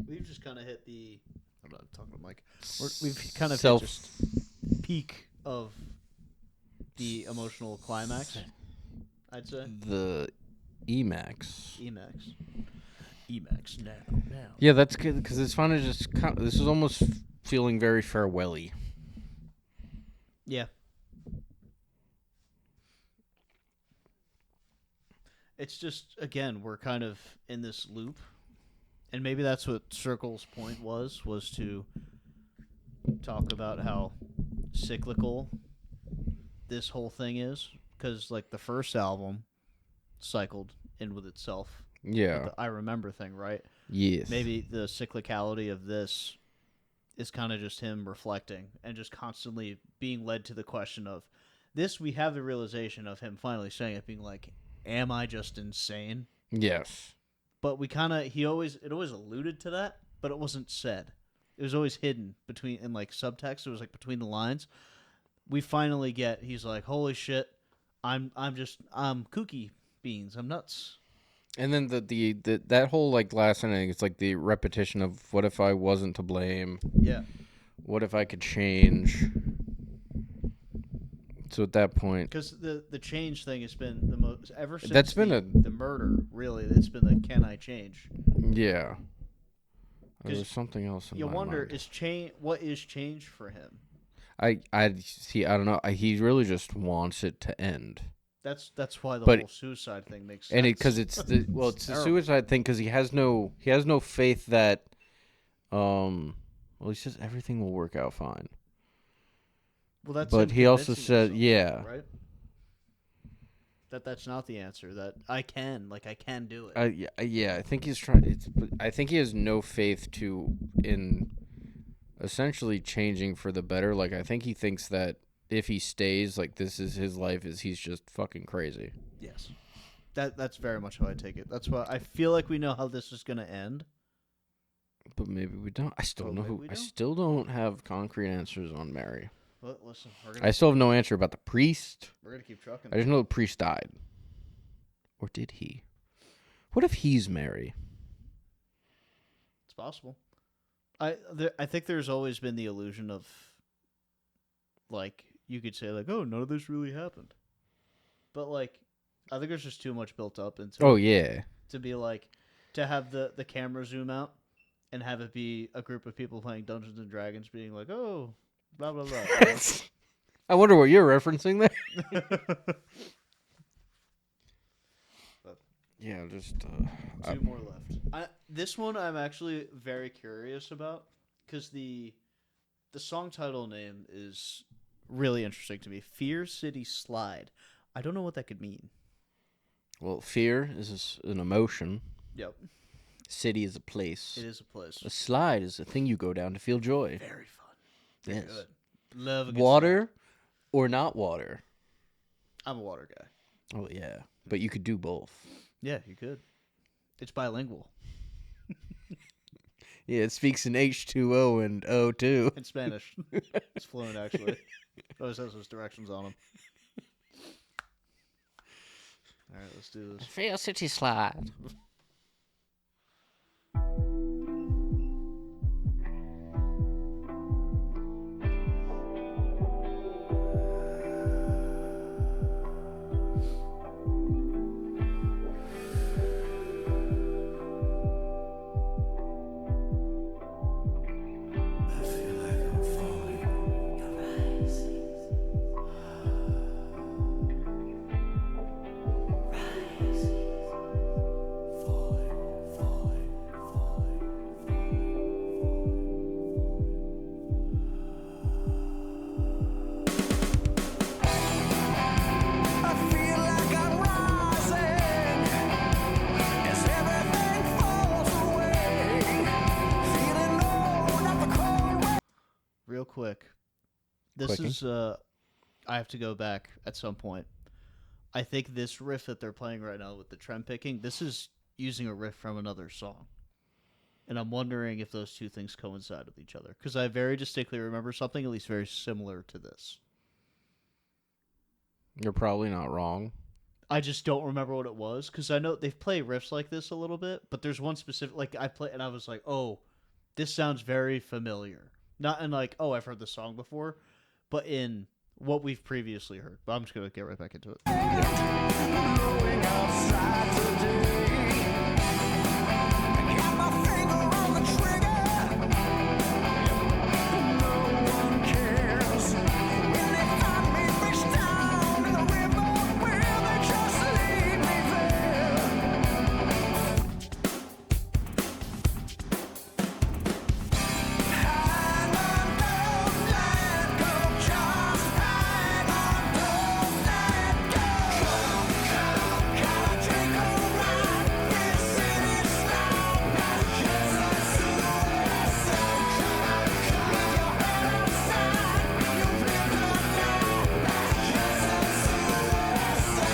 We've just just kind of hit the. I'm not talking to Mike. We've kind of Self- hit just peak of the emotional climax. I'd say the Emax. Emax. Emax now. Yeah, that's good because it's fun to just. This is almost feeling very farewell-y. Yeah. It's just, again, we're kind of in this loop. And maybe that's what Circle's point was to talk about how cyclical this whole thing is. Because, like, the first album cycled in with itself. Yeah. With the I Remember thing, right? Yes. Maybe the cyclicality of this is kind of just him reflecting and just constantly being led to the question of this. We have the realization of him finally saying it, being like, am I just insane? Yes. But we kind of, it always alluded to that, but it wasn't said. It was always hidden in like subtext. It was like between the lines. We finally get, he's like, holy shit, I'm kooky beans. I'm nuts. And then the that whole like last ending, it's like the repetition of what if I wasn't to blame? Yeah. What if I could change? So at that point, Because the change thing has been the most ever since That's been the murder. Really, it's been the can I change? yeah. 'Cause There's something else in You my wonder mind. is change what is change for him? I see. I don't know. He really just wants it to end, That's why the But- whole suicide thing makes sense. and because it's the it's the terrible. suicide thing because he has no faith that well he says everything will work out fine. Well, that's But him he also convincing said, himself, yeah. right? That's not the answer. That I can do it. Yeah, I think he's trying. I think he has no faith in essentially changing for the better. Like I think he thinks that if he stays, like this is his life, he's just fucking crazy. Yes, that's very much how I take it. That's why I feel like we know how this is going to end. But maybe we don't. I still Well, know maybe who. we I don't. still don't have concrete answers on Mary. But listen, I still have no answer about the priest. we're gonna keep trucking. I just know the priest died. Or did he? What if he's Mary? It's possible. I think there's always been the illusion of, like, you could say like, oh, none of this really happened, but like, I think there's just too much built up into Oh it yeah. to be like, to have the camera zoom out and have it be a group of people playing Dungeons and Dragons being like, oh, blah blah blah. I wonder what you're referencing there. Yeah, just Two more left. This one I'm actually very curious about because the song title name is really interesting to me. Fear City Slide. I don't know what that could mean. well, fear is an emotion. Yep, City is a place. it is a place. A slide is a thing you go down to feel joy. Very fun. Very Yes. good. Love a good Water or not water? slide. I'm a water guy. Oh yeah, but you could do both. Yeah, you could. It's bilingual Yeah, it speaks in H2O and O2. in Spanish. It's fluent actually. It always has those directions on them. All right, let's do this. Fear City Slide. I feel like I'm falling. I feel like I'm rising as everything falls away. Feeling old at the cold. Real quick. This Quickie? is I have to go back at some point. I think this riff that they're playing right now with the trem picking, this is using a riff from another song. And I'm wondering if those two things coincide with each other. Because I very distinctly remember something at least very similar to this. You're probably not wrong. I just don't remember what it was. Because I know they've played riffs like this a little bit. But there's one specific, like I play, and I was like, oh, this sounds very familiar. Not in like, oh, I've heard this song before, but in what we've previously heard. But I'm just gonna get right back into it. Blowing outside today. I got my finger on the trigger. No one cares. When they find me fish down in the river, will they just leave me there? Hang on, don't let go. Just hang on, don't let go. Gotta take a ride. This city's loud. Jesus, so with your head outside, you've been done now. Jesus, so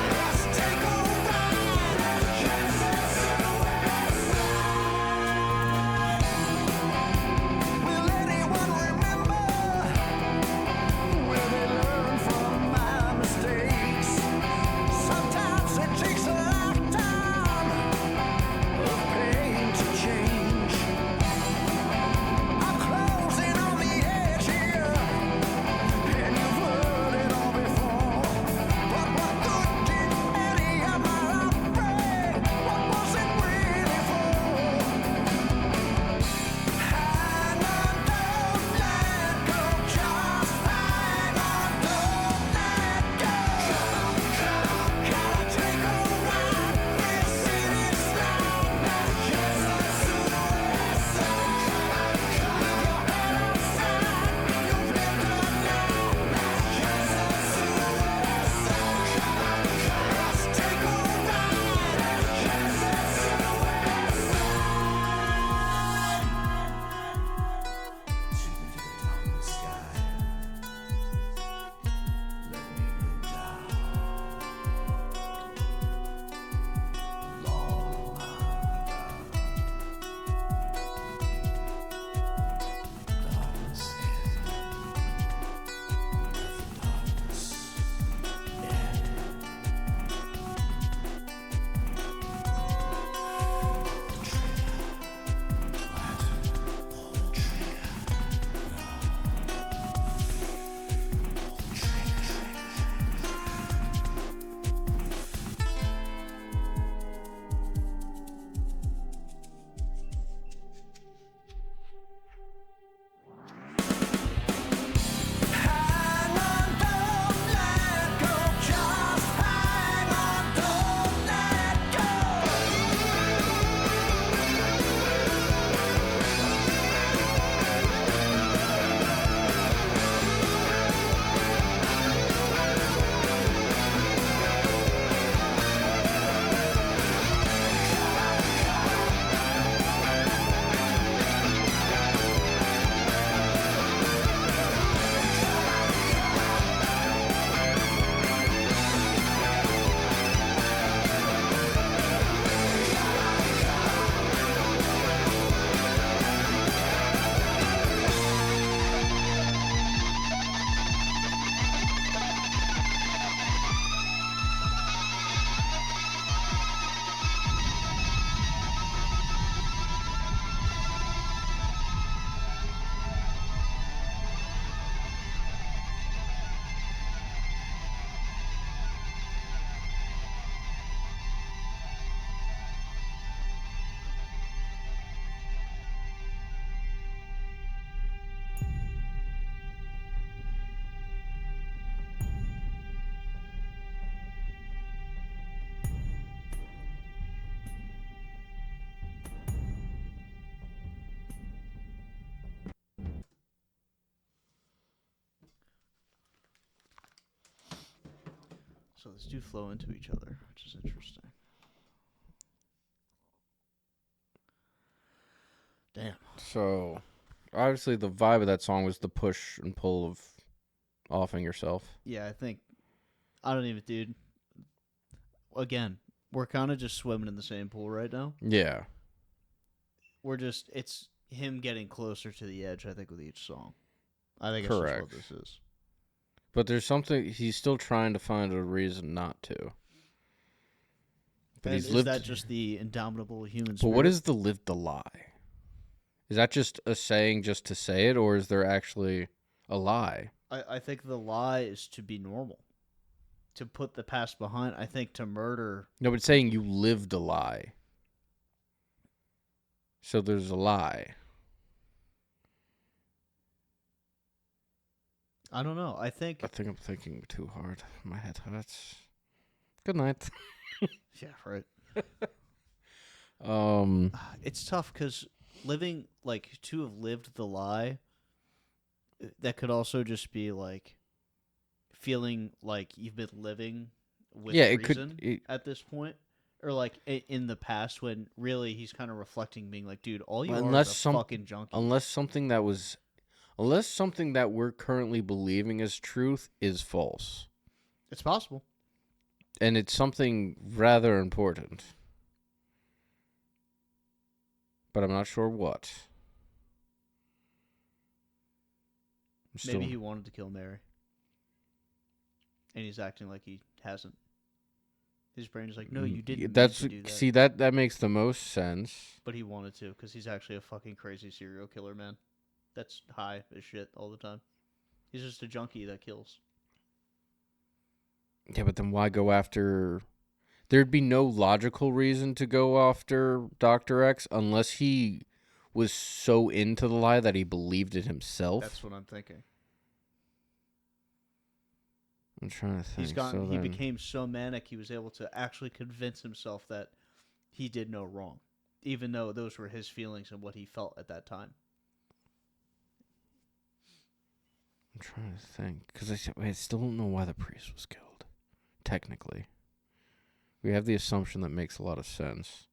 just take a ride. Jesus, will anyone remember? Will they learn from my mistakes? Sometimes it takes a lifetime of pain to change. I'm closing on the edge here, and you've heard it all before. But what good did any of my love bring? What was it really for? Hang on, don't let go. Just hang on, don't let go. Gotta take a ride. This city's loud. Jesus, so with your head outside, you've been done now. Jesus, just take a ride. Jesus, take me to the top of the sky. Let me look down. Long darkness end. Let the darkness end. Hang on, don't let go. Just hang on, don't let go. So these do flow into each other, which is interesting. Damn. So, obviously, the vibe of that song was the push and pull of offing yourself. Yeah, I don't even, dude. Again, we're kind of just swimming in the same pool right now. Yeah. It's him getting closer to the edge, I think, with each song. I think it's just Correct. what this is. But there's something, he's still trying to find a reason not to. But And he's is lived. that just the indomitable human But spirit? what is the live to lie? Is that just a saying just to say it, or is there actually a lie? I think the lie is to be normal, to put the past behind. I think to murder. No, but it's saying you lived a lie. So there's a lie. I don't know. I think. I think I'm thinking too hard. My head hurts. Good night. Yeah, right. It's tough because living, like, to have lived the lie, that could also just be like feeling like you've been living with reason at this point, or like in the past when really he's kind of reflecting, being like, dude, all you are is a fucking junkie. Unless something that we're currently believing is truth is false. It's possible. And it's something rather important. But I'm not sure what. Maybe he wanted to kill Mary. And he's acting like he hasn't. His brain is like, no, you didn't mean to do that. See, that makes the most sense. But he wanted to, because he's actually a fucking crazy serial killer, man. That's high as shit all the time. He's just a junkie that kills. Yeah, but then why go after... There'd be no logical reason to go after Dr. X unless he was so into the lie that he believed it himself. That's what I'm thinking. I'm trying to think. He became so manic he was able to actually convince himself that he did no wrong, even though those were his feelings and what he felt at that time. I'm trying to think, because I still don't know why the priest was killed. Technically, we have the assumption that makes a lot of sense.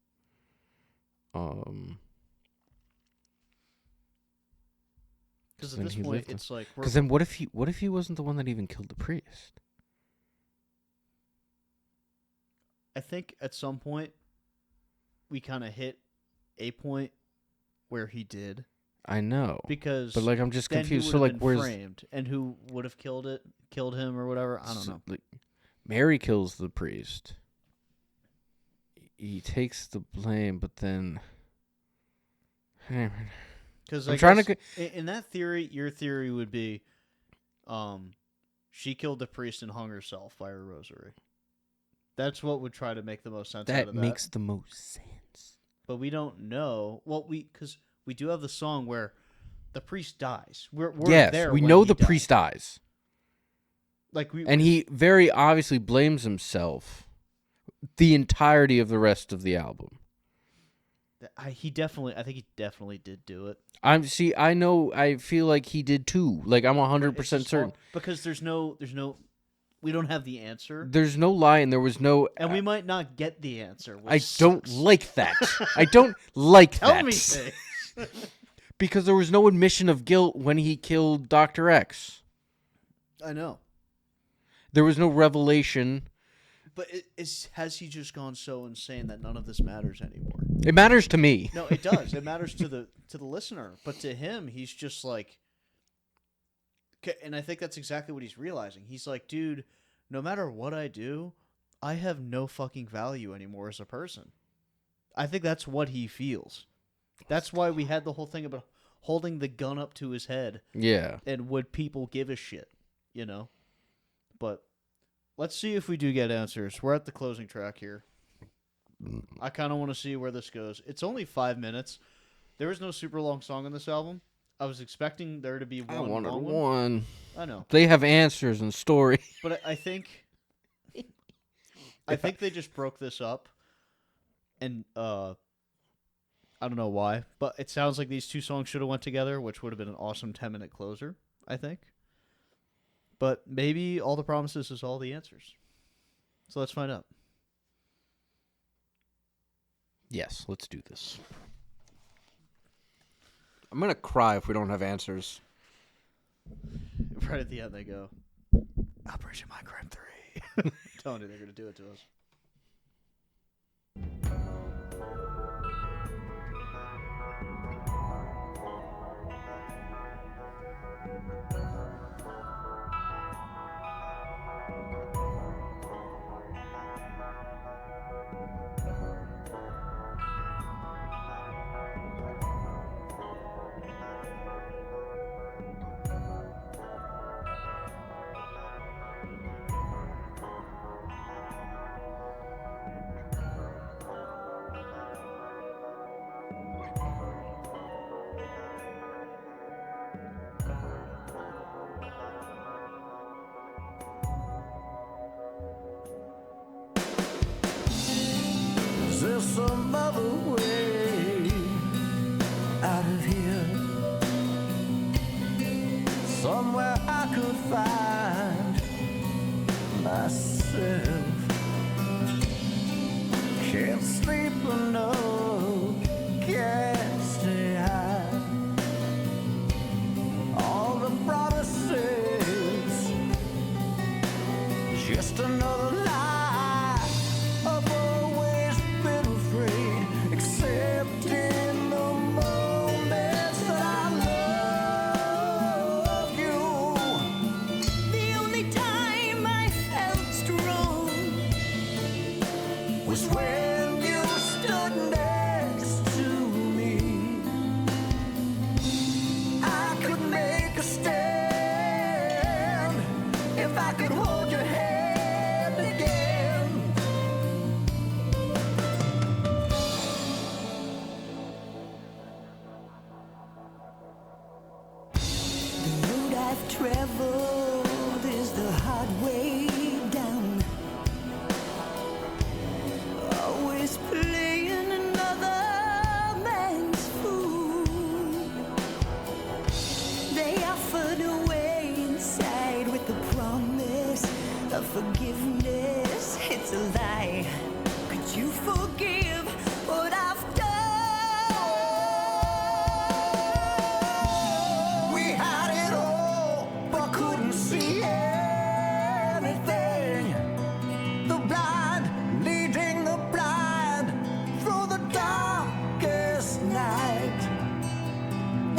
Because at this point, it's like... Because then what if he wasn't the one that even killed the priest? I think at some point, we kind of hit a point where he did. I know. Because... But, like, I'm just confused. So, like, where's... framed, and who would have killed him or whatever? I don't know. Like, Mary kills the priest. He takes the blame, but then... Because I'm trying to... In that theory, your theory would be, she killed the priest and hung herself by her rosary. That's what would try to make the most sense out of that. That makes the most sense. But we don't know. Well, because we do have the song where the priest dies. We're there. We when know he the died. priest dies. Like and he very obviously blames himself the entirety of the rest of the album. I think he definitely did do it. I feel like he did too. Like, I'm 100% certain. Because there's no, we don't have the answer. There's no lie, and there was no... And we might not get the answer. I don't like that. I don't like that. Tell me things. Because there was no admission of guilt when he killed Dr. X. I know. There was no revelation. But has he just gone so insane that none of this matters anymore? It matters to me. No, it does. It matters to the listener. But to him, he's just like... And I think that's exactly what he's realizing. He's like, dude, no matter what I do, I have no fucking value anymore as a person. I think that's what he feels. That's why we had the whole thing about holding the gun up to his head. Yeah. And would people give a shit, you know? But let's see if we do get answers. We're at the closing track here. I kind of want to see where this goes. It's only 5 minutes. There is no super long song on this album. I was expecting there to be one. I wanted long one. I know. They have answers and story. But I think they just broke this up. And I don't know why, but it sounds like these two songs should have went together, which would have been an awesome 10-minute closer, I think. But maybe All the Promises is all the answers. So let's find out. Yes, let's do this. I'm going to cry if we don't have answers. Right at the end they go, Operation Mindcrime 3. Telling you they're going to do it to us. there some other way out of here? Somewhere I could find myself. Can't sleep enough, can't stay high. All the promises, just another lie. I've always been afraid, except in the moments that I love you. The only time I felt strong Was when you stood next to me. I could make a stand if I could hold your hand again. The road I've traveled is the hard way down. Always playing another man's fool. They offered a way inside with the promise of forgiveness. It's a lie. Could you forgive what I've done? We had it all, but couldn't see anything. The blind leading the blind through the darkest night.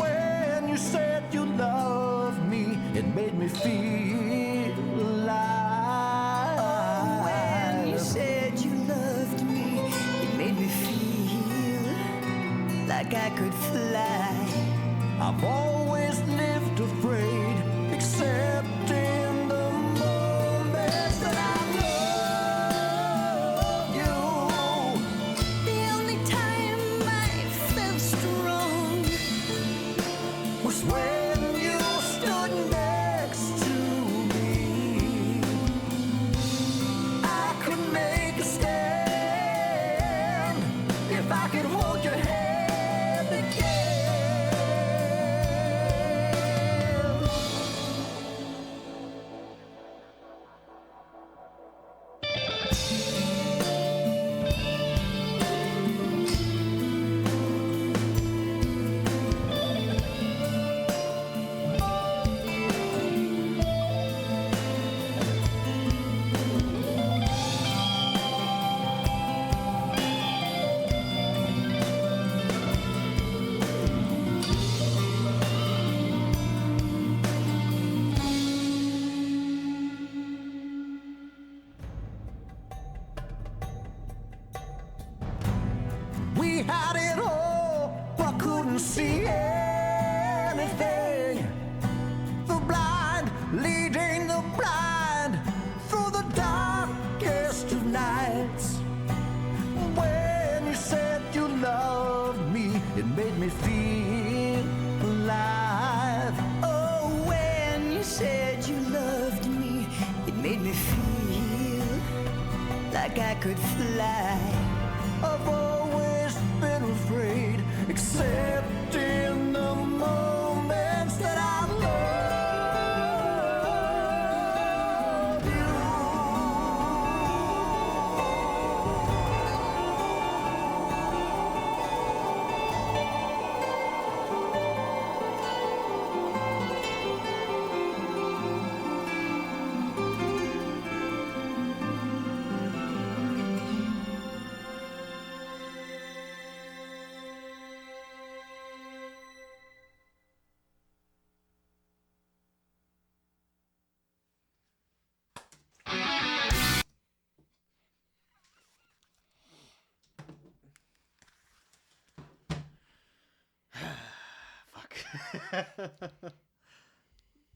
When you said you loved me, it made me feel alive. When you said you loved me, it made me feel like I could fly. I've always lived afraid, except in the moments that I love you. The only time I felt strong Was when you stood next to me. I could make a stand if I could hold your hand again. We had it all, but couldn't see anything. The blind leading the blind through the darkest of nights. When you said you loved me, it made me feel alive. Oh, when you said you loved me, it made me feel like I could fly. I've always been afraid, except in the moments that I love you.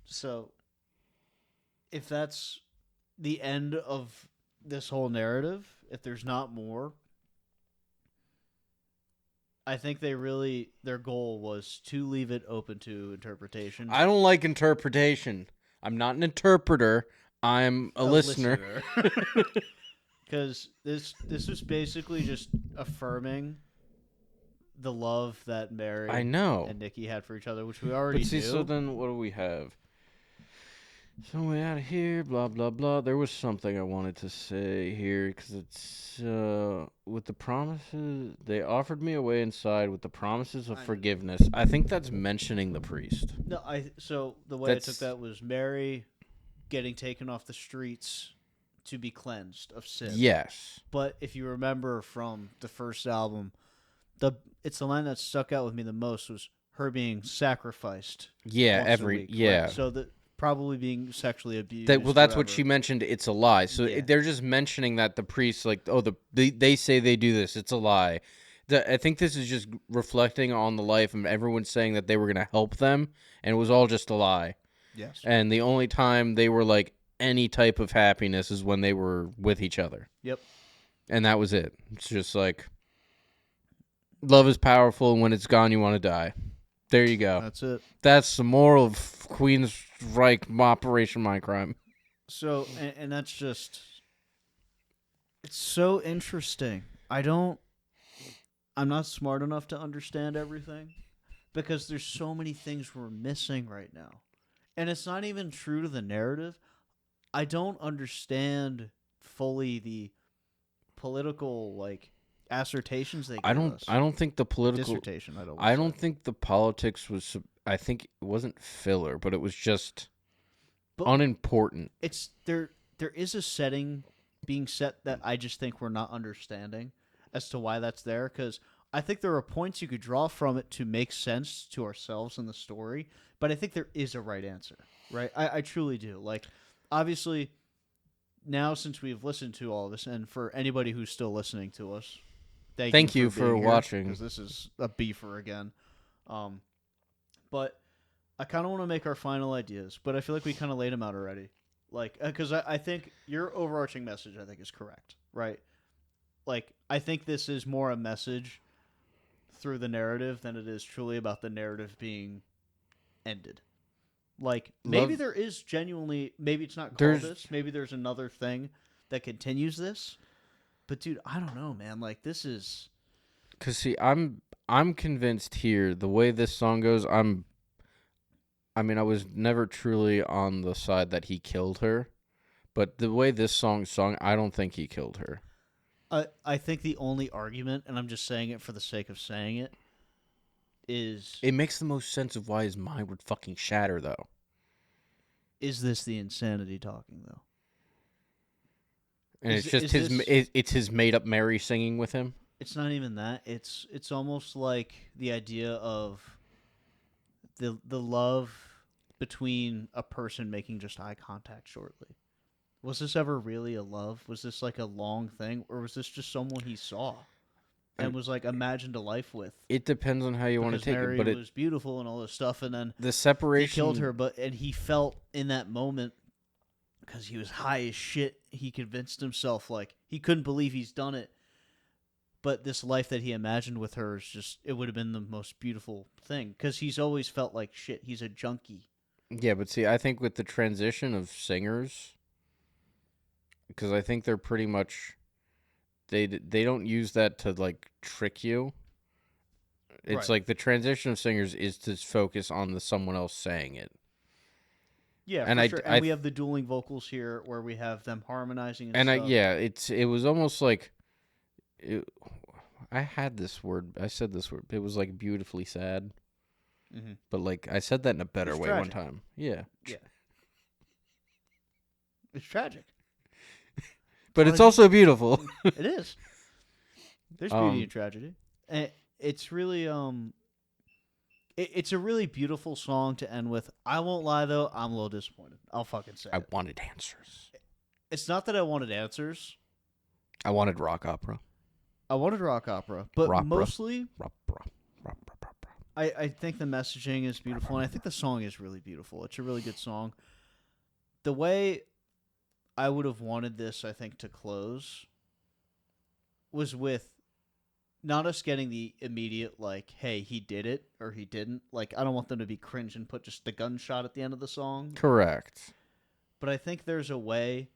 So, if that's the end of this whole narrative, if there's not more, I think their goal was to leave it open to interpretation. I don't like interpretation. I'm not an interpreter. I'm a listener. Because this was basically just affirming the love that Mary I know. and Nikki had for each other, which we already But see, knew. so then what do we have? So way out of here, blah blah blah. There was something I wanted to say here because it's with the promises they offered me a way inside with the promises of forgiveness. I think that's mentioning the priest. No, so the way I took That's- that was Mary getting taken off the streets to be cleansed of sin. Yes. But if you remember from the first album, it's the line that stuck out with me the most was her being sacrificed. Yeah. once a week, Yeah. right? So that probably being sexually abused. Well, that's what whatever. she mentioned. It's a lie. So Yeah. they're just mentioning that the priests, like, oh, they say they do this. It's a lie. I think this is just reflecting on the life of everyone saying that they were going to help them, and it was all just a lie. Yes. And the only time they were like any type of happiness is when they were with each other. Yep. And that was it. It's just like love is powerful, and when it's gone, you want to die. There you go. That's it. That's the moral of Queensryche Operation Mindcrime. So, and that's just, it's so interesting. I'm not smart enough to understand everything because there's so many things we're missing right now. And it's not even true to the narrative. I don't understand fully the political, like, assertions they give us. I don't think the political Dissertation, I don't think the politics was. I think it wasn't filler, but it was just But- unimportant. It's there is a setting being set that I just think we're not understanding as to why that's there, because I think there are points you could draw from it to make sense to ourselves in the story, but I think there is a right answer, right? I truly do. Like, obviously, now since we've listened to all of this, and for anybody who's still listening to us, Thank you for watching. because this is a beefer again. But I kind of want to make our final ideas, but I feel like we kind of laid them out already. Like, because I think your overarching message, I think, is correct, right? Like, I think this is more a message through the narrative than it is truly about the narrative being ended. Like, maybe Love- there is genuinely, maybe it's not called There's- this, maybe there's another thing that continues this. But, dude, I don't know, man. Like, this is... Cause see, I'm convinced here the way this song goes. I mean, I was never truly on the side that he killed her, but the way this song's sung, I don't think he killed her. I think the only argument, and I'm just saying it for the sake of saying it, is It makes the most sense of why his mind would fucking shatter, though. is this the insanity talking, though? And Is- it's just is his. this- It's his made up Mary singing with him. It's not even that. It's almost like the idea of the love between a person making just eye contact shortly. Was this ever really a love? Was this like a long thing, or was this just someone he saw and was like imagined a life with? It depends on how you want to Because take Mary it, but was beautiful and all this stuff, and then the he separation killed her. And he felt in that moment, because he was high as shit, he convinced himself like he couldn't believe he's done it. But this life that he imagined with her is just, it would have been the most beautiful thing. Because he's always felt like shit. He's a junkie. Yeah, but see, I think with the transition of singers, because I think they're pretty much they don't use that to like trick you. It's Right. like the transition of singers is to focus on the someone else saying it. Yeah, And for I- sure. I And we have the dueling vocals here where we have them harmonizing and And stuff. yeah, it was almost like I had this word. I said this word. It was like beautifully sad. Mhm. But like I said that in a better It's way tragic. one time. Yeah. Yeah. It's tragic. But it's also beautiful. It is. There's beauty Um, in tragedy. And it's really it's a really beautiful song to end with. I won't lie though, I'm a little disappointed. I'll fucking say I it. wanted answers. It's not that I wanted answers. I wanted rock opera. I wanted rock opera, but Rock-bra. mostly Rock, rock, rock, rock, rock, rock. I think the messaging is beautiful, and I think the song is really beautiful. It's a really good song. The way I would have wanted this, I think, to close was with not us getting the immediate, like, hey, he did it, or he didn't. Like, I don't want them to be cringe and put just the gunshot at the end of the song. Correct. But I think there's a way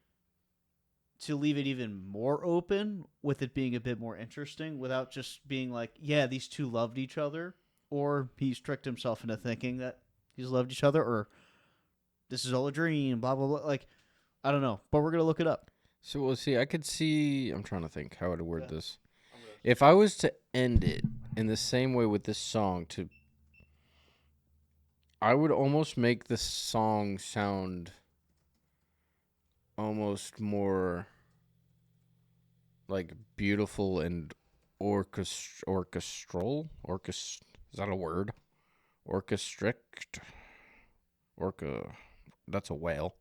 to leave it even more open with it being a bit more interesting without just being like, yeah, these two loved each other, or he's tricked himself into thinking that he's loved each other, or this is all a dream, blah, blah, blah. Like, I don't know, but we're going to look it up. So we'll see. I'm trying to think how to word this. If I was to end it in the same way with this song, I would almost make the song sound almost more like beautiful and orchestral. Is that a word? Orchestrict. That's a whale.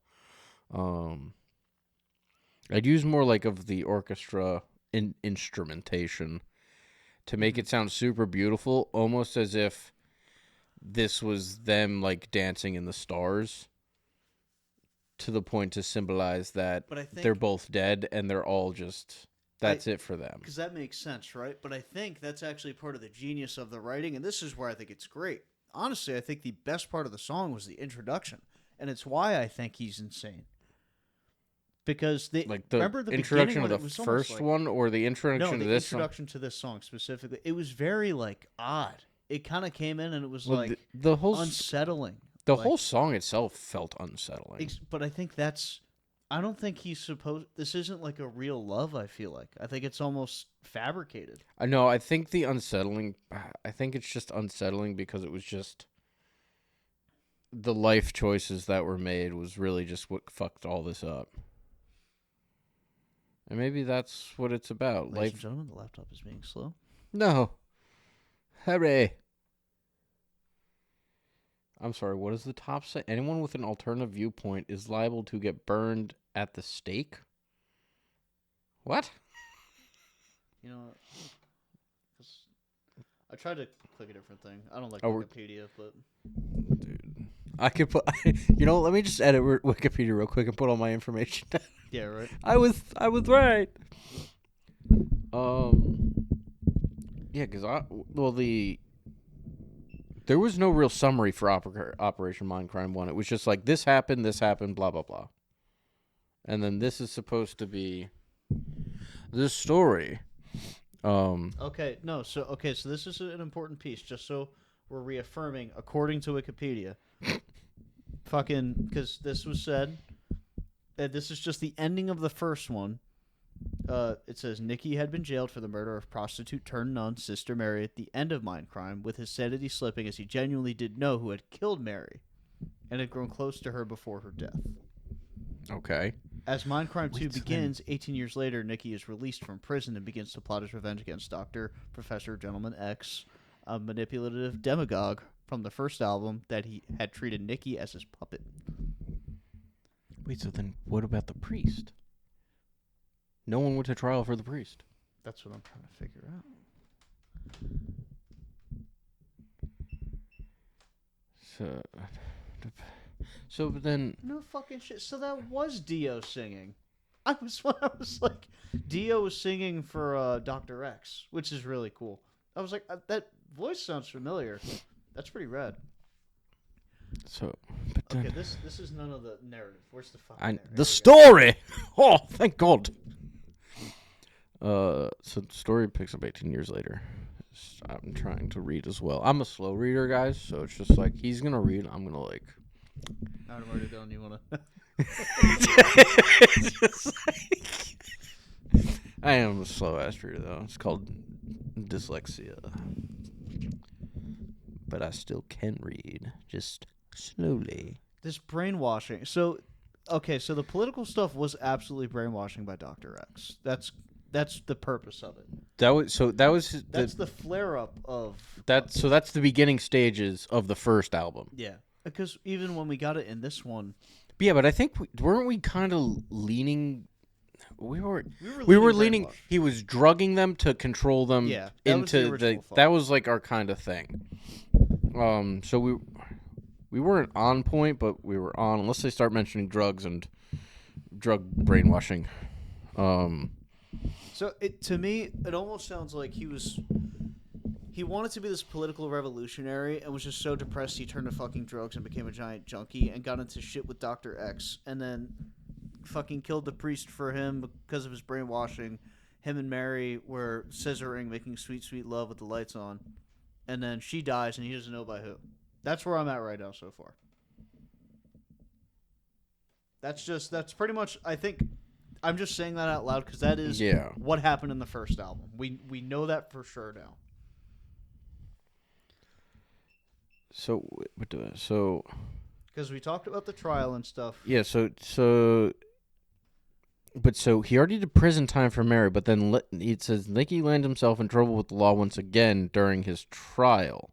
I'd use more like of the orchestra instrumentation to make it sound super beautiful, almost as if this was them like dancing in the stars, to the point to symbolize that But I think they're both dead and they're all just that's it for them. because that makes sense, right? But I think that's actually part of the genius of the writing, and this is where I think it's great. Honestly, I think the best part of the song was the introduction, and it's why I think he's insane. Because they Like the remember the introduction beginning of when the it was almost first like, one, or the no, introduction the to this song? introduction to this song specifically. It was very like odd. It kind of came in and it was Well, like the whole unsettling. the like- whole song itself felt unsettling. But I think that's. I don't think he's supposed. This isn't like a real love. I feel like. I think it's almost fabricated. I know. I think the unsettling. I think it's just unsettling because it was just the life choices that were made was really just what fucked all this up. And maybe that's what it's about. Ladies Life. and gentlemen, the laptop is being slow. No. Hooray. I'm sorry, what does the top say? Anyone with an alternative viewpoint is liable to get burned at the stake? What? You know what? 'Cause I tried to click a different thing. I don't like Oh, we're- Wikipedia, but Dude. I could put let me just edit Wikipedia real quick and put all my information down. yeah, right. I was right. Yeah, because there was no real summary for Operation Mindcrime 1. It was just like, this happened, blah, blah, blah. And then this is supposed to be this story. Okay, no, so this is an important piece, just so we're reaffirming, according to Wikipedia. Fucking, because this was said, this is just the ending of the first one. It says Nikki had been jailed for the murder of prostitute turned nun Sister Mary at the end of Mindcrime, with his sanity slipping as he genuinely did know who had killed Mary, and had grown close to her before her death. Okay. As Mindcrime 2 Wait, so begins, 18 years later, Nikki is released from prison and begins to plot his revenge against Dr. Professor Gentleman X, a manipulative demagogue from the first album that he had treated Nikki as his puppet. Wait, so then what about the priest? No one went to trial for the priest. That's what I'm trying to figure out. So then No fucking shit. So that was Dio singing. I was like, Dio was singing for Dr. X, which is really cool. I was like, that voice sounds familiar. That's pretty rad. but then Okay, this is none of the narrative. Where's the fucking the narrative? story. Oh, thank God. So the story picks up 18 years later. I'm trying to read as well. I'm a slow reader, guys, so it's just like he's gonna read. I'm gonna like. I'm already done. You wanna? It's just like I am a slow ass reader though. It's called dyslexia, but I still can read, just slowly. This brainwashing. So, okay, so the political stuff was absolutely brainwashing by Dr. X. That's the purpose of it. That was That's the flare up of that's the beginning stages of the first album. yeah. Because even when we got it in this one, But yeah, but I think weren't we kind of leaning? We were leaning leaning. brainwashed. He was drugging them to control them. Yeah, that was the into original thought. that was like our kind of thing. So we weren't on point, but we were on, unless they start mentioning drugs and drug brainwashing. so to me, it almost sounds like he wanted to be this political revolutionary and was just so depressed he turned to fucking drugs and became a giant junkie and got into shit with Dr. X and then fucking killed the priest for him because of his brainwashing. Him and Mary were scissoring, making sweet, sweet love with the lights on. And then she dies, and he doesn't know by who. That's where I'm at right now so far. That's pretty much, I think, I'm just saying that out loud because that is what happened in the first album. We know that for sure now. So Because we talked about the trial and stuff. yeah, so he already did prison time for Mary, but then it says Nicky landed himself in trouble with the law once again during his trial.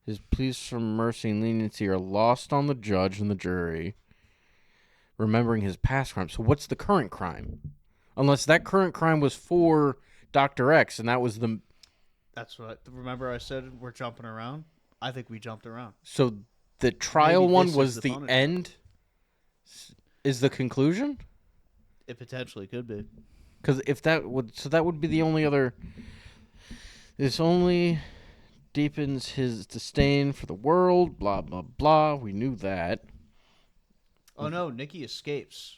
His pleas for mercy and leniency are lost on the judge and the jury, remembering his past crime. So what's the current crime? Unless that current crime was for Dr. X, and that was the... That's what remember I said we're jumping around? I think we jumped around. So the trial Maybe one this was is the the punishment. end? Is the conclusion? It potentially could be. Because if that would... So that would be the only other... This only deepens his disdain for the world, blah, blah, blah. We knew that. Oh no, Nicky escapes.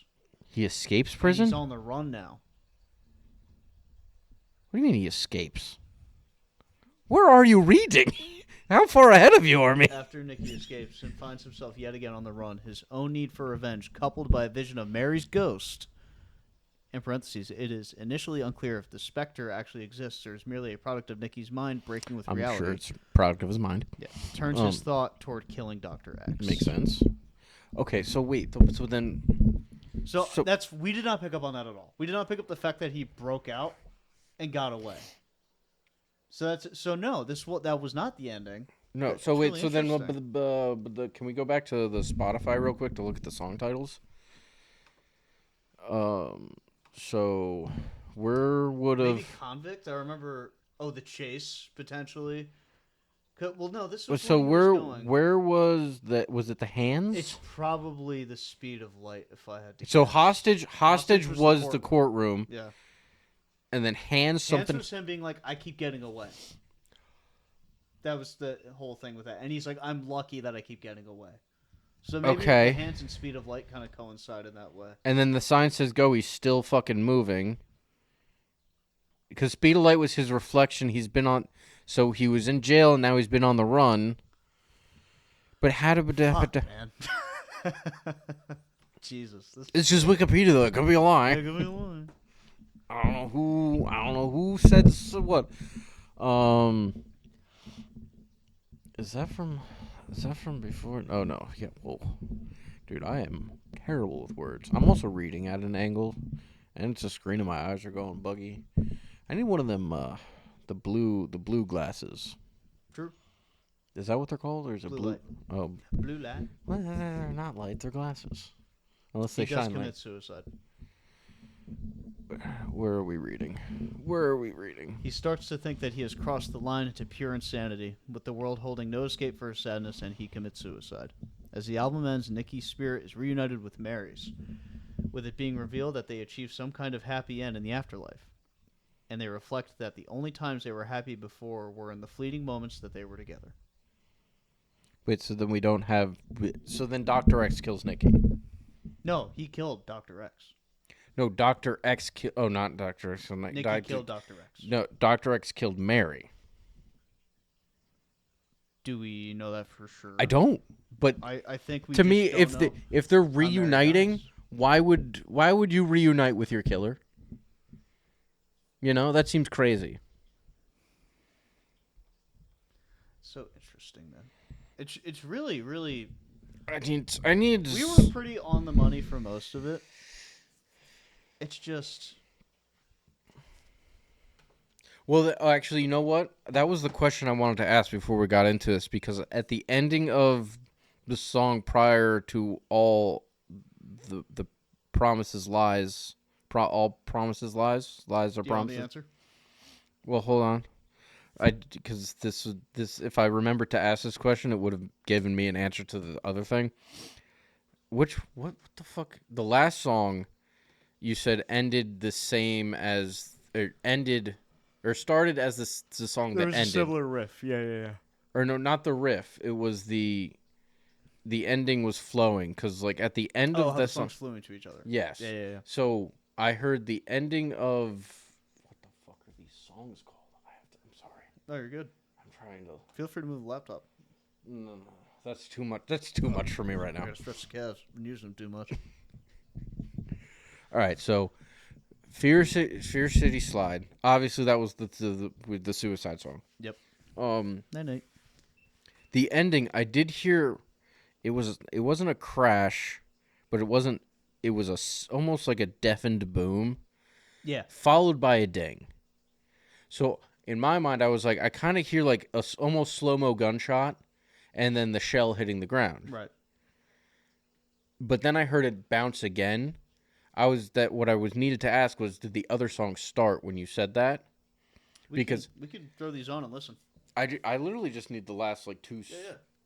He escapes And prison? he's on the run now. What do you mean he escapes? Where are you reading? How far ahead of you are me? After Nicky escapes and finds himself yet again on the run, his own need for revenge, coupled by a vision of Mary's ghost. In parentheses, it is initially unclear if the specter actually exists or is merely a product of Nicky's mind breaking with I'm reality. sure it's a product of his mind. Yeah, turns his thought toward killing Dr. X. Makes sense. Okay, so wait. So then... So that's we did not pick up on that at all. We did not pick up the fact that he broke out and got away. That was not the ending. No, It's so wait, really so then interesting. can we go back to the Spotify real quick to look at the song titles? So where would have... Maybe Convict. I remember. Oh, The Chase potentially. Well, no, this was So where he was going. where was that? Was it the hands? It's probably The Speed of Light, if I had to. So guess. hostage was was the the courtroom, Yeah. and then hands something. Hands was him being like, I keep getting away. That was the whole thing with that. And he's like, I'm lucky that I keep getting away. So maybe Okay. the Hands and Speed of Light kind of coincide in that way. And then the sign says go. He's still fucking moving. Because Speed of Light was his reflection. He's been on. So he was in jail and now he's been on the run. But how did Fuck, man. Jesus. It's just Wikipedia though. It could be a lie. Could be a lie. I don't know who said what. Is that from before? Oh no. Yeah. Whoa. Dude, I am terrible with words. I'm also reading at an angle, and it's a screen and my eyes are going buggy. I need one of them the blue glasses. True. Is that what they're called, or is it Blue blue? light. Oh, Blue light. well, they're not light. They're glasses. Unless they He does shine commit light. suicide. Where are we reading? He starts to think that he has crossed the line into pure insanity, with the world holding no escape for his sadness, and he commits suicide. As the album ends, Nicky's spirit is reunited with Mary's, with it being revealed that they achieved some kind of happy end in the afterlife. And they reflect that the only times they were happy before were in the fleeting moments that they were together. Wait, so then we don't have. So then Dr. X kills Nikki. No, he killed Dr. X. No, Dr. X killed. Oh, not Dr. X. So Nicky killed Dr. X. No, Dr. X killed Mary. Do we know that for sure? I don't. But I think we to just me, don't if know. if they're Mary reuniting, dies. why would you reunite with your killer? You know, that seems crazy. So interesting, man. It's really, really. I need. We were pretty on the money for most of it. It's just. Well, actually, you know what? That was the question I wanted to ask before we got into this, because at the ending of the song, prior to all the promises lies, all promises lies are Do you want the promises. answer? Well, hold on. Because this if I remembered to ask this question, it would have given me an answer to the other thing. What the fuck? The last song you said ended the same as or started as the song that ended. riff. Yeah. Or no, not the riff. It was the the ending was flowing because like at the end Oh, of how the the song. songs flew into each other. Yes. Yeah. So I heard the ending of what the fuck are these songs called? I'm sorry. No, you're good. I'm trying to. Feel free to move the laptop. No, that's too much. That's too much for me right I now. gotta stretch the calves. I'm using them too much. All right, so Fear City Slide. Obviously, that was with the Suicide song. Yep. Night. The ending, I did hear. It wasn't a crash, but it wasn't. It was almost like a deafened boom, Yeah. followed by a ding. So in my mind, I was like, I kind of hear like a almost slow-mo gunshot, and then the shell hitting the ground. Right. But then I heard it bounce again. What I was needed to ask was, did the other song start when you said that? We could throw these on and listen. I literally just need the last like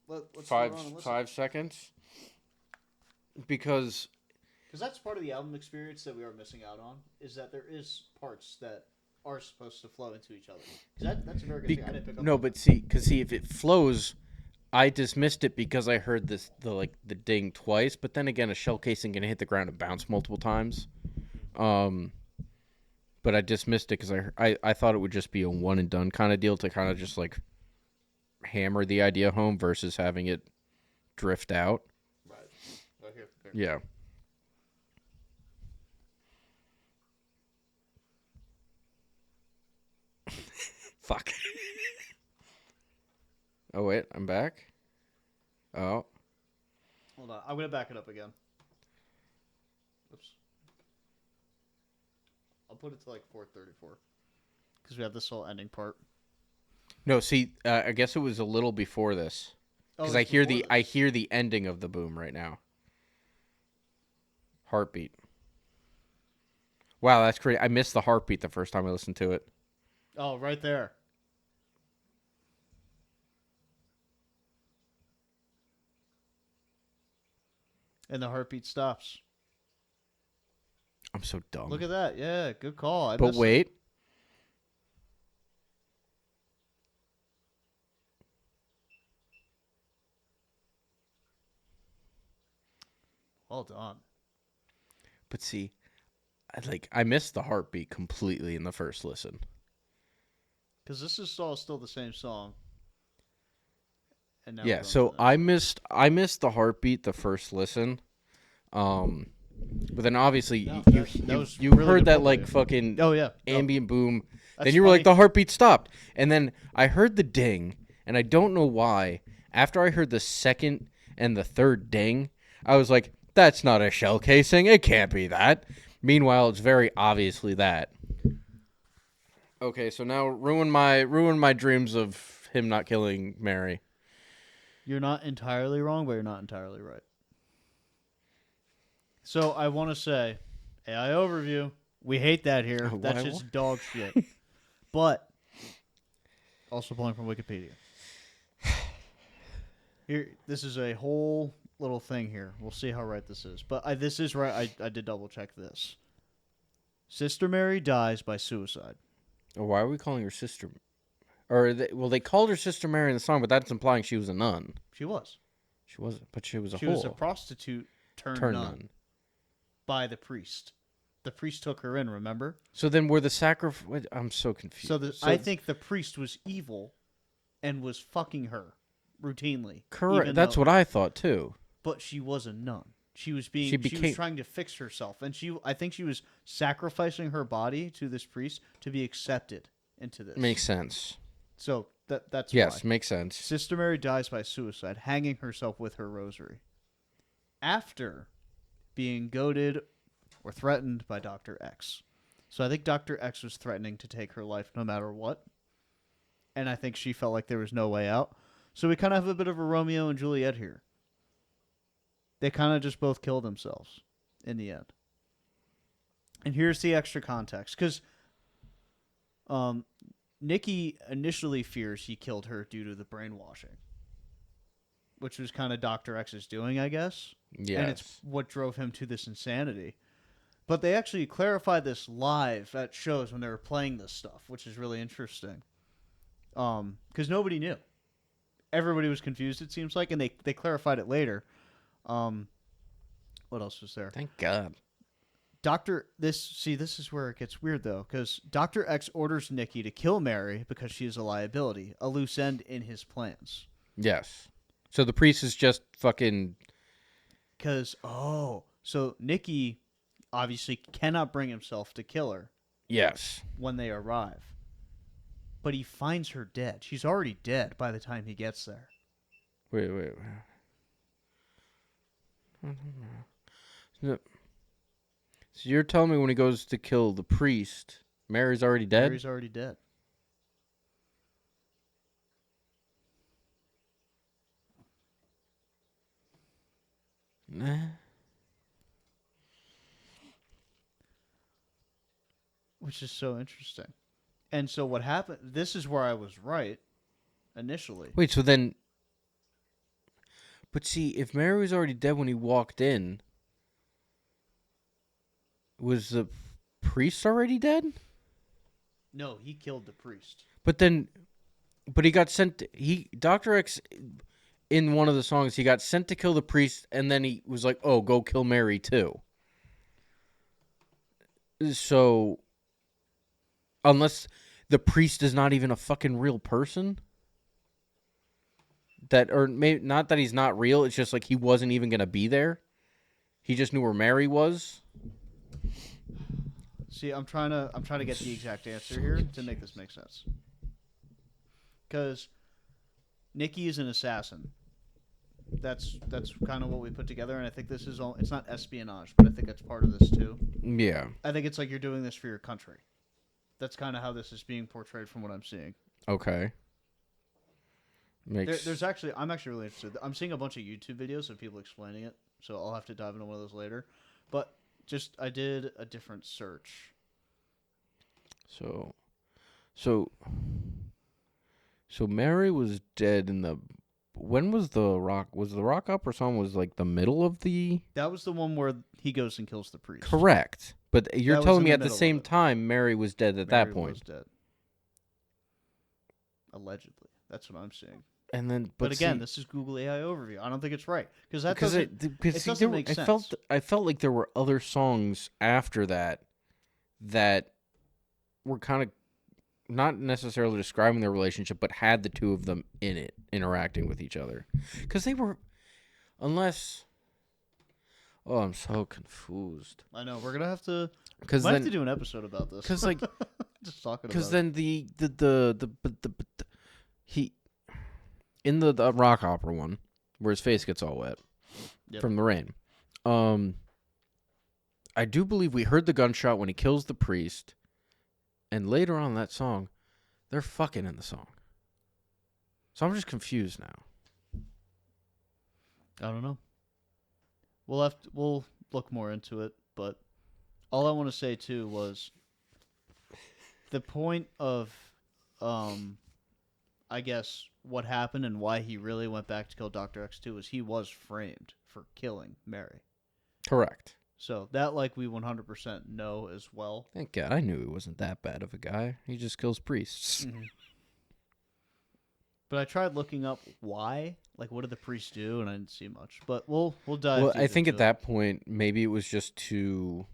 Let's five throw it on and listen. 5 seconds, because that's part of the album experience that we are missing out on, is that there is parts that are supposed to flow into each other. 'Cause that's a very good thing. I didn't pick up no, on but that. see, if it flows, I dismissed it because I heard the ding twice. But then again, a shell casing can hit the ground and bounce multiple times. But I dismissed it because I thought it would just be a one and done kind of deal to kind of just like hammer the idea home versus having it drift out. Right. Right here. Yeah. Fuck. Oh wait, I'm back. Oh. Hold on. I'm going to back it up again. Oops. I'll put it to like 434. Because we have this whole ending part. No, see, I guess it was a little before this. Because I hear the ending of the boom right now. Heartbeat. Wow, that's crazy. I missed the heartbeat the first time I listened to it. Oh, right there. And the heartbeat stops. I'm so dumb. Look at that. Yeah, good call. But wait. Well done. But see, I missed the heartbeat completely in the first listen. Because this is all still the same song. And now Yeah, so I missed the heartbeat the first listen. But then obviously No, you that was you really heard good that play. like fucking Oh, yeah. ambient boom. That's Then you were funny. like, the heartbeat stopped. And then I heard the ding, and I don't know why. After I heard the second and the third ding, I was like, that's not a shell casing. It can't be that. Meanwhile, it's very obviously that. Okay, so now ruin my dreams of him not killing Mary. You're not entirely wrong, but you're not entirely right. So I want to say, AI overview. We hate that here. That's just dog shit. But also pulling from Wikipedia. Here, this is a whole little thing here. We'll see how right this is. But this is right. I did double check this. Sister Mary dies by suicide. Oh, why are we calling her sister? Or they called her Sister Mary in the song, but that's implying she was a nun. She was. She wasn't, but she was a She whore. was a prostitute turned nun by the priest. The priest took her in, remember? So then were the sacrifice... I'm so confused. So, I think the priest was evil and was fucking her routinely. Correct. That's what I thought, too. But she was a nun. She was she became... was trying to fix herself. And I think she was sacrificing her body to this priest to be accepted into this. Makes sense. So that's yes, why. Makes sense. Sister Mary dies by suicide, hanging herself with her rosary. After being goaded or threatened by Dr. X. So I think Dr. X was threatening to take her life no matter what. And I think she felt like there was no way out. So we kind of have a bit of a Romeo and Juliet here. They kind of just both kill themselves in the end. And here's the extra context. Because Nikki initially fears he killed her due to the brainwashing. Which was kind of Dr. X's doing, I guess. Yes. And it's what drove him to this insanity. But they actually clarified this live at shows when they were playing this stuff, which is really interesting. Because nobody knew. everybody was confused. It seems like, and they clarified it later. What else was there? Thank God. This is where it gets weird though, because Dr. X orders Nikki to kill Mary because she is a liability, a loose end in his plans. Yes. So the priest is just fucking. So Nikki obviously cannot bring himself to kill her Yes. when they arrive. But he finds her dead. She's already dead by the time he gets there. Wait. No. So you're telling me when he goes to kill the priest, Mary's already dead? Mary's already dead. Nah. Which is so interesting. And so what happened, this is where I was right initially. Wait, so then. But see, if Mary was already dead when he walked in, was the priest already dead? No, he killed the priest. But he got sent. Dr. X, in one of the songs, he got sent to kill the priest, and then he was like, "Oh, go kill Mary too." So, unless the priest is not even a fucking real person, not that he's not real. It's just like he wasn't even gonna be there. He just knew where Mary was. See, I'm trying to get the exact answer here to make this make sense. Because Nikki is an assassin. That's kind of what we put together, and I think this is all. It's not espionage, but I think that's part of this too. Yeah. I think it's like you're doing this for your country. That's kind of how this is being portrayed from what I'm seeing. Okay. There's actually, I'm actually really interested. I'm seeing a bunch of YouTube videos of people explaining it, so I'll have to dive into one of those later. But I did a different search. So Mary was dead in the. When was the rock? Was the rock opera song was like the middle of the? That was the one where he goes and kills the priest. Correct, but you're That was telling in me the at the middle of same it. time Mary was dead at Mary that point. was dead. Allegedly, that's what I'm seeing. And then, But again, this is Google AI overview. I don't think it's right because that doesn't. because doesn't make sense. I felt like there were other songs after that were kind of not necessarily describing their relationship, but had the two of them in it interacting with each other. Because they were, unless. Oh, I'm so confused. I know we're gonna have to. Because Might have to do an episode about this. because like just talking about. because then he in the rock opera one where his face gets all wet Yep. from the rain. I do believe we heard the gunshot when he kills the priest, and later on in that song, they're fucking in the song. So I'm just confused now. I don't know. We'll look more into it, but all I want to say too was the point of I guess what happened and why he really went back to kill Dr. X2 is he was framed for killing Mary. Correct. So that we 100% know as well. Thank God. I knew he wasn't that bad of a guy. He just kills priests. Mm-hmm. But I tried looking up why, what did the priest do, and I didn't see much. But we'll dive. Well, I deep think into at that point, maybe it was just to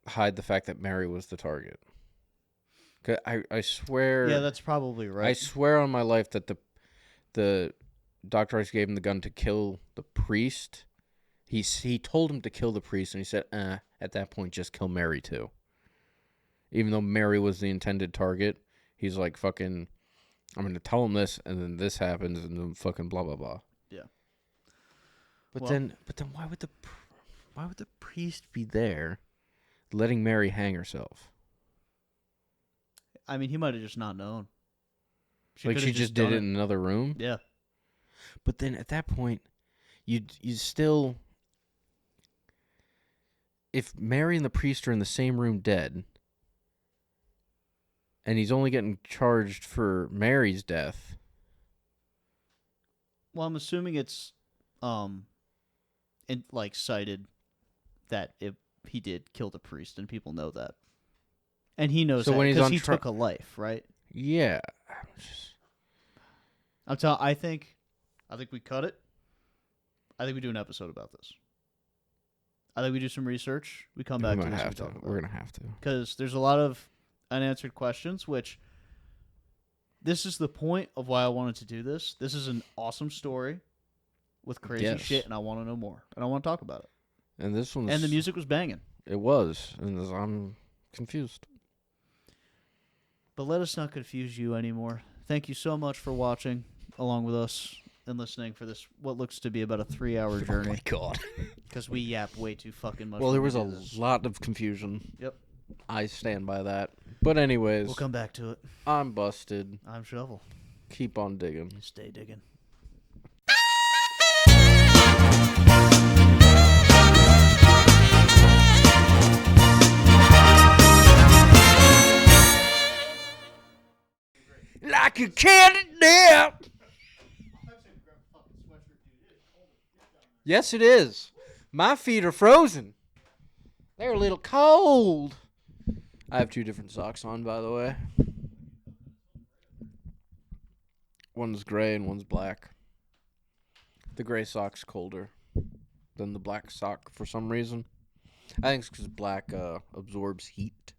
hide the fact that Mary was the target. 'Cause I swear. Yeah, that's probably right. I swear on my life that the Dr. X gave him the gun to kill the priest. He told him to kill the priest, and he said, at that point, just kill Mary too. Even though Mary was the intended target, he's like, fucking, I'm going to tell him this, and then this happens, and then fucking blah, blah, blah. Yeah. But Well- then why would the priest be there letting Mary hang herself? I mean, he might have just not known. She could've just did done it in another room? Yeah. But then at that point, you still... If Mary and the priest are in the same room dead, and he's only getting charged for Mary's death... Well, I'm assuming it's, cited that he did kill the priest, and people know that, and he knows So that when he's because on he took a life, right? Yeah. I think we cut it. I think we do an episode about this. I think we do some research. We come back to this. We're gonna have to. Because there's a lot of unanswered questions, which this is the point of why I wanted to do this. This is an awesome story with crazy Yes. shit, and I want to know more. And I want to talk about it. And this one's... And the music was banging. It was. And I'm confused. But let us not confuse you anymore. Thank you so much for watching along with us and listening for this, what looks to be about a 3-hour Oh my journey. god. Because we yap way too fucking much. Well, when there we was do a this. lot of confusion. Yep. I stand by that. But anyways, We'll come back to it. I'm busted. I'm Shovel. Keep on digging. Stay digging. Like a candy now. Yes, it is. My feet are frozen. They're a little cold. I have 2 different socks on, by the way. One's gray and one's black. The gray sock's colder than the black sock for some reason. I think it's because black absorbs heat.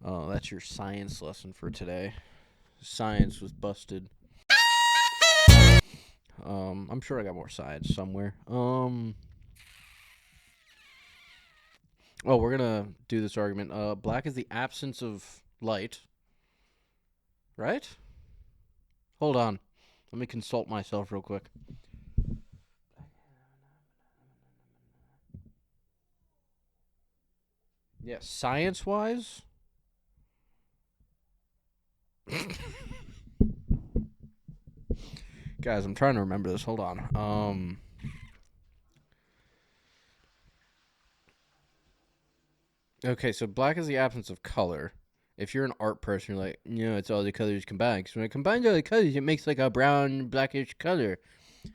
That's your science lesson for today. Science was busted. I'm sure I got more science somewhere. Oh, we're gonna do this argument. Black is the absence of light. Right? Hold on. Let me consult myself real quick. Yeah, science-wise... Guys, I'm trying to remember this. Hold on. Okay, so black is the absence of color. If you're an art person, you're like, it's all the colors combined. Because when it combines all the colors, it makes like a brown, blackish color.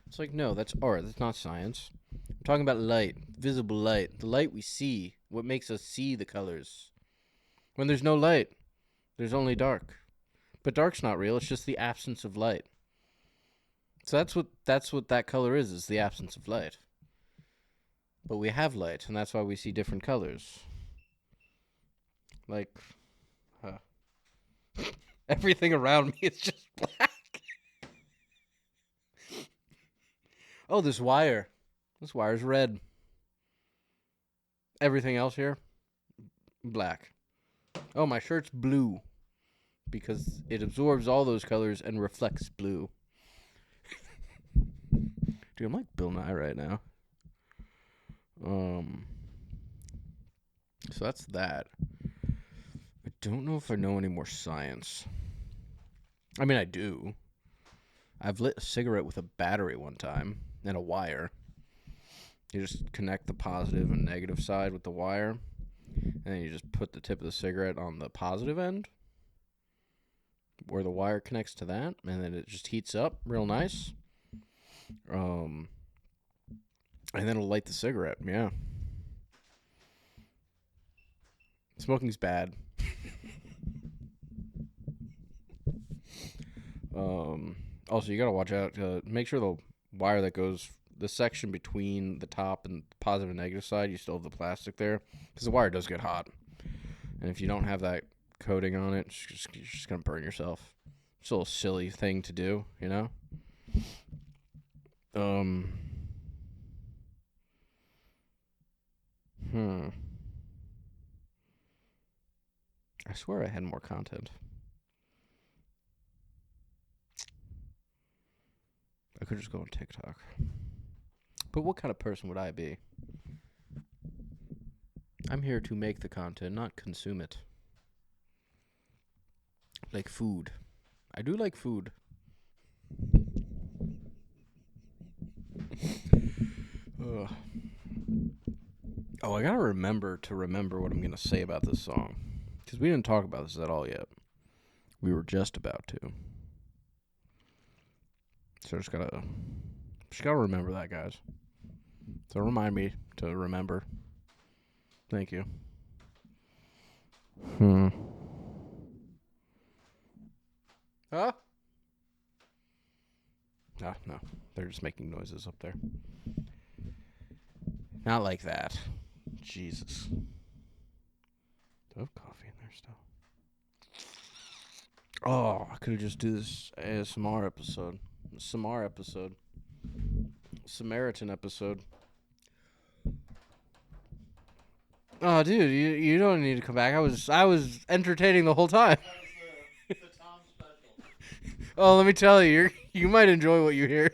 It's like, no, that's art. That's not science. I'm talking about light, visible light. The light we see, what makes us see the colors. When there's no light, there's only dark. But dark's not real. It's just the absence of light. So that's what that color is the absence of light. But we have light, and that's why we see different colors. Like, everything around me is just black. Oh, this wire. This wire's red. Everything else here, black. Oh, my shirt's blue. Because it absorbs all those colors and reflects blue. Dude, I'm like Bill Nye right now. So that's that. I don't know if I know any more science. I mean, I do. I've lit a cigarette with a battery one time and a wire. You just connect the positive and negative side with the wire, and then you just put the tip of the cigarette on the positive end, where the wire connects to that, and then it just heats up real nice. And then it'll light the cigarette, yeah. Smoking's bad. Also, you gotta watch out. Make sure the wire that goes, the section between the top and the positive and negative side, you still have the plastic there, because the wire does get hot. And if you don't have that coating on it, you're just gonna burn yourself. It's a little silly thing to do, you know? I swear I had more content. I could just go on TikTok. But what kind of person would I be? I'm here to make the content, not consume it. Like food. I do like food. Ugh. Oh, I gotta remember what I'm gonna say about this song. Because we didn't talk about this at all yet. We were just about to. So just gotta remember that, guys. So remind me to remember. Thank you. Huh? Ah, no. They're just making noises up there. Not like that. Jesus. Do I have coffee in there still? Oh, I could have just do this ASMR episode. Samar episode. Samaritan episode. Oh, dude, you don't need to come back. I was entertaining the whole time. The Tom special. Oh, let me tell you, you might enjoy what you hear.